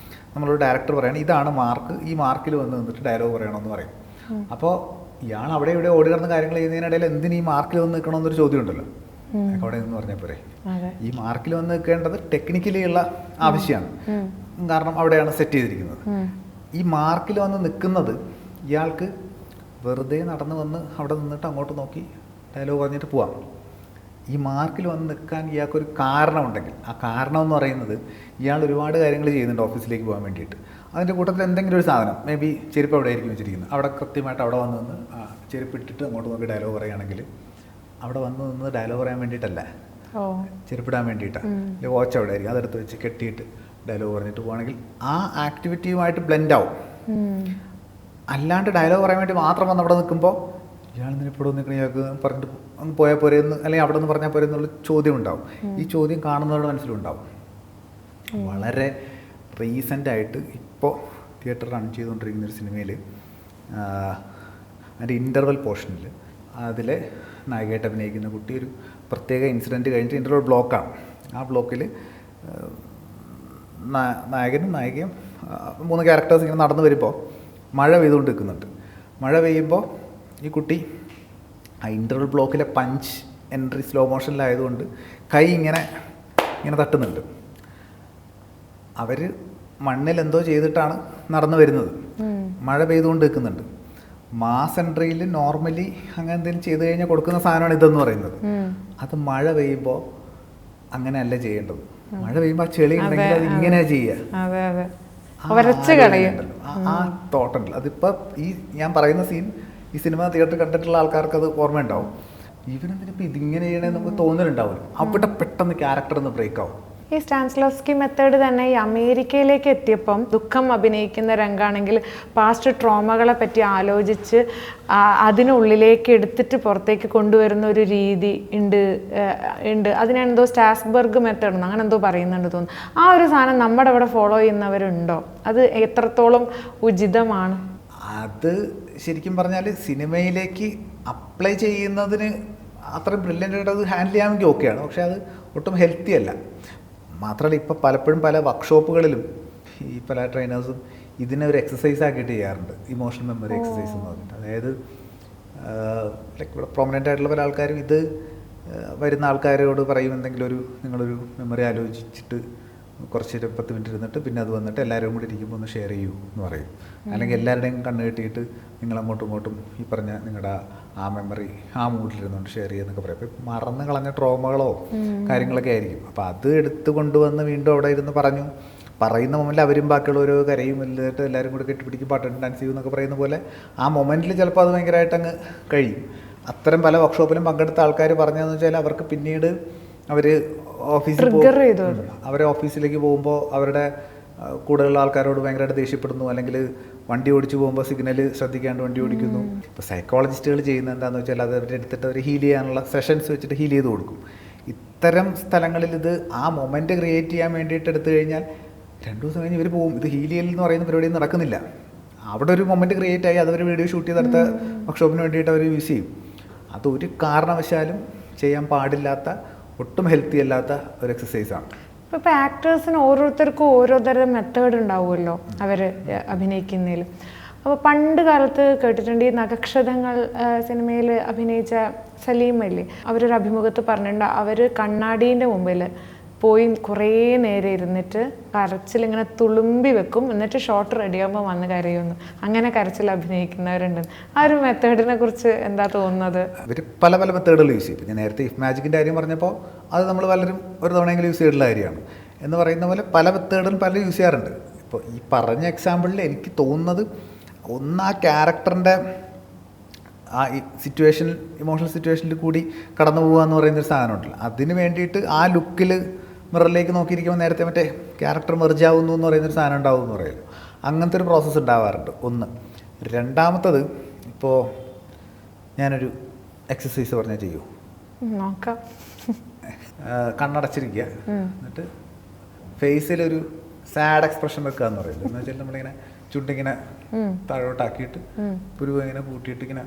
നമ്മളൊരു ഡയറക്ടർ പറയുകയാണ് ഇതാണ് മാർക്ക്, ഈ മാർക്കിൽ വന്ന് നിന്നിട്ട് ഡയലോഗ് പറയണമെന്ന് പറയും. അപ്പോൾ ഇയാൾ അവിടെ ഇവിടെ ഓടി നടന്ന കാര്യങ്ങൾ ചെയ്യുന്നതിനിടയിൽ എന്തിന് ഈ മാർക്കിൽ വന്ന് നിൽക്കണമെന്നൊരു ചോദ്യം ഉണ്ടല്ലോ. അവിടെ നിന്ന് പറഞ്ഞാൽ പോരെ, ഈ മാർക്കിൽ വന്ന് നിൽക്കേണ്ടത് ടെക്നിക്കലി ഉള്ള ആവശ്യമാണ്, കാരണം അവിടെയാണ് സെറ്റ് ചെയ്തിരിക്കുന്നത്. ഈ മാർക്കിൽ വന്ന് നിൽക്കുന്നത് ഇയാൾക്ക് വെറുതെ നടന്ന് വന്ന് അവിടെ നിന്നിട്ട് അങ്ങോട്ട് നോക്കി ഡയലോഗ് പറഞ്ഞിട്ട് പോവാം. ഈ മാർക്കിൽ വന്ന് നിൽക്കാൻ ഇയാൾക്കൊരു കാരണമുണ്ടെങ്കിൽ, ആ കാരണം എന്ന് പറയുന്നത് ഇയാൾ ഒരുപാട് കാര്യങ്ങൾ ചെയ്യുന്നുണ്ട് ഓഫീസിലേക്ക് പോകാൻ വേണ്ടിയിട്ട്. അതിൻ്റെ കൂട്ടത്തിൽ എന്തെങ്കിലും ഒരു സാധനം, മേ ബി ചെരുപ്പ് അവിടെ ആയിരിക്കും വെച്ചിരിക്കുന്നത്, അവിടെ കൃത്യമായിട്ട് അവിടെ വന്ന് നിന്ന് ചെരുപ്പ് ഇട്ടിട്ട് അങ്ങോട്ട് നോക്കി ഡയലോഗ് പറയുകയാണെങ്കിൽ അവിടെ വന്ന് നിന്ന് ഡയലോഗ് പറയാൻ വേണ്ടിയിട്ടല്ല, ചെരുപ്പിടാൻ വേണ്ടിയിട്ടാണ്. അല്ലെങ്കിൽ വാച്ച് അവിടെ ആയിരിക്കും, അതെടുത്ത് വെച്ച് കെട്ടിയിട്ട് ഡയലോഗ് പറഞ്ഞിട്ട് പോവുകയാണെങ്കിൽ ആ ആക്ടിവിറ്റിയുമായിട്ട് ബ്ലെൻഡ് ആവും. അല്ലാണ്ട് ഡയലോഗ് പറയാൻ വേണ്ടി മാത്രം വന്ന് അവിടെ നിൽക്കുമ്പോൾ ഇയാൾ നിന്നിപ്പോഴും നിൽക്കണ ഇയാൾക്ക് പറഞ്ഞിട്ട് അങ്ങ് പോയാൽ പോരെയെന്ന്, അല്ലെങ്കിൽ അവിടെ നിന്ന് പറഞ്ഞാൽ പോരെ എന്നുള്ള ചോദ്യം ഉണ്ടാവും. ഈ ചോദ്യം കാണുന്നവരുടെ മനസ്സിലുണ്ടാവും. വളരെ റീസെൻ്റായിട്ട് ഇപ്പോൾ തിയേറ്റർ റൺ ചെയ്തുകൊണ്ടിരിക്കുന്നൊരു സിനിമയിൽ അതിൻ്റെ ഇൻ്റർവെൽ പോർഷനിൽ അതിലെ നായികയായിട്ട് അഭിനയിക്കുന്ന കുട്ടി ഒരു പ്രത്യേക ഇൻസിഡൻറ്റ് കഴിഞ്ഞിട്ട് ഇൻ്റർവൽ ബ്ലോക്കാണ്. ആ ബ്ലോക്കിൽ നായകനും നായികയും 3 ക്യാരക്ടേഴ്സ് ഇങ്ങനെ നടന്നു വരുമ്പോൾ മഴ പെയ്തുകൊണ്ട് നിൽക്കുന്നുണ്ട്. മഴ പെയ്യുമ്പോൾ ഈ കുട്ടി ആ ഇൻ്റർവൽ ബ്ലോക്കിലെ പഞ്ച് എൻട്രി സ്ലോ മോഷനിലായതുകൊണ്ട് കൈ ഇങ്ങനെ തട്ടുന്നുണ്ട്. അവർ മണ്ണിൽ എന്തോ ചെയ്തിട്ടാണ് നടന്നു വരുന്നത്. മഴ പെയ്തുകൊണ്ട് നിൽക്കുന്നുണ്ട്. മാസ് എൻട്രിയിൽ നോർമലി അങ്ങനെ എന്തെങ്കിലും ചെയ്ത് കഴിഞ്ഞാൽ കൊടുക്കുന്ന സാധനമാണ് ഇതെന്ന് പറയുന്നത്. അത് മഴ പെയ്യുമ്പോൾ അങ്ങനെയല്ല ചെയ്യേണ്ടത്. മഴ പെയ്യുമ്പോൾ ആ ചെളി ഉണ്ടെങ്കിൽ അത് ഇങ്ങനെയാ ചെയ്യുക. ആ തോട്ടുണ്ടല്ലോ. അതിപ്പോൾ ഈ ഞാൻ പറയുന്ന സീൻ ഈ സിനിമ തിയേറ്ററിൽ കണ്ടിട്ടുള്ള ആൾക്കാർക്ക് അത് ഓർമ്മയുണ്ടാവും. ഇവനെന്തിനിപ്പോൾ ഇതിങ്ങനെ ചെയ്യണമെന്ന് നമുക്ക് തോന്നലുണ്ടാവില്ല. അവിടെ പെട്ടെന്ന് ക്യാരക്ടർ ഒന്ന് ബ്രേക്ക് ആവും. ഈ സ്റ്റാൻസ്ലോവ്സ്കി മെത്തേഡ് തന്നെ ഈ അമേരിക്കയിലേക്ക് എത്തിയപ്പം ദുഃഖം അഭിനയിക്കുന്ന രംഗാണെങ്കിൽ പാസ്റ്റ് ട്രോമകളെ പറ്റി ആലോചിച്ച് അതിനുള്ളിലേക്ക് എടുത്തിട്ട് പുറത്തേക്ക് കൊണ്ടുവരുന്ന ഒരു രീതി ഉണ്ട്. അതിനെന്തോ സ്റ്റാസ്ബർഗ് മെത്തേഡ് അങ്ങനെ എന്തോ പറയുന്നുണ്ട് തോന്നുന്നു. ആ ഒരു സാധനം നമ്മുടെ ഇവിടെ ഫോളോ ചെയ്യുന്നവരുണ്ടോ? അത് എത്രത്തോളം ഉചിതമാണ്? അത് ശരിക്കും പറഞ്ഞാൽ സിനിമയിലേക്ക് അപ്ലൈ ചെയ്യുന്നതിന് അത്ര ബ്രില്യൻ്റ് ആയിട്ട് അത് ഹാൻഡിൽ ചെയ്യാമെങ്കിൽ ഓക്കെയാണ്. പക്ഷേ അത് ഒട്ടും ഹെൽത്തി അല്ല. മാത്രമല്ല ഇപ്പോൾ പലപ്പോഴും പല വർക്ക്ഷോപ്പുകളിലും ഈ പല ട്രെയിനേഴ്സും ഇതിനെ ഒരു എക്സസൈസ് ആക്കിയിട്ട് ചെയ്യാറുണ്ട്. ഇമോഷണൽ മെമ്മറി എക്സസൈസ് എന്ന് പറഞ്ഞിട്ട്. അതായത് ലൈക്ക് ഇവിടെ പ്രൊമനൻ്റ് ആയിട്ടുള്ള പല ആൾക്കാരും ഇത് വരുന്ന ആൾക്കാരോട് പറയും എന്തെങ്കിലും നിങ്ങളൊരു മെമ്മറി ആലോചിച്ചിട്ട് കുറച്ച് 10 മിനിറ്റ് ഇരുന്നിട്ട് പിന്നെ അത് വന്നിട്ട് എല്ലാവരും കൂടി ഇരിക്കുമ്പോൾ ഒന്ന് ഷെയർ ചെയ്യൂ എന്ന് പറയും. അല്ലെങ്കിൽ എല്ലാവരുടെയും കണ്ണ് കെട്ടിയിട്ട് നിങ്ങൾ അങ്ങോട്ടും ഇങ്ങോട്ടും ഈ പറഞ്ഞ നിങ്ങളുടെ ആ മെമ്മറി ആ മൂഡിലിരുന്നുകൊണ്ട് ഷെയർ ചെയ്യുന്നൊക്കെ പറയും. അപ്പോൾ മറന്നു കളഞ്ഞ ട്രോമകളോ കാര്യങ്ങളൊക്കെ ആയിരിക്കും. അപ്പോൾ അത് എടുത്ത് കൊണ്ടുവന്ന് വീണ്ടും അവിടെ ഇരുന്ന് പറയുന്ന മൊമെൻറ്റിൽ അവരും ബാക്കിയുള്ള ഓരോ കരയും എന്നിട്ട് എല്ലാവരും കൂടി കെട്ടിപ്പിടിക്കും പാട്ട് ഡാൻസ് ചെയ്യും എന്നൊക്കെ പറയുന്ന പോലെ ആ മൊമെൻറ്റിൽ ചിലപ്പോൾ അത് ഭയങ്കരമായിട്ട് അങ്ങ് കഴിയും. അത്തരം പല വർക്ക്ഷോപ്പിലും പങ്കെടുത്ത ആൾക്കാർ പറഞ്ഞതെന്ന് വെച്ചാൽ അവർക്ക് പിന്നീട് അവർ ഓഫീസിലേക്ക് പോകുമ്പോൾ അവരുടെ കൂടുതലുള്ള ആൾക്കാരോട് ഭയങ്കരമായിട്ട് ദേഷ്യപ്പെടുന്നു, അല്ലെങ്കിൽ വണ്ടി ഓടിച്ചു പോകുമ്പോൾ സിഗ്നൽ ശ്രദ്ധിക്കാണ്ട് വണ്ടി ഓടിക്കുന്നു. ഇപ്പോൾ സൈക്കോളജിസ്റ്റുകൾ ചെയ്യുന്നത് എന്താണെന്ന് വെച്ചാൽ അത് അവരുടെ എടുത്തിട്ട് അവർ ഹീൽ ചെയ്യാനുള്ള സെഷൻസ് വെച്ചിട്ട് ഹീൽ ചെയ്ത് കൊടുക്കും. ഇത്തരം സ്ഥലങ്ങളിൽ ഇത് ആ മൊമെൻറ്റ് ക്രിയേറ്റ് ചെയ്യാൻ വേണ്ടിയിട്ട് എടുത്തു കഴിഞ്ഞാൽ 2 ദിവസം കഴിഞ്ഞ് ഇവർ പോകും. ഇത് ഹീൽ ചെയ്യൽ എന്ന് പറയുന്ന പരിപാടി നടക്കുന്നില്ല. അവിടെ ഒരു മൊമെൻറ്റ് ക്രിയേറ്റ് ആയി അതൊരു വീഡിയോ ഷൂട്ട് ചെയ്ത് അടുത്ത വർക്ക്ഷോപ്പിന് വേണ്ടിയിട്ട് അവർ യൂസ് ചെയ്യും. അതൊരു കാരണവശാലും ചെയ്യാൻ പാടില്ലാത്ത, ഒട്ടും ഹെൽത്തി അല്ലാത്ത ഒരു എക്സസൈസാണ്. ഇപ്പോൾ ആക്ടേഴ്സിന് ഓരോരുത്തർക്കും ഓരോരുത്തരുടെ മെത്തേഡ് ഉണ്ടാവുമല്ലോ അവർ അഭിനയിക്കുന്നതിൽ. അപ്പോൾ പണ്ട് കാലത്ത് കേട്ടിട്ടുണ്ട് ഈ നഖക്ഷതങ്ങൾ സിനിമയിൽ അഭിനയിച്ച സലീമല്ലേ, അവരൊരു അഭിമുഖത്ത് പറഞ്ഞിട്ടുണ്ട് അവർ കണ്ണാടീൻ്റെ മുമ്പിൽ പോയി കുറേ നേരം ഇരുന്നിട്ട് കരച്ചിലിങ്ങനെ തുളുമ്പി വെക്കും, എന്നിട്ട് ഷോട്ട് റെഡിയാകുമ്പോൾ വന്ന് കരയുന്നു. അങ്ങനെ കരച്ചിൽ അഭിനയിക്കുന്നവരുണ്ട്. ആ ഒരു മെത്തേഡിനെ കുറിച്ച് എന്താ തോന്നുന്നത്? ഇവർ പല മെത്തേഡുകൾ യൂസ് ചെയ്യും. ഞാൻ നേരത്തെ ഇഫ് മാജിക്കിൻ്റെ കാര്യം പറഞ്ഞപ്പോൾ അത് നമ്മൾ പലരും ഒരു തവണയെങ്കിലും യൂസ് ചെയ്തിട്ടുള്ള കാര്യമാണ്. എന്ന് പറയുന്ന പോലെ പല മെത്തേഡുകളും പലരും യൂസ് ചെയ്യാറുണ്ട്. ഇപ്പോൾ ഈ പറഞ്ഞ എക്സാമ്പിളിൽ എനിക്ക് തോന്നുന്നത് ഒന്ന് ആ ക്യാരക്ടറിൻ്റെ ആ സിറ്റുവേഷനിൽ, ഇമോഷണൽ സിറ്റുവേഷനിൽ കൂടി കടന്നു പോകുക എന്ന് പറയുന്നൊരു സാധനം ഉണ്ടല്ലോ. അതിന് വേണ്ടിയിട്ട് ആ ലുക്കിൽ മിററിലേക്ക് നോക്കിയിരിക്കുമ്പോൾ നേരത്തെ മറ്റേ ക്യാരക്ടർ മെർജാവുന്നു എന്ന് പറയുന്നൊരു സാധനം ഉണ്ടാവും എന്ന് പറയുമല്ലോ. അങ്ങനത്തെ ഒരു പ്രോസസ്സ് ഉണ്ടാവാറുണ്ട് ഒന്ന്. രണ്ടാമത്തത്, ഇപ്പോൾ ഞാനൊരു എക്സസൈസ് പറഞ്ഞാൽ ചെയ്യൂ. നോക്കാം. കണ്ണടച്ചിരിക്കുക, എന്നിട്ട് ഫേസിലൊരു സാഡ് എക്സ്പ്രഷൻ വെക്കുക എന്ന് പറയുന്നത്. എന്ന് വെച്ചാൽ നമ്മളിങ്ങനെ ചുണ്ടിങ്ങനെ താഴോട്ടാക്കിയിട്ട് പുരുവ് ഇങ്ങനെ കൂട്ടിയിട്ട് ഇങ്ങനെ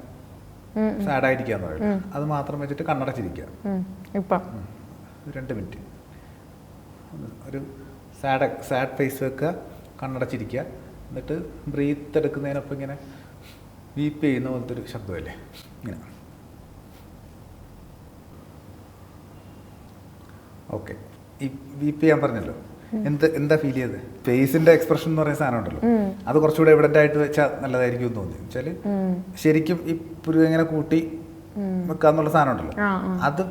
സാഡായിരിക്കുക എന്ന് പറയുന്നത്. അത് മാത്രം വെച്ചിട്ട് കണ്ണടച്ചിരിക്കുക. 2 മിനിറ്റ് ഒരു സാഡ് ഫേസ് വെക്കുക, കണ്ണടച്ചിരിക്കുക. എന്നിട്ട് ബ്രീത്ത് എടുക്കുന്നതിനൊപ്പം ഇങ്ങനെ വീപ്പ് ചെയ്യുന്ന പോലത്തെ ഒരു ശബ്ദമല്ലേ ഇങ്ങനെ. ഓക്കെ, ഈ വീപ്പ് ചെയ്യാൻ പറഞ്ഞല്ലോ, എന്താ ഫീൽ ചെയ്തത്? ഫേസിന്റെ എക്സ്പ്രഷൻ എന്ന് പറയുന്ന സാധനം ഉണ്ടല്ലോ, അത് കുറച്ചുകൂടെ എവിഡന്റ് ആയിട്ട് വെച്ചാൽ നല്ലതായിരിക്കും എന്ന് തോന്നി. വെച്ചാൽ ശരിക്കും ഈ പുരുവ് ഇങ്ങനെ കൂട്ടി വെക്കാന്നുള്ള സാധനം ഉണ്ടല്ലോ, അത്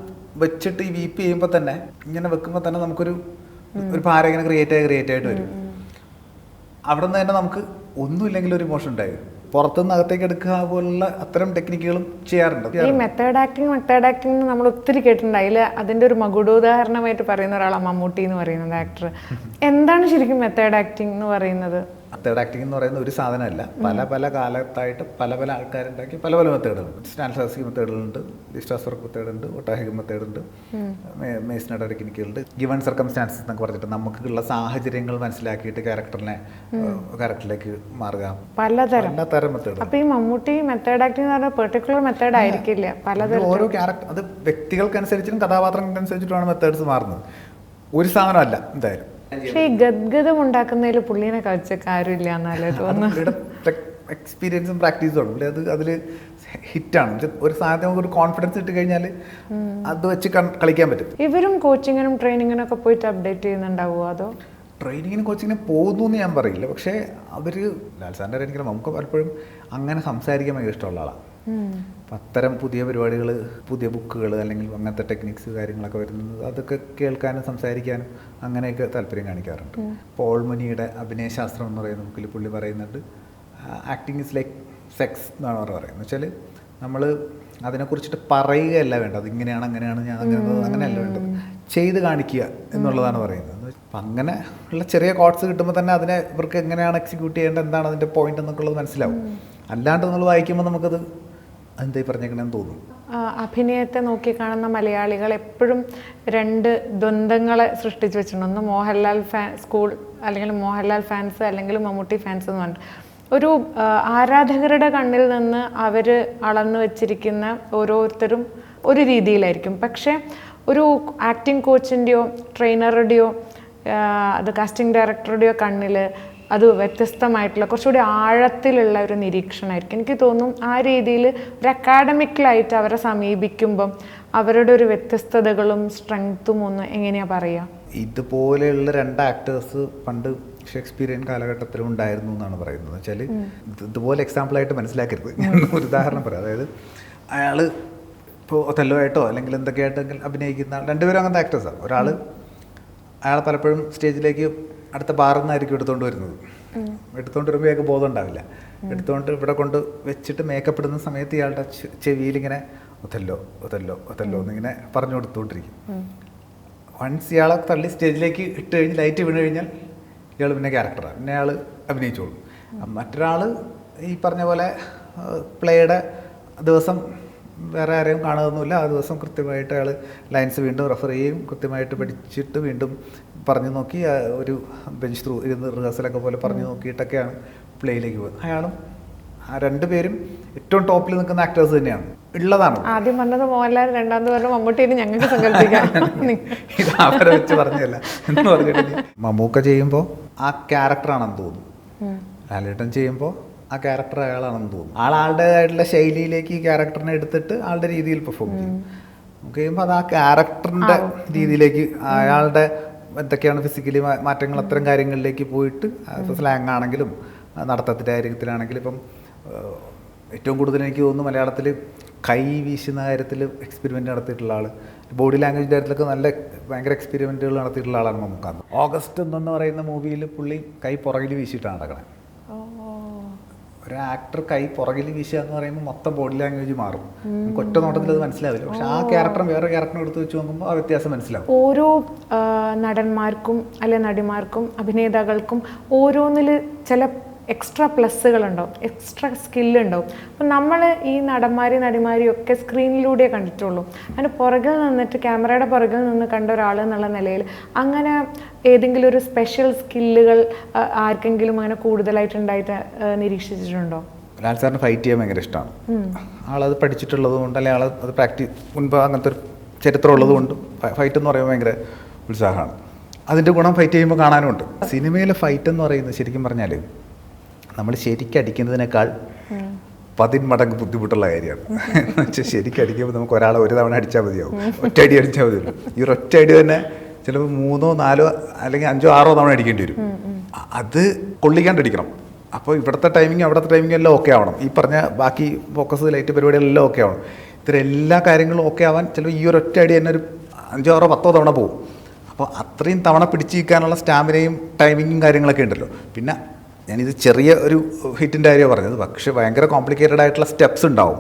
വെച്ചിട്ട് ഈ വീപ്പ് ചെയ്യുമ്പോൾ തന്നെ ഇങ്ങനെ വെക്കുമ്പോൾ തന്നെ നമുക്കൊരു ഭാരം ഇങ്ങനെ ക്രിയേറ്റ് ആയിട്ട് വരും. അവിടെ നിന്ന് തന്നെ നമുക്ക് ഒന്നുമില്ലെങ്കിൽ ഒരു ഇമോഷൻ ഉണ്ടായി പുറത്തുനിന്ന് അകത്തേക്ക് എടുക്കുക പോലുള്ള അത്തരം ടെക്നിക്കുകളും ചെയ്യാറുണ്ട്. ഈ മെത്തേഡ് ആക്ടിങ് നമ്മൾ ഒത്തിരി കേട്ടിട്ടുണ്ട്. അതിന്റെ ഒരു മകുടോദാഹരണമായിട്ട് പറയുന്ന ഒരാളാണ് മമ്മൂട്ടി എന്ന് പറയുന്നത് ആക്ടർ. എന്താണ് ശരിക്കും മെത്തേഡ് ആക്ടിങ് എന്ന് പറയുന്നത്? തേർഡ് ആക്ടിങ് എന്ന് പറയുന്ന ഒരു സാധനമല്ല, പല പല കാലത്തായിട്ട് പല പല ആൾക്കാരുണ്ടാക്കി പല പല മെത്തേഡുകളുണ്ട്. സ്റ്റാൻസ്ലാസ്റ്റിക് മെത്തേഡുകളുണ്ട്, ഡിസ്റ്റാസ് വർക്ക് മെത്തേഡുണ്ട്, ഒട്ടാഹിക് മെത്തേഡുണ്ട്, മേസ്നഡ് ടെക്നിക്കുകളുണ്ട്. ഗിവൺ സർക്കംസ്റ്റാൻസസ് എന്നൊക്കെ പറഞ്ഞിട്ട് നമുക്കുള്ള സാഹചര്യങ്ങൾ മനസ്സിലാക്കിയിട്ട് ക്യാരക്ടറിലേക്ക് മാറുക, പലതരം മെത്തേഡ്. അപ്പോൾ ഈ മമ്മൂട്ടി മെത്തേഡ് ആക്ടിങ് എന്ന് പറഞ്ഞാൽ പെർട്ടിക്കുലർ മെത്തേഡ് ആയിരിക്കില്ല, പലതരം ഓരോ ക്യാരക്ടർ അത് വ്യക്തികൾക്കനുസരിച്ചും കഥാപാത്രങ്ങൾക്കനുസരിച്ചിട്ടുമാണ് മെത്തേഡ്സ് മാറുന്നത്. ഒരു സാധനമല്ല എന്തായാലും. പക്ഷേ ഈ ഗദ്ഗതം ഉണ്ടാക്കുന്നതിൽ പുള്ളീനെ കളിച്ചൊക്കെ ആരുമില്ല എന്നല്ലേ തോന്നുന്നു. എക്സ്പീരിയൻസും പ്രാക്ടീസും ആണ് അതിൽ ഹിറ്റാണ്. ഒരു സാധനം നമുക്ക് ഒരു കോൺഫിഡൻസ് ഇട്ട് കഴിഞ്ഞാൽ അത് വെച്ച് കളിക്കാൻ പറ്റും. ഇവരും കോച്ചിങ്ങിനും ട്രെയിനിങ്ങിനും ഒക്കെ പോയിട്ട് അപ്ഡേറ്റ് ചെയ്യുന്നുണ്ടാവുമോ? അതോ ട്രെയിനിങ്ങിനും കോച്ചിങ്ങിനും പോകുന്നു എന്ന് ഞാൻ പറയില്ല. പക്ഷേ അവർ ലാൽ സാറിൻ്റെ എനിക്ക് നമുക്ക് പലപ്പോഴും അങ്ങനെ സംസാരിക്കാൻ ഭയങ്കര ഇഷ്ടമുള്ള ആളാണ്. അപ്പം അത്തരം പുതിയ പരിപാടികൾ, പുതിയ ബുക്കുകൾ അല്ലെങ്കിൽ അങ്ങനത്തെ ടെക്നിക്സ് കാര്യങ്ങളൊക്കെ വരുന്നത് അതൊക്കെ കേൾക്കാനും സംസാരിക്കാനും അങ്ങനെയൊക്കെ താല്പര്യം കാണിക്കാറുണ്ട്. പോൾ മുനിയുടെ അഭിനയശാസ്ത്രം എന്ന് പറയുന്ന ബുക്കിൽ പുള്ളി പറയുന്നുണ്ട്, ആക്ടിങ് ഇസ് ലൈക്ക് സെക്സ് എന്നാണ് അവർ പറയുന്നത്. എന്ന് വെച്ചാൽ നമ്മൾ അതിനെക്കുറിച്ചിട്ട് പറയുകയല്ല വേണ്ടത്, അതിങ്ങനെയാണ് അങ്ങനെയാണ് ഞാൻ അങ്ങനെയല്ല വേണ്ടത്, ചെയ്ത് കാണിക്കുക എന്നുള്ളതാണ് പറയുന്നത്. അപ്പം അങ്ങനെ ഉള്ള ചെറിയ കോട്ട്സ് കിട്ടുമ്പോൾ തന്നെ അതിനെ ഇവർക്ക് എങ്ങനെയാണ് എക്സിക്യൂട്ട് ചെയ്യേണ്ടത്, എന്താണ് അതിൻ്റെ പോയിന്റ് എന്നൊക്കെ ഉള്ളത് മനസ്സിലാവും. അല്ലാണ്ട് നമ്മൾ വായിക്കുമ്പോൾ നമുക്കത് എന്തായി പറഞ്ഞേക്കണമെന്ന് തോന്നും. അഭിനയത്തെ നോക്കിക്കാണുന്ന മലയാളികൾ എപ്പോഴും രണ്ട് ദ്വന്ദ്ങ്ങളെ സൃഷ്ടിച്ചു വെച്ചിട്ടുണ്ട്. ഒന്ന് മോഹൻലാൽ സ്കൂൾ, അല്ലെങ്കിൽ മോഹൻലാൽ ഫാൻസ്, അല്ലെങ്കിൽ മമ്മൂട്ടി ഫാൻസ് എന്ന് പറഞ്ഞിട്ട് ഒരു ആരാധകരുടെ കണ്ണിൽ നിന്ന് അവർ അളന്നു വച്ചിരിക്കുന്ന ഓരോരുത്തരും ഒരു രീതിയിലായിരിക്കും. പക്ഷേ ഒരു ആക്ടിങ് കോച്ചിൻ്റെയോ ട്രെയിനറുടെയോ അത് കാസ്റ്റിംഗ് ഡയറക്ടറുടെയോ കണ്ണിൽ അത് വ്യത്യസ്തമായിട്ടുള്ള കുറച്ചുകൂടി ആഴത്തിലുള്ള ഒരു നിരീക്ഷണമായിരിക്കും. എനിക്ക് തോന്നും ആ രീതിയിൽ ഒരു അക്കാഡമിക്കലായിട്ട് അവരെ സമീപിക്കുമ്പം അവരുടെ ഒരു വ്യത്യസ്തതകളും സ്ട്രെങ്ത്തും ഒന്ന് എങ്ങനെയാണ് പറയുക? ഇതുപോലെയുള്ള രണ്ട് ആക്ടേഴ്സ് പണ്ട് ഷേക്സ്പിയറിയൻ കാലഘട്ടത്തിലും ഉണ്ടായിരുന്നു എന്നാണ് പറയുന്നത്. വെച്ചാൽ ഇതുപോലെ എക്സാമ്പിളായിട്ട് മനസ്സിലാക്കരുത്. ഞാൻ ഒരു ഉദാഹരണം പറയാം. അതായത് അയാൾ ഇപ്പോൾ ഒഥല്ലോ ആയിട്ടോ അല്ലെങ്കിൽ എന്തൊക്കെയായിട്ടെങ്കിൽ അഭിനയിക്കുന്ന രണ്ടുപേരും അങ്ങനത്തെ ആക്ടേഴ്സാണ്. അയാൾ പലപ്പോഴും സ്റ്റേജിലേക്ക് അടുത്ത ബാറിൽ നിന്നായിരിക്കും എടുത്തുകൊണ്ട് വരുന്നത്. എടുത്തുകൊണ്ട് വരുമ്പോൾ ഇയാൾക്ക് ബോധം ഉണ്ടാവില്ല. എടുത്തുകൊണ്ട് ഇവിടെ കൊണ്ട് വെച്ചിട്ട് മേക്കപ്പ് ഇടുന്ന സമയത്ത് ഇയാളുടെ ചെവിയിലിങ്ങനെ ഒഥല്ലോ ഒഥല്ലോ ഒഥല്ലോ എന്നിങ്ങനെ പറഞ്ഞു കൊടുത്തുകൊണ്ടിരിക്കും. വൺസ് ഇയാളെ തള്ളി സ്റ്റേജിലേക്ക് ഇട്ട് കഴിഞ്ഞ് ലൈറ്റ് വീണ് കഴിഞ്ഞാൽ ഇയാൾ പിന്നെ ക്യാരക്ടറാണ്, പിന്നെ അയാൾ അഭിനയിച്ചോളും. മറ്റൊരാൾ ഈ പറഞ്ഞ പോലെ പ്ലേയുടെ ദിവസം വേറെ ആരെയും കാണുകയൊന്നുമില്ല. ആ ദിവസം കൃത്യമായിട്ട് അയാൾ ലൈൻസ് വീണ്ടും റെഫർ ചെയ്യും, കൃത്യമായിട്ട് പഠിച്ചിട്ട് വീണ്ടും പറഞ്ഞു നോക്കി ഒരു ബെഞ്ച് ത്രൂ ഇരുന്ന് റിഹേഴ്സലൊക്കെ പോലെ പറഞ്ഞു നോക്കിയിട്ടൊക്കെയാണ് പ്ലേയിലേക്ക് പോകുന്നത്. അയാളും ആ രണ്ടുപേരും ഏറ്റവും ടോപ്പിൽ നിൽക്കുന്ന ആക്ടേഴ്സ് തന്നെയാണ് ഉള്ളതാണ്. ആദ്യം പറഞ്ഞത് മോഹൻലാൽ, രണ്ടാമത് പറഞ്ഞ മമ്മൂട്ടിനെ ഞങ്ങൾക്ക് സങ്കല്പിക്കാം. ഇത് അവരെ വെച്ച് പറഞ്ഞല്ല എന്ന് പറഞ്ഞിട്ട് മമ്മൂക്ക ചെയ്യുമ്പോൾ ആ ക്യാരക്ടറാണെന്ന് തോന്നുന്നു, ലാലേട്ടൻ ചെയ്യുമ്പോൾ ആ ക്യാരക്ടർ അയാളാണെന്ന് തോന്നുന്നു. ആളുടേതായിട്ടുള്ള ശൈലിയിലേക്ക് ഈ ക്യാരക്ടറിനെ എടുത്തിട്ട് ആളുടെ രീതിയിൽ പെർഫോം ചെയ്യും. നമുക്ക് ചെയ്യുമ്പോൾ അത് ആ ക്യാരക്ടറിൻ്റെ രീതിയിലേക്ക് അയാളുടെ എന്തൊക്കെയാണ് ഫിസിക്കലി മാറ്റങ്ങൾ അത്തരം കാര്യങ്ങളിലേക്ക് പോയിട്ട് സ്ലാങ് ആണെങ്കിലും നടത്തത്തിൻ്റെ കാര്യത്തിലാണെങ്കിലും ഇപ്പം ഏറ്റവും കൂടുതൽ എനിക്ക് തോന്നുന്നു മലയാളത്തിൽ കൈ വീശുന്ന കാര്യത്തിൽ എക്സ്പെരിമെൻ്റ് നടത്തിയിട്ടുള്ള ആൾ, ബോഡി ലാംഗ്വേജിൻ്റെ കാര്യത്തിലൊക്കെ ഭയങ്കര എക്സ്പെരിമെൻറ്റുകൾ നടത്തിയിട്ടുള്ള ആളാണ് മമ്മൂക്ക. ഓഗസ്റ്റ് എന്ന് പറയുന്ന മൂവിയിൽ പുള്ളി കൈ പുറകിൽ വീശിയിട്ടാണ് നടക്കണത്. ഒരു ആക്ടർ കൈ പുറകിൽ വീശുക എന്ന് പറയുമ്പോൾ മൊത്തം ബോഡി ലാംഗ്വേജ് മാറും. നമുക്ക് ഒറ്റ നോട്ടത്തിൽ അത് മനസ്സിലാവില്ല. പക്ഷെ ആ ക്യാരക്ടറും വേറെ ക്യാരക്ടറും എടുത്ത് വെച്ച് നോക്കുമ്പോൾ ആ വ്യത്യാസം മനസ്സിലാവും. ഓരോ നടന്മാർക്കും അല്ലെ നടിമാർക്കും അഭിനേതാക്കൾക്കും ഓരോന്നിൽ ചില എക്സ്ട്രാ പ്ലസ്സുകളുണ്ടാവും, എക്സ്ട്രാ സ്കില്ലുണ്ടാവും. അപ്പം നമ്മൾ ഈ നടന്മാരെയും നടിമാരെയും ഒക്കെ സ്ക്രീനിലൂടെ കണ്ടിട്ടുള്ളൂ. അതിന് പുറകിൽ നിന്നിട്ട് ക്യാമറയുടെ പുറകിൽ നിന്ന് കണ്ട ഒരാൾ എന്നുള്ള നിലയിൽ അങ്ങനെ ഏതെങ്കിലും ഒരു സ്പെഷ്യൽ സ്കില്ലുകൾ ആർക്കെങ്കിലും അങ്ങനെ കൂടുതലായിട്ടുണ്ടായിട്ട് നിരീക്ഷിച്ചിട്ടുണ്ടോ? ലാൽ സാറിന് ഫൈറ്റ് ചെയ്യാൻ ഭയങ്കര ഇഷ്ടമാണ്. ആളത് പഠിച്ചിട്ടുള്ളത് കൊണ്ട് അല്ലെങ്കിൽ ആളത് മുൻപ് അങ്ങനത്തെ ഒരു ചരിത്രം ഉള്ളത് കൊണ്ട് ഫൈറ്റ് എന്ന് പറയുമ്പോൾ ഭയങ്കര ഉത്സാഹമാണ്. അതിൻ്റെ ഗുണം ഫൈറ്റ് ചെയ്യുമ്പോൾ കാണാനുമുണ്ട്. സിനിമയിലെ ഫൈറ്റ് എന്ന് പറയുന്നത് ശരിക്കും പറഞ്ഞാൽ നമ്മൾ ശരിക്കും അടിക്കുന്നതിനേക്കാൾ 10 മടങ്ങ് ബുദ്ധിമുട്ടുള്ള കാര്യമാണ്. എന്ന് വെച്ചാൽ ശരിക്കും അടിക്കുമ്പോൾ നമുക്ക് ഒരാളെ ഒരു തവണ അടിച്ചാൽ മതിയാവും, ഒറ്റയടി അടിച്ചാൽ മതിയല്ലോ. ഈ ഒരു ഒറ്റയടി തന്നെ ചിലപ്പോൾ 3, 4 അല്ലെങ്കിൽ 5, 6 തവണ അടിക്കേണ്ടി വരും. അത് കൊള്ളിക്കാണ്ടടിക്കണം. അപ്പോൾ ഇവിടുത്തെ ടൈമിങ് അവിടുത്തെ ടൈമിങ് എല്ലാം ഓക്കെ ആവണം. ഈ പറഞ്ഞ ബാക്കി ഫോക്കസ് ലൈറ്റ് പരിപാടികളെല്ലാം ഓക്കെ ആവണം. ഇത്ര എല്ലാ കാര്യങ്ങളും ഓക്കെ ആവാൻ ചിലപ്പോൾ ഈ ഒരു ഒറ്റ അടി തന്നെ ഒരു 5, 6, 10 തവണ പോകും. അപ്പോൾ അത്രയും തവണ പിടിച്ച് നിൽക്കാനുള്ള സ്റ്റാമിനയും ടൈമിങ്ങും കാര്യങ്ങളൊക്കെ ഉണ്ടല്ലോ. പിന്നെ ഞാനിത് ചെറിയ ഒരു ഹിറ്റിൻ്റെ കാര്യമാണ് പറഞ്ഞത്, പക്ഷേ ഭയങ്കര കോംപ്ലിക്കേറ്റഡ് ആയിട്ടുള്ള സ്റ്റെപ്സ് ഉണ്ടാവും.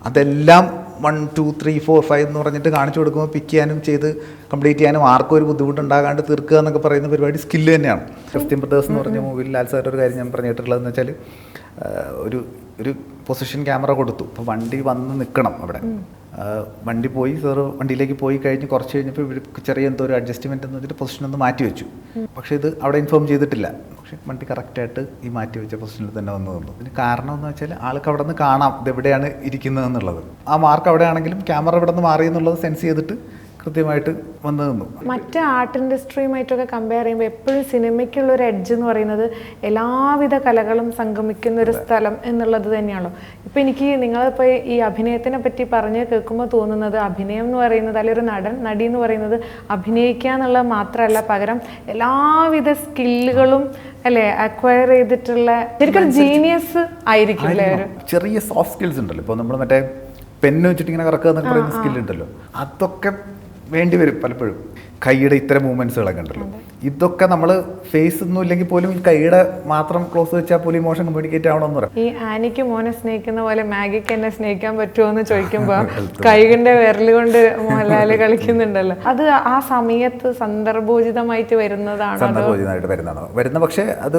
അതെല്ലാം 1 2 3 4 5 എന്ന് പറഞ്ഞിട്ട് കാണിച്ചു കൊടുക്കുമ്പോൾ പിക്ക് ചെയ്യാനും ചെയ്ത് കംപ്ലീറ്റ് ചെയ്യാനും ആർക്കും ഒരു ബുദ്ധിമുട്ടുണ്ടാകാണ്ട് തീർക്കുക എന്നൊക്കെ പറയുന്ന പരിപാടി സ്കില്ല് തന്നെയാണ്. 15 ബ്രദേഴ്സ് എന്ന് പറഞ്ഞ മൂവിയിൽ ലാൽ സാർ ഒരു കാര്യം ഞാൻ പറഞ്ഞിട്ടുള്ളതെന്ന് വെച്ചാൽ ഒരു പൊസിഷൻ ക്യാമറ കൊടുത്തു. അപ്പോൾ വണ്ടി വന്ന് നിൽക്കണം അവിടെ. വണ്ടി പോയി സാറ് വണ്ടിയിലേക്ക് പോയി കഴിഞ്ഞ് കുറച്ച് കഴിഞ്ഞപ്പോൾ ഇവർ ചെറിയ എന്തോ ഒരു അഡ്ജസ്റ്റ്മെൻറ്റ് എന്ന് വെച്ചിട്ട് പൊസിഷൻ ഒന്ന് മാറ്റി വെച്ചു. പക്ഷേ ഇത് അവിടെ ഇൻഫോം ചെയ്തിട്ടില്ല. പക്ഷേ വണ്ടി കറക്റ്റായിട്ട് ഈ മാറ്റി വെച്ച പൊസിഷനിൽ തന്നെ വന്നു തന്നു. ഇതിന് കാരണം എന്ന് വെച്ചാൽ ആൾക്ക് അവിടെ നിന്ന് കാണാം ഇതെവിടെയാണ് ഇരിക്കുന്നത് എന്നുള്ളത്. ആ മാർക്ക് അവിടെ ആണെങ്കിലും ക്യാമറ ഇവിടെ നിന്ന് മാറി എന്നുള്ളത് സെൻസ് ചെയ്തിട്ട് കൃത്യമായിട്ട് വന്നു നിന്നു. മറ്റ് ആർട്ട് ഇൻഡസ്ട്രിയുമായിട്ടൊക്കെ കമ്പയർ ചെയ്യുമ്പോൾ എപ്പോഴും സിനിമയ്ക്കുള്ള ഒരു എഡ്ജ് എന്ന് പറയുന്നത് എല്ലാവിധ കലകളും സംഗമിക്കുന്ന ഒരു സ്ഥലം എന്നുള്ളത് തന്നെയാണല്ലോ. ഇപ്പം എനിക്ക് നിങ്ങളിപ്പോൾ ഈ അഭിനയത്തിനെ പറ്റി പറഞ്ഞ് കേൾക്കുമ്പോൾ തോന്നുന്നത് അഭിനയം എന്ന് പറയുന്നത്, അല്ലെങ്കിൽ ഒരു നടൻ നടി എന്ന് പറയുന്നത് അഭിനയിക്കുക എന്നുള്ളത് മാത്രമല്ല, പകരം എല്ലാവിധ സ്കില്ലുകളും അല്ലേ അക്വയർ ചെയ്തിട്ടുള്ള ശരിക്കും ജീനിയസ് ആയിരിക്കും അല്ലേ. ഒരു ചെറിയ സോഫ്റ്റ് സ്കിൽസ് ഉണ്ടല്ലോ. ഇപ്പോൾ നമ്മൾ മറ്റേ പെന്ന് വെച്ചിട്ട് ഇങ്ങനെ കറക്കുക എന്നൊക്കെ പറയുന്ന സ്കില്ലുണ്ടല്ലോ, അതൊക്കെ വേണ്ടി വരും പലപ്പോഴും. കൈയുടെ ഇത്തരം മൂവ്മെൻറ്റ്സുകളൊക്കെ ഉണ്ടല്ലോ, ഇതൊക്കെ നമ്മൾ ഫേസ് ഒന്നും ഇല്ലെങ്കിൽ പോലും ഈ കൈയുടെ മാത്രം ക്ലോസ് വെച്ചാൽ പോലും ഇമോഷൻ കമ്മ്യൂണിക്കേറ്റ് ആവണമെന്ന് പറയാം. ഈ ആനിക്ക് മോനെ സ്നേഹിക്കുന്ന പോലെ മാഗിക്ക് എന്നെ സ്നേഹിക്കാൻ പറ്റുമോ എന്ന് ചോദിക്കുമ്പോൾ കൈകൊണ്ട് വിരലുകൊണ്ട് മോഹൻലാല് കളിക്കുന്നുണ്ടല്ലോ. അത് ആ സമയത്ത് സന്ദർഭോചിതമായിട്ട് വരുന്ന പക്ഷേ അത്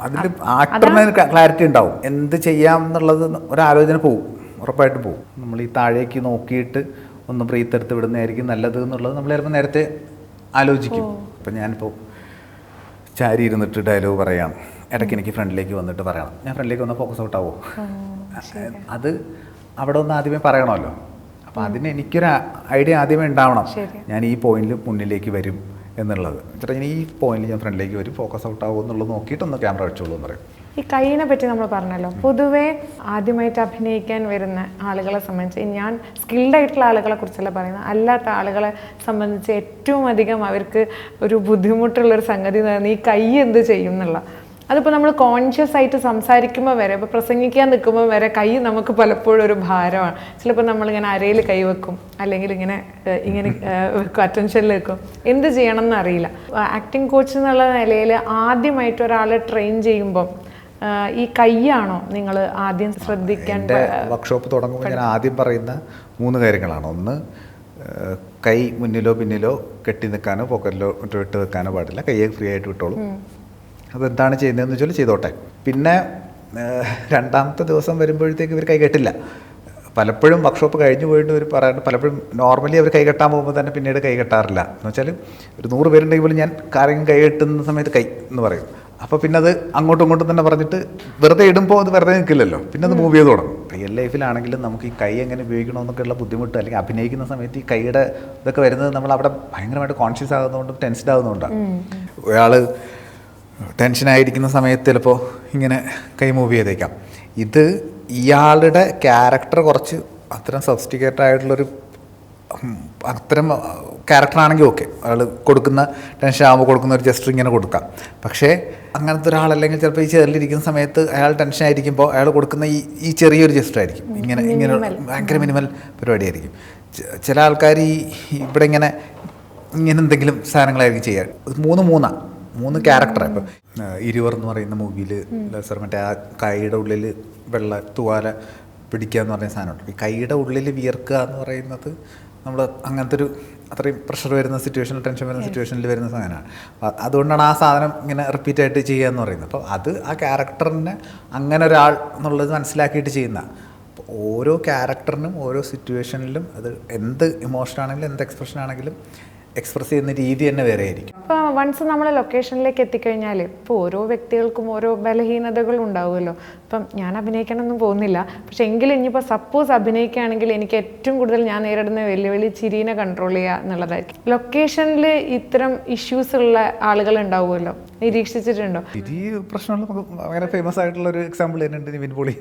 അതിൽ ആക്ടറിന് ക്ലാരിറ്റി ഉണ്ടാവും. എന്ത് ചെയ്യാം എന്നുള്ളത് ഒരാലോചന പോവും, ഉറപ്പായിട്ട് പോവും. നമ്മൾ ഈ താഴേക്ക് നോക്കിയിട്ട് ഒന്ന് ബ്രീത്ത് എടുത്ത് വിടുന്നതായിരിക്കും നല്ലത് എന്നുള്ളത് നമ്മൾ ചിലപ്പോൾ നേരത്തെ ആലോചിക്കും. ഇപ്പം ഞാനിപ്പോൾ ചാരി ഇരുന്നിട്ട് ഡയലോഗ് പറയാം, ഇടയ്ക്ക് എനിക്ക് ഫ്രണ്ടിലേക്ക് വന്നിട്ട് പറയണം, ഞാൻ ഫ്രണ്ടിലേക്ക് വന്നാൽ ഫോക്കസ് ഔട്ട് ആവുമോ? അത് അവിടെ ഒന്ന് ആദ്യമേ പറയണമല്ലോ. അപ്പോൾ അതിന് എനിക്കൊരു ഐഡിയ ആദ്യമേ ഉണ്ടാവണം, ഞാൻ ഈ പോയിന്റിൽ മുന്നിലേക്ക് വരും എന്നുള്ളത്. ചേട്ടാ ഞാൻ ഈ പോയിന്റിൽ ഞാൻ ഫ്രണ്ടിലേക്ക് വരും, ഫോക്കസ് ഔട്ട് ആവുമോ എന്നുള്ളത് നോക്കിയിട്ടൊന്ന് ക്യാമറ വെച്ചോളൂ എന്ന് പറയും. ഈ കൈയിനെ പറ്റി നമ്മൾ പറഞ്ഞല്ലോ. പൊതുവേ ആദ്യമായിട്ട് അഭിനയിക്കാൻ വരുന്ന ആളുകളെ സംബന്ധിച്ച്, ഞാൻ സ്കിൽഡ് ആയിട്ടുള്ള ആളുകളെ കുറിച്ചല്ല പറയുന്നത്, അല്ലാത്ത ആളുകളെ സംബന്ധിച്ച് ഏറ്റവും അധികം അവർക്ക് ഒരു ബുദ്ധിമുട്ടുള്ളൊരു സംഗതി എന്ന് പറയുന്നത് ഈ കൈ എന്ത് ചെയ്യും എന്നുള്ള. അതിപ്പോൾ നമ്മൾ കോൺഷ്യസ് ആയിട്ട് സംസാരിക്കുമ്പോൾ വരെ, ഇപ്പോൾ പ്രസംഗിക്കാൻ നിൽക്കുമ്പോൾ വരെ കൈ നമുക്ക് പലപ്പോഴും ഒരു ഭാരമാണ്. ചിലപ്പോൾ നമ്മളിങ്ങനെ അരയിൽ കൈ വെക്കും, അല്ലെങ്കിൽ ഇങ്ങനെ വെക്കും, അറ്റൻഷനിൽ വെക്കും, എന്ത് ചെയ്യണം എന്നറിയില്ല. ആക്ടിങ് കോച്ച് എന്നുള്ള നിലയിൽ ആദ്യമായിട്ട് ഒരാളെ ട്രെയിൻ ചെയ്യുമ്പം ഈ കൈയാണോ നിങ്ങൾ ആദ്യം ശ്രദ്ധിക്കേണ്ട? വർക്ക്ഷോപ്പ് തുടങ്ങുമ്പോൾ ഞാൻ ആദ്യം പറയുന്ന 3 കാര്യങ്ങളാണ്. ഒന്ന്, കൈ മുന്നിലോ പിന്നിലോ കെട്ടി നിൽക്കാനോ പോക്കറ്റിലോ വിട്ട് നിൽക്കാനോ പാടില്ല, കൈയെ ഫ്രീ ആയിട്ട് വിട്ടോളൂ. അതെന്താണ് ചെയ്യുന്നതെന്ന് വെച്ചാൽ ചെയ്തോട്ടെ. പിന്നെ 2ാമത്തെ ദിവസം വരുമ്പോഴത്തേക്ക് ഇവർ കൈ കെട്ടില്ല. പലപ്പോഴും വർക്ക്ഷോപ്പ് കഴിഞ്ഞ് പോയിട്ട് ഇവർ പറയാറുണ്ട്, പലപ്പോഴും നോർമലി അവർ കൈ കെട്ടാൻ പോകുമ്പോൾ തന്നെ പിന്നീട് കൈ കെട്ടാറില്ല. എന്ന് വെച്ചാൽ ഒരു 100 പേരുണ്ടെങ്കിൽ പോലും ഞാൻ കാര്യം കൈ കെട്ടുന്ന സമയത്ത് കൈ എന്ന് പറയും. അപ്പോൾ പിന്നെ അത് അങ്ങോട്ടും ഇങ്ങോട്ടും തന്നെ പറഞ്ഞിട്ട് വെറുതെ ഇടുമ്പോൾ അത് വെറുതെ നിൽക്കില്ലല്ലോ, പിന്നെ അത് മൂവ് ചെയ്ത് തുടങ്ങും. റിയൽ ലൈഫിലാണെങ്കിലും നമുക്ക് ഈ കൈ എങ്ങനെ ഉപയോഗിക്കണമെന്നൊക്കെയുള്ള ബുദ്ധിമുട്ട്, അല്ലെങ്കിൽ അഭിനയിക്കുന്ന സമയത്ത് ഈ കൈയുടെ ഇതൊക്കെ വരുന്നത് നമ്മൾ അവിടെ ഭയങ്കരമായിട്ട് കോൺഷ്യസ് ആകുന്നതുകൊണ്ടും ടെൻസ്ഡ് ആകുന്നതുകൊണ്ടാണ്. ഒരാൾ ടെൻഷനായിരിക്കുന്ന സമയത്ത് ചിലപ്പോൾ ഇങ്ങനെ കൈ മൂവ് ചെയ്തേക്കാം. ഇത് ഇയാളുടെ ക്യാരക്ടർ കുറച്ച് അത്തരം സഫിസ്റ്റിക്കേറ്റഡ് ആയിട്ടുള്ളൊരു അത്തരം ക്യാരക്ടറാണെങ്കിൽ ഓക്കെ, അയാൾ കൊടുക്കുന്ന ടെൻഷൻ ആകുമ്പോൾ കൊടുക്കുന്ന ഒരു ജസ്റ്റർ ഇങ്ങനെ കൊടുക്കാം. പക്ഷേ അങ്ങനത്തെ ഒരാളല്ലെങ്കിൽ ചിലപ്പോൾ ഈ ചെയറിലിരിക്കുന്ന സമയത്ത് അയാൾ ടെൻഷൻ ആയിരിക്കുമ്പോൾ അയാൾ കൊടുക്കുന്ന ഈ ചെറിയൊരു ജസ്റ്റർ ആയിരിക്കും, ഇങ്ങനെ ഭയങ്കര മിനിമൽ പരിപാടിയായിരിക്കും. ചില ആൾക്കാർ ഇവിടെ ഇങ്ങനെ എന്തെങ്കിലും സാധനങ്ങളായിരിക്കും ചെയ്യാൻ. 3 ക്യാരക്ടറാണ്. ഇപ്പം 20 എന്ന് പറയുന്ന മൂവിയിൽ സർ മറ്റേ ആ കൈയുടെ ഉള്ളിൽ വെള്ള തൂവാല പിടിക്കുക എന്ന് പറയുന്ന സാധനമുണ്ട്. ഈ കൈയുടെ ഉള്ളിൽ വിയർക്കുക എന്ന് പറയുന്നത് നമ്മൾ അങ്ങനത്തെ ഒരു അത്രയും പ്രഷർ വരുന്ന സിറ്റുവേഷനിൽ, ടെൻഷൻ വരുന്ന സിറ്റുവേഷനിൽ വരുന്ന സാധനമാണ്. അതുകൊണ്ടാണ് ആ സാധനം ഇങ്ങനെ റിപ്പീറ്റായിട്ട് ചെയ്യുക എന്ന് പറയുന്നത്. അപ്പോൾ അത് ആ ക്യാരക്ടറിനെ അങ്ങനെ ഒരാൾ എന്നുള്ളത് മനസ്സിലാക്കിയിട്ട് ചെയ്യുന്ന. അപ്പോൾ ഓരോ ക്യാരക്ടറിനും ഓരോ സിറ്റുവേഷനിലും അത് എന്ത് ഇമോഷൻ ആണെങ്കിലും എന്ത് എക്സ്പ്രഷൻ ആണെങ്കിലും എക്സ്പ്രസ് ചെയ്യുന്ന രീതി തന്നെ വേറെ ആയിരിക്കും. ഇപ്പോൾ വൺസ് നമ്മൾ ലൊക്കേഷനിലേക്ക് എത്തിക്കഴിഞ്ഞാൽ ഇപ്പോൾ ഓരോ വ്യക്തികൾക്കും ഓരോ ബലഹീനതകളും ഉണ്ടാവുമല്ലോ. ഇപ്പം ഞാൻ അഭിനയിക്കണമെന്നും പോകുന്നില്ല, പക്ഷെ എങ്കിലും ഇനിയിപ്പോൾ സപ്പോസ് അഭിനയിക്കുകയാണെങ്കിൽ എനിക്ക് ഏറ്റവും കൂടുതൽ ഞാൻ നേരിടുന്ന വെല്ലുവിളി ചിരീനെ കൺട്രോൾ ചെയ്യുക എന്നുള്ളതായിരിക്കും. ലൊക്കേഷനിൽ ഇത്തരം ഇഷ്യൂസ് ഉള്ള ആളുകൾ ഉണ്ടാവുമല്ലോ, നിരീക്ഷിച്ചിട്ടുണ്ടോ? ചിരി പ്രശ്നമുള്ള ഭയങ്കര ഫേമസ് ആയിട്ടുള്ള ഒരു എക്സാമ്പിൾ തന്നെയുണ്ട് നിവിൻ പോളി.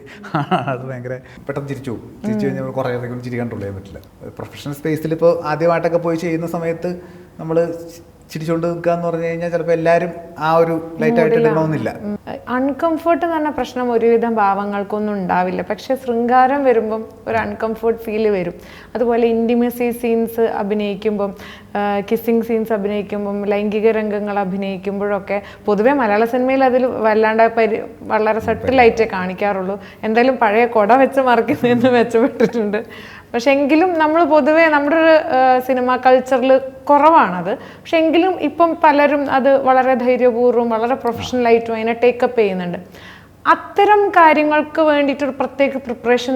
അത് ഭയങ്കര പെട്ടെന്ന് ചിരിച്ചു കഴിഞ്ഞാൽ കുറേ അധികം ചിരി കൺട്രോൾ ചെയ്യാൻ പറ്റില്ല. പ്രൊഫഷണൽ സ്പേസിൽ ഇപ്പോൾ ആദ്യമായിട്ടൊക്കെ പോയി ചെയ്യുന്ന സമയത്ത് നമ്മൾ ചിരിച്ചുകൊണ്ട് നിൽക്കുക എന്ന് പറഞ്ഞു കഴിഞ്ഞാൽ ചിലപ്പോൾ എല്ലാവരും ആ ഒരു ലൈറ്റായിട്ട് എടുക്കണമെന്നില്ല. അൺകംഫർട്ട് എന്ന് പറഞ്ഞ പ്രശ്നം ഒരുവിധം ഭാവങ്ങൾക്കൊന്നും ഉണ്ടാവില്ല, പക്ഷെ ശൃംഗാരം വരുമ്പം ഒരു അൺകംഫർട്ട് ഫീല് വരും. അതുപോലെ ഇൻറ്റിമസി സീൻസ് അഭിനയിക്കുമ്പം കിസ്സിങ് സീൻസ് അഭിനയിക്കുമ്പം ലൈംഗിക രംഗങ്ങൾ അഭിനയിക്കുമ്പോഴൊക്കെ പൊതുവേ മലയാള സിനിമയിൽ അതിൽ വല്ലാണ്ട് വളരെ സട്ടിലായിട്ടേ കാണിക്കാറുള്ളൂ. എന്തായാലും പഴയ കൊട വെച്ച് മറിക്കുന്നതെന്ന് മെച്ചപ്പെട്ടിട്ടുണ്ട്. പക്ഷെ എങ്കിലും നമ്മൾ പൊതുവേ നമ്മുടെ ഒരു സിനിമ കൾച്ചറിൽ കുറവാണത്. പക്ഷെ എങ്കിലും ഇപ്പം പലരും അത് വളരെ ധൈര്യപൂർവ്വം വളരെ പ്രൊഫഷണലായിട്ടും അതിനെ ടേക്കപ്പ് ചെയ്യുന്നുണ്ട്. അത്തരം കാര്യങ്ങൾക്ക് വേണ്ടിയിട്ടൊരു പ്രത്യേക പ്രിപ്പറേഷൻ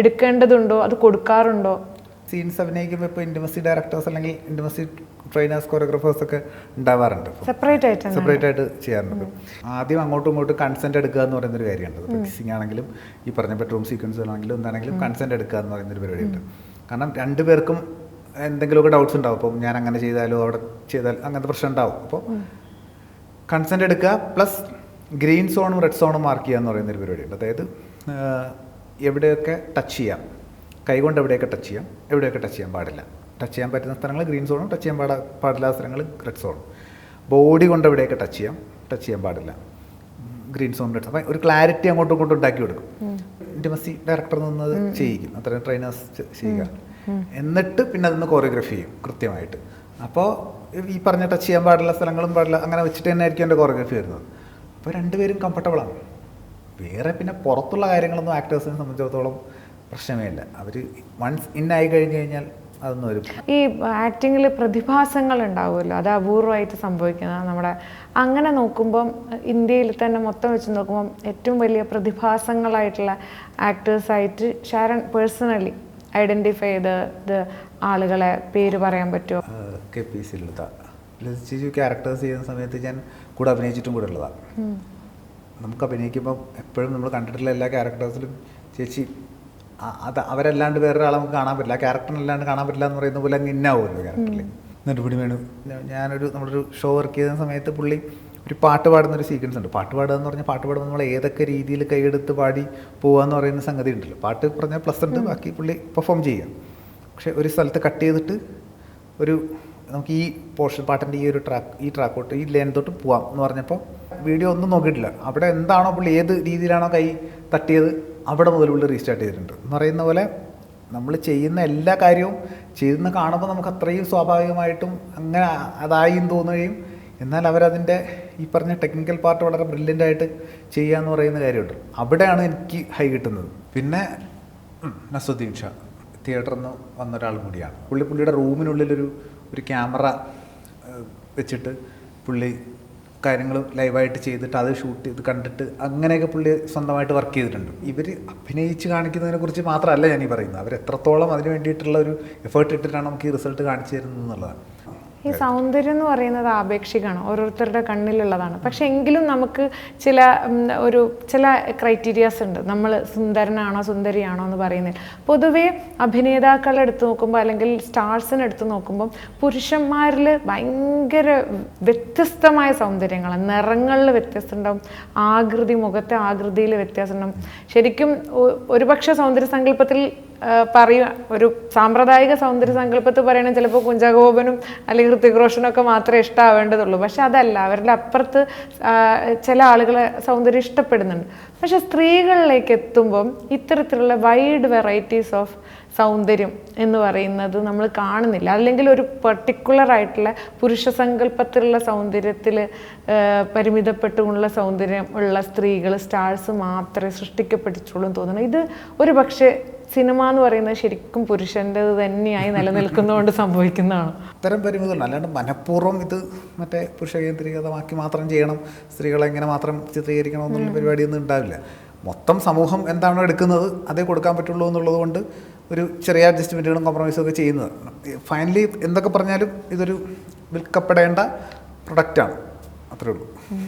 എടുക്കേണ്ടതുണ്ടോ, അത് കൊടുക്കാറുണ്ടോ? സീൻസ് അഭിനയിക്കുമ്പോൾ ഇപ്പോൾ ഇൻറ്റിമസി ഡയറക്ടേഴ്സ് അല്ലെങ്കിൽ ഇൻറ്റിമസി ട്രെയിനേഴ്സ് കൊറിയോഗ്രാഫേഴ്സ് ഒക്കെ ഉണ്ടാവാറുണ്ട്. സെപ്പറേറ്റ് ആയിട്ട് ചെയ്യാറുണ്ട്. ആദ്യം അങ്ങോട്ടും ഇങ്ങോട്ടും കൺസെൻറ്റ് എടുക്കുക എന്ന് പറയുന്നൊരു കാര്യമുണ്ട്. ഇപ്പോൾ കിസ്സിങ് ആണെങ്കിലും ഈ പറഞ്ഞ ബെഡ്റൂം സീക്വൻസുകളാണെങ്കിലും എന്താണെങ്കിലും കൺസെൻറ്റ് എടുക്കുക എന്ന് പറയുന്നൊരു പരിപാടിയുണ്ട്. കാരണം രണ്ടുപേർക്കും എന്തെങ്കിലുമൊക്കെ ഡൗട്ട്സ് ഉണ്ടാവും. അപ്പം ഞാൻ അങ്ങനെ ചെയ്താലോ അവിടെ ചെയ്താൽ അങ്ങനത്തെ പ്രശ്നം ഉണ്ടാവും. അപ്പോൾ കൺസെൻറ്റ് എടുക്കുക പ്ലസ് ഗ്രീൻ സോണും റെഡ് സോണും മാർക്ക് ചെയ്യുക എന്ന് പറയുന്നൊരു പരിപാടിയുണ്ട്. അതായത് എവിടെയൊക്കെ ടച്ച് ചെയ്യാം, കൈകൊണ്ട് എവിടെയൊക്കെ ടച്ച് ചെയ്യാം, എവിടെയൊക്കെ ടച്ച് ചെയ്യാൻ പാടില്ല. ടച്ച് ചെയ്യാൻ പറ്റുന്ന സ്ഥലങ്ങൾ ഗ്രീൻ സോണും ടച്ച് ചെയ്യാൻ പാടില്ലാത്ത സ്ഥലങ്ങൾ റെഡ് സോണും. ബോഡി കൊണ്ട് എവിടെയൊക്കെ ടച്ച് ചെയ്യാൻ പാടില്ല, ഗ്രീൻ സോൺ റെഡ് സോൺ. അപ്പം ഒരു ക്ലാരിറ്റി അങ്ങോട്ടും ഇങ്ങോട്ടും ഉണ്ടാക്കി കൊടുക്കും. ഇൻറ്റിമസി ഡയറക്ടർ നിന്നത് ചെയ്യിക്കും, അത്രയും ട്രെയിനേഴ്സ് ചെയ്യുക. എന്നിട്ട് പിന്നെ അതിന് കോറിയോഗ്രഫി ചെയ്യും കൃത്യമായിട്ട്. അപ്പോൾ ഈ പറഞ്ഞ ടച്ച് ചെയ്യാൻ പാടില്ല സ്ഥലങ്ങളും പാടില്ല അങ്ങനെ വെച്ചിട്ട് തന്നെ ആയിരിക്കും എൻ്റെ കോറിയോഗ്രഫി വരുന്നത്. അപ്പോൾ രണ്ടുപേരും കംഫർട്ടബിളാണ്. വേറെ പിന്നെ പുറത്തുള്ള കാര്യങ്ങളൊന്നും ആക്ടേഴ്സിനെ സംബന്ധിച്ചിടത്തോളം പ്രശ്നമേ ഇല്ല. അവർ വൺസ് ഇന്നായി കഴിഞ്ഞ് കഴിഞ്ഞാൽ അതൊന്നും വരും. ഈ ആക്ടിങ്ങിൽ പ്രതിഭാസങ്ങൾ ഉണ്ടാവുമല്ലോ, അത് അപൂർവമായിട്ട് സംഭവിക്കുന്നത് നമ്മുടെ. അങ്ങനെ നോക്കുമ്പം ഇന്ത്യയിൽ തന്നെ മൊത്തം വെച്ച് നോക്കുമ്പം ഏറ്റവും വലിയ പ്രതിഭാസങ്ങളായിട്ടുള്ള ആക്ടേഴ്സായിട്ട് ഷാരൺ പേഴ്സണലി ഐഡൻറ്റിഫൈ ചെയ്ത് ആളുകളെ പേര് പറയാൻ പറ്റുമോ? KPC ലളിത ചേച്ചി ക്യാരക്ടേഴ്സ് ചെയ്യുന്ന സമയത്ത് ഞാൻ കൂടെ അഭിനയിച്ചിട്ടും കൂടെ ഉള്ളതാണ്. നമുക്ക് അഭിനയിക്കുമ്പം എപ്പോഴും നമ്മൾ കണ്ടിട്ടുള്ള എല്ലാ ക്യാരക്ടേഴ്സിലും ചേച്ചി അത് അവരല്ലാണ്ട് വേറൊരാളെ നമുക്ക് കാണാൻ പറ്റില്ല, ക്യാരക്ടറിനല്ലാണ്ട് കാണാൻ പറ്റില്ല എന്ന് പറയുന്ന പോലെ അങ്ങ് ഇന്നാവുമല്ലോ ക്യാരക്ടറിൽ. നെടുപിടി വേണു നമ്മളൊരു ഷോ വർക്ക് ചെയ്യുന്ന സമയത്ത് പുള്ളി ഒരു പാട്ട് പാടുന്നൊരു സീക്വൻസ് ഉണ്ട്. പാട്ട് പാടുക എന്ന് പറഞ്ഞാൽ പാട്ട് പാടുമ്പോൾ നമ്മൾ ഏതൊക്കെ രീതിയിൽ കൈയെടുത്ത് പാടി പോവുക എന്ന് പറയുന്ന സംഗതി ഉണ്ടല്ലോ. പാട്ട് പറഞ്ഞാൽ പ്ലസ് ഉണ്ട്, ബാക്കി പുള്ളി പെർഫോം ചെയ്യുക. പക്ഷെ ഒരു സ്ഥലത്ത് കട്ട് ചെയ്തിട്ട് നമുക്ക് ഈ പോർഷൻ പാട്ടിൻ്റെ ഈ ട്രാക്കോട്ട് ഈ ലൈൻ തൊട്ട് പോവാം എന്ന് പറഞ്ഞപ്പോൾ വീഡിയോ ഒന്നും നോക്കിയിട്ടില്ല. അവിടെ എന്താണോ പുള്ളി ഏത് രീതിയിലാണോ കൈ തട്ടിയത് അവിടെ മുതൽ പുള്ളി റീസ്റ്റാർട്ട് ചെയ്തിട്ടുണ്ട് എന്ന് പറയുന്ന പോലെ നമ്മൾ ചെയ്യുന്ന എല്ലാ കാര്യവും ചെയ്യുന്ന കാണുമ്പോൾ നമുക്ക് അത്രയും സ്വാഭാവികമായിട്ടും അങ്ങനെ അതായി തോന്നുകയും എന്നാൽ അവരതിൻ്റെ ഈ പറഞ്ഞ ടെക്നിക്കൽ പാർട്ട് വളരെ ബ്രില്യൻ്റായിട്ട് ചെയ്യുക എന്ന് പറയുന്ന കാര്യമുണ്ട്. അവിടെയാണ് എനിക്ക് ഹൈ കിട്ടുന്നത്. പിന്നെ നസുദ്ദീൻ ഷാ തിയേറ്ററിൽ നിന്ന് വന്ന ഒരാൾ കൂടിയാണ്. പുള്ളിയുടെ റൂമിനുള്ളിലൊരു ക്യാമറ വെച്ചിട്ട് പുള്ളി കാര്യങ്ങൾ ലൈവായിട്ട് ചെയ്തിട്ട് അത് ഷൂട്ട് ചെയ്ത് കണ്ടിട്ട് അങ്ങനെയൊക്കെ പുള്ളി സ്വന്തമായിട്ട് വർക്ക് ചെയ്തിട്ടുണ്ട്. ഇവർ അഭിനയിച്ച് കാണിക്കുന്നതിനെ കുറിച്ച് മാത്രമല്ല ഞാൻ ഈ പറയുന്നത്, അവർ എത്രത്തോളം അതിന് വേണ്ടിയിട്ടുള്ള ഒരു എഫേർട്ട് ഇട്ടിട്ടാണ് നമുക്ക് ഈ റിസൾട്ട് കാണിച്ചു തരുന്നത് എന്നുള്ളതാണ്. ഈ സൗന്ദര്യം എന്ന് പറയുന്നത് ആപേക്ഷികമാണ്, ഓരോരുത്തരുടെ കണ്ണിലുള്ളതാണ്. പക്ഷെ എങ്കിലും നമുക്ക് ചില ക്രൈറ്റീരിയാസ് ഉണ്ട്. നമ്മൾ സുന്ദരനാണോ സുന്ദരിയാണോ എന്ന് പറയുന്നത്. പൊതുവേ അഭിനേതാക്കളെ എടുത്ത് നോക്കുമ്പോൾ അല്ലെങ്കിൽ സ്റ്റാർസിനെ എടുത്ത് നോക്കുമ്പോൾ പുരുഷന്മാരിൽ ഭയങ്കര വ്യത്യസ്തമായ സൗന്ദര്യങ്ങളാണ്. നിറങ്ങളിൽ വ്യത്യാസം ഉണ്ടാവും, മുഖത്തെ ആകൃതിയിൽ വ്യത്യാസം ഉണ്ടാവും. ശരിക്കും ഒരുപക്ഷെ സൗന്ദര്യ സങ്കല്പത്തിൽ പറയുക, ഒരു സാമ്പ്രദായിക സൗന്ദര്യ സങ്കല്പത്തിൽ പറയണമെങ്കിൽ ചിലപ്പോൾ കുഞ്ചാകോപനും അല്ലെങ്കിൽ ഹൃതിക് റോഷനൊക്കെ മാത്രമേ ഇഷ്ടമാവേണ്ടതുള്ളൂ. പക്ഷെ അതല്ല, അവരുടെ അപ്പുറത്ത് ചില ആളുകളെ സൗന്ദര്യം ഇഷ്ടപ്പെടുന്നുണ്ട്. പക്ഷെ സ്ത്രീകളിലേക്ക് എത്തുമ്പം ഇത്തരത്തിലുള്ള വൈഡ് വെറൈറ്റീസ് ഓഫ് സൗന്ദര്യം എന്ന് പറയുന്നത് നമ്മൾ കാണുന്നില്ല. അല്ലെങ്കിൽ ഒരു പെർട്ടിക്കുലർ ആയിട്ടുള്ള പുരുഷ സങ്കല്പത്തിലുള്ള സൗന്ദര്യത്തിൽ പരിമിതപ്പെട്ടുകൊണ്ടുള്ള സൗന്ദര്യം ഉള്ള സ്റ്റാർസ് മാത്രമേ സൃഷ്ടിക്കപ്പെട്ടിട്ടുള്ളൂ എന്ന് തോന്നുന്നു. ഇത് ഒരു പക്ഷേ സിനിമ എന്ന് പറയുന്നത് ശരിക്കും പുരുഷൻ്റെത് തന്നെയായി നിലനിൽക്കുന്നതുകൊണ്ട് സംഭവിക്കുന്നതാണ്. ഇത്തരം പരിമിതികളുണ്ട്. അല്ലാണ്ട് മനഃപൂർവ്വം ഇത് മറ്റേ പുരുഷ കേന്ദ്രീകൃതമാക്കി മാത്രം ചെയ്യണം, സ്ത്രീകളെ എങ്ങനെ മാത്രം ചിത്രീകരിക്കണം എന്നുള്ള പരിപാടിയൊന്നും ഉണ്ടാവില്ല. മൊത്തം സമൂഹം എന്താണോ എടുക്കുന്നത് അതേ കൊടുക്കാൻ പറ്റുള്ളൂ എന്നുള്ളത് കൊണ്ട് ഒരു ചെറിയ അഡ്ജസ്റ്റ്മെൻറ്റുകളും കോംപ്രമൈസും ഒക്കെ ചെയ്യുന്നത്. ഫൈനലി എന്തൊക്കെ പറഞ്ഞാലും ഇതൊരു വിൽക്കപ്പെടേണ്ട പ്രൊഡക്റ്റാണ്, അത്രേ ഉള്ളൂ.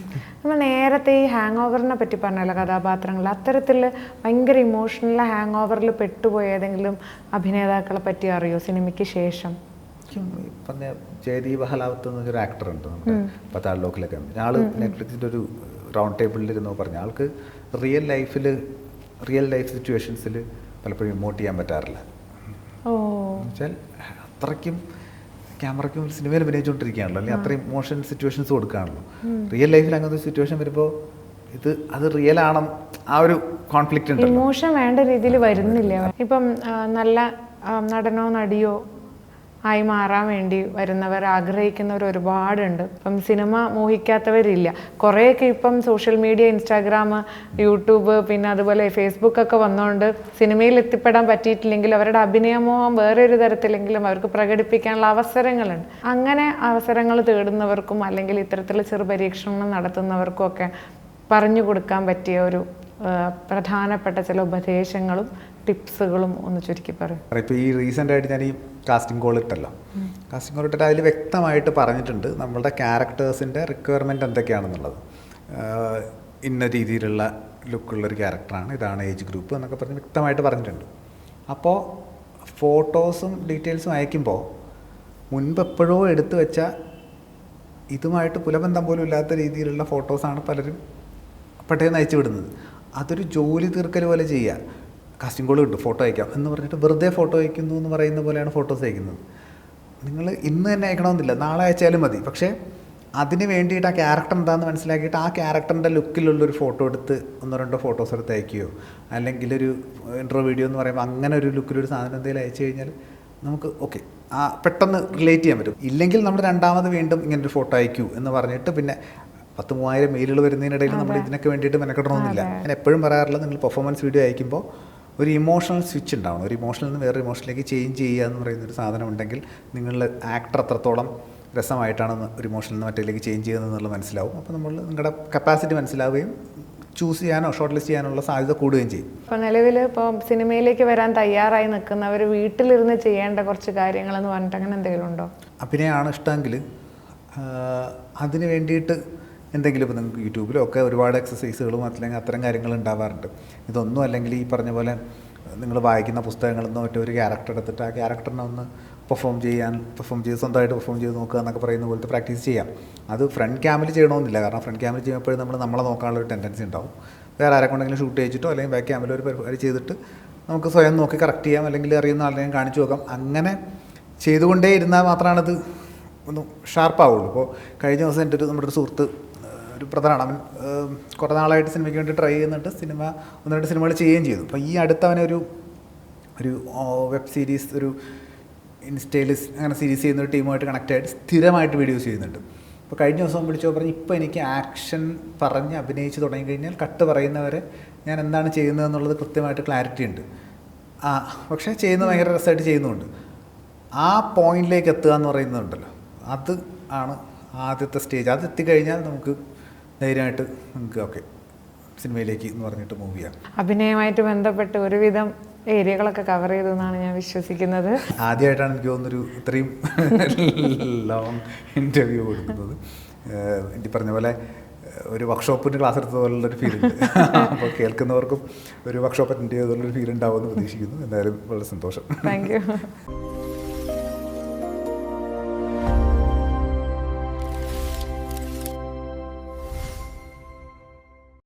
നമ്മൾ നേരത്തെ ഈ ഹാങ് ഓവറിനെ പറ്റി പറഞ്ഞല്ലോ, കഥാപാത്രങ്ങൾ അത്തരത്തിൽ ഭയങ്കര ഇമോഷണൽ ഹാങ് ഓവറിൽ പെട്ടുപോയ ഏതെങ്കിലും അഭിനേതാക്കളെ പറ്റി അറിയോ സിനിമയ്ക്ക് ശേഷം? പറഞ്ഞ ജയദീപ് ഹലാവത്ത് എന്നൊരു ആക്ടറുണ്ട് നമ്മുടെ പത്താൾ ലോക്കിലൊക്കെ. ആൾ നെറ്റ്ഫ്ലിക്സിൻ്റെ ഒരു റൗണ്ട് ടേബിളിലിരുന്നു പറഞ്ഞ ആൾക്ക് റിയൽ ലൈഫ് സിറ്റുവേഷൻസിൽ പലപ്പോഴും ഇമോട്ട് ചെയ്യാൻ പറ്റാറില്ല. എന്നുവെച്ചാൽ അത്രയ്ക്കും ക്യാമറയ്ക്കും സിനിമയിൽ അഭിനയിച്ചുകൊണ്ടിരിക്കുകയാണല്ലോ, അല്ലെങ്കിൽ അത്രയും ഇമോഷൻ സിറ്റുവേഷൻസ് കൊടുക്കുകയാണല്ലോ. റിയൽ ലൈഫിൽ അങ്ങനത്തെ സിറ്റുവേഷൻ വരുമ്പോൾ അത് റിയൽ ആണ്, ആ ഒരു കോൺഫ്ലിക്റ്റ് ഉണ്ട്. ഇമോഷൻ വേണ്ട രീതിയിൽ വരുന്നില്ല. ഇപ്പം നല്ല നടനോ നടിയോ ആയി മാറാൻ വേണ്ടി വരുന്നവർ, ആഗ്രഹിക്കുന്നവർ ഒരുപാടുണ്ട്. ഇപ്പം സിനിമ മോഹിക്കാത്തവരില്ല. കുറേയൊക്കെ ഇപ്പം സോഷ്യൽ മീഡിയ, ഇൻസ്റ്റാഗ്രാം, യൂട്യൂബ്, പിന്നെ അതുപോലെ ഫേസ്ബുക്ക് ഒക്കെ വന്നുകൊണ്ട് സിനിമയിൽ എത്തിപ്പെടാൻ പറ്റിയിട്ടില്ലെങ്കിൽ അവരുടെ അഭിനയമോഹം വേറെ ഒരു തരത്തിലെങ്കിലും അവർക്ക് പ്രകടിപ്പിക്കാനുള്ള അവസരങ്ങളുണ്ട്. അങ്ങനെ അവസരങ്ങൾ തേടുന്നവർക്കും അല്ലെങ്കിൽ ഇത്തരത്തിലുള്ള ചെറു പരീക്ഷണങ്ങൾ നടത്തുന്നവർക്കും ഒക്കെ പറഞ്ഞു കൊടുക്കാൻ പറ്റിയ ഒരു പ്രധാനപ്പെട്ട ചില ഉപദേശങ്ങളും ടിപ്സുകളും ഒന്ന് ചുരുക്കി പറയും. ഇപ്പോൾ ഈ റീസെൻ്റ് ആയിട്ട് ഞാൻ ഈ കാസ്റ്റിംഗ് കോൾ ഇട്ടല്ലോ, കാസ്റ്റിംഗ് കോൾ ഇട്ടിട്ട് അതിൽ വ്യക്തമായിട്ട് പറഞ്ഞിട്ടുണ്ട് നമ്മളുടെ ക്യാരക്ടേഴ്സിൻ്റെ റിക്വയർമെൻറ്റ് എന്തൊക്കെയാണെന്നുള്ളത്. ഇന്ന രീതിയിലുള്ള ലുക്കുള്ളൊരു ക്യാരക്ടറാണ്, ഇതാണ് ഏജ് ഗ്രൂപ്പ് എന്നൊക്കെ പറഞ്ഞ് വ്യക്തമായിട്ട് പറഞ്ഞിട്ടുണ്ട്. അപ്പോൾ ഫോട്ടോസും ഡീറ്റെയിൽസും അയക്കുമ്പോൾ മുൻപ് എപ്പോഴോ എടുത്തു വെച്ച ഇതുമായിട്ട് പുലബന്ധം പോലും ഇല്ലാത്ത രീതിയിലുള്ള ഫോട്ടോസാണ് പലരും പെട്ടെന്ന് അയച്ചു വിടുന്നത്. അതൊരു ജോലി തീർക്കൽ പോലെ ചെയ്യുക. കാസ്റ്റിംഗ് കോൾ കിട്ടും, ഫോട്ടോ അയക്കാം എന്ന് പറഞ്ഞിട്ട് വെറുതെ ഫോട്ടോ അയക്കുന്നു എന്ന് പറയുന്ന പോലെയാണ് ഫോട്ടോസ് അയക്കുന്നത്. നിങ്ങൾ ഇന്ന് തന്നെ അയക്കണമെന്നില്ല, നാളെ അയച്ചാലും മതി. പക്ഷേ അതിന് വേണ്ടിയിട്ട് ആ ക്യാരക്ടർ എന്താണെന്ന് മനസ്സിലാക്കിയിട്ട് ആ ക്യാരക്ടറിൻ്റെ ലുക്കിലുള്ളൊരു ഫോട്ടോ എടുത്ത് 1-2 ഫോട്ടോസ് എടുത്ത് അയക്കുകയോ, അല്ലെങ്കിൽ ഒരു ഇൻട്രോ വീഡിയോ എന്ന് പറയുമ്പോൾ അങ്ങനെ ഒരു ലുക്കിലൊരു സാധനം എന്തെങ്കിലും അയച്ചു കഴിഞ്ഞാൽ നമുക്ക് ഓക്കെ പെട്ടെന്ന് റിലേറ്റ് ചെയ്യാൻ പറ്റും. ഇല്ലെങ്കിൽ നമ്മൾ രണ്ടാമത് വീണ്ടും ഇങ്ങനൊരു ഫോട്ടോ അയക്കൂ എന്ന് പറഞ്ഞിട്ട് പിന്നെ 10,000-3000 മെയിലുകൾ വരുന്നതിനിടയിൽ നമ്മൾ ഇതിനൊക്കെ വേണ്ടിയിട്ട് മെനക്കെടണമെന്നില്ല. ഞാൻ എപ്പോഴും പറയാറുള്ളത്, നിങ്ങൾ പെർഫോമൻസ് വീഡിയോ അയക്കുമ്പോൾ ഒരു ഇമോഷണൽ സ്വിച്ച് ഉണ്ടാവണം. ഒരു ഇമോഷനിൽ നിന്ന് വേറെ ഇമോഷനിലേക്ക് ചേഞ്ച് ചെയ്യുക എന്ന് പറയുന്നൊരു സാധനം ഉണ്ടെങ്കിൽ നിങ്ങളുടെ ആക്ടർ എത്രത്തോളം രസമായിട്ടാണ് ഒരു ഇമോഷനിൽ നിന്ന് മറ്റേലേക്ക് ചേഞ്ച് ചെയ്യുന്നതെന്നുള്ളത് മനസ്സിലാവും. അപ്പോൾ നമ്മൾ നിങ്ങളുടെ കപ്പാസിറ്റി മനസ്സിലാവുകയും ചൂസ് ചെയ്യാനോ ഷോർട്ട് ലിസ്റ്റ് ചെയ്യാനുള്ള സാധ്യത കൂടുകയും ചെയ്യും. ഇപ്പോൾ നിലവിൽ ഇപ്പോൾ സിനിമയിലേക്ക് വരാൻ തയ്യാറായി നിൽക്കുന്നവർ വീട്ടിലിരുന്ന് ചെയ്യേണ്ട കുറച്ച് കാര്യങ്ങളെന്ന് പറഞ്ഞിട്ട് അങ്ങനെ എന്തെങ്കിലും ഉണ്ടോ? അഭിനയമാണ് ഇഷ്ടമെങ്കിൽ അതിന് വേണ്ടിയിട്ട് എന്തെങ്കിലും ഇപ്പോൾ നിങ്ങൾക്ക് യൂട്യൂബിലോ ഒക്കെ ഒരുപാട് എക്സസൈസുകളും അല്ലെങ്കിൽ അത്തരം കാര്യങ്ങൾ ഉണ്ടാവാറുണ്ട്. ഇതൊന്നും അല്ലെങ്കിൽ ഈ പറഞ്ഞ പോലെ നിങ്ങൾ വായിക്കുന്ന പുസ്തകങ്ങളിൽ നിന്ന് മറ്റൊരു ക്യാരക്ടർ എടുത്തിട്ട് ആ ക്യാരക്ടറിനെ ഒന്ന് പെർഫോം ചെയ്ത് സ്വന്തമായിട്ട് പെർഫോം ചെയ്ത് നോക്കുക എന്നൊക്കെ പറയുന്ന പോലത്തെ പ്രാക്ടീസ് ചെയ്യാം. അത് ഫ്രണ്ട് ക്യാമിൽ ചെയ്യണമെന്നില്ല. കാരണം ഫ്രണ്ട് ക്യാമിൽ ചെയ്യുമ്പോഴും നമ്മളെ നോക്കാനുള്ളൊരു ടെൻഡൻസി ഉണ്ടാവും. വേറെ ആരെക്കൊണ്ടെങ്കിലും ഷൂട്ട് ചെയ്തിട്ടോ അല്ലെങ്കിൽ ബാക്ക് ക്യാമിൽ ഒരു പരിപാടി ചെയ്തിട്ട് നമുക്ക് സ്വയം നോക്കി കറക്റ്റ് ചെയ്യാം, അല്ലെങ്കിൽ അറിയുന്ന ആളുടെയും കാണിച്ചു നോക്കാം. അങ്ങനെ ചെയ്തുകൊണ്ടേ ഇരുന്നാൽ മാത്രമാണത് ഒന്ന് ഷാർപ്പാവുള്ളൂ. ഇപ്പോൾ കഴിഞ്ഞ ദിവസം എൻ്റെ നമ്മുടെ ഒരു സുഹൃത്ത്, ഒരു ബ്രദറാണ്, അവൻ കുറേ നാളായിട്ട് സിനിമയ്ക്ക് വേണ്ടി ട്രൈ ചെയ്യുന്നിട്ട് 1-2 സിനിമകൾ ചെയ്യുകയും ചെയ്തു. അപ്പോൾ ഈ അടുത്തവനെ ഒരു വെബ് സീരീസ്, ഒരു ഇൻസ്റ്റയിൽ അങ്ങനെ സീരീസ് ചെയ്യുന്ന ഒരു ടീമുമായിട്ട് കണക്റ്റ് ആയിട്ട് സ്ഥിരമായിട്ട് വീഡിയോസ് ചെയ്യുന്നുണ്ട്. അപ്പോൾ കഴിഞ്ഞ ദിവസം വിളിച്ചോ പറഞ്ഞ് ഇപ്പോൾ എനിക്ക് ആക്ഷൻ പറഞ്ഞ് അഭിനയിച്ച് തുടങ്ങിക്കഴിഞ്ഞാൽ കട്ട് പറയുന്നവരെ ഞാൻ എന്താണ് ചെയ്യുന്നതെന്നുള്ളത് കൃത്യമായിട്ട് ക്ലാരിറ്റി ഉണ്ട്. പക്ഷേ ചെയ്യുന്നത് ഭയങ്കര രസമായിട്ട് ചെയ്യുന്നുണ്ട്. ആ പോയിന്റിലേക്ക് എത്തുക എന്ന് പറയുന്നുണ്ടല്ലോ, അത് ആണ് ആദ്യത്തെ സ്റ്റേജ്. അത് എത്തിക്കഴിഞ്ഞാൽ നമുക്ക് ധൈര്യമായിട്ട് നമുക്ക് ഓക്കെ സിനിമയിലേക്ക് എന്ന് പറഞ്ഞിട്ട് മൂവ് ചെയ്യാം. അഭിനയമായിട്ട് ബന്ധപ്പെട്ട് ഒരുവിധം ഏരിയകളൊക്കെ കവർ ചെയ്തു എന്നാണ് ഞാൻ വിശ്വസിക്കുന്നത്. ആദ്യമായിട്ടാണ് എനിക്ക് തോന്നുന്നൊരു ഇത്രയും ലോങ് ഇൻ്റർവ്യൂ കൊടുക്കുന്നത്. എനിക്ക് പറഞ്ഞ പോലെ ഒരു വർക്ക്ഷോപ്പിൻ്റെ ക്ലാസ് എടുത്ത പോലുള്ളൊരു ഫീൽ ഉണ്ട്. അപ്പോൾ കേൾക്കുന്നവർക്കും ഒരു വർക്ക്ഷോപ്പ് അറ്റൻഡ് ചെയ്തതുള്ളൊരു ഫീൽ ഉണ്ടാവുമെന്ന് പ്രതീക്ഷിക്കുന്നു. എന്തായാലും വളരെ സന്തോഷം. Thank you.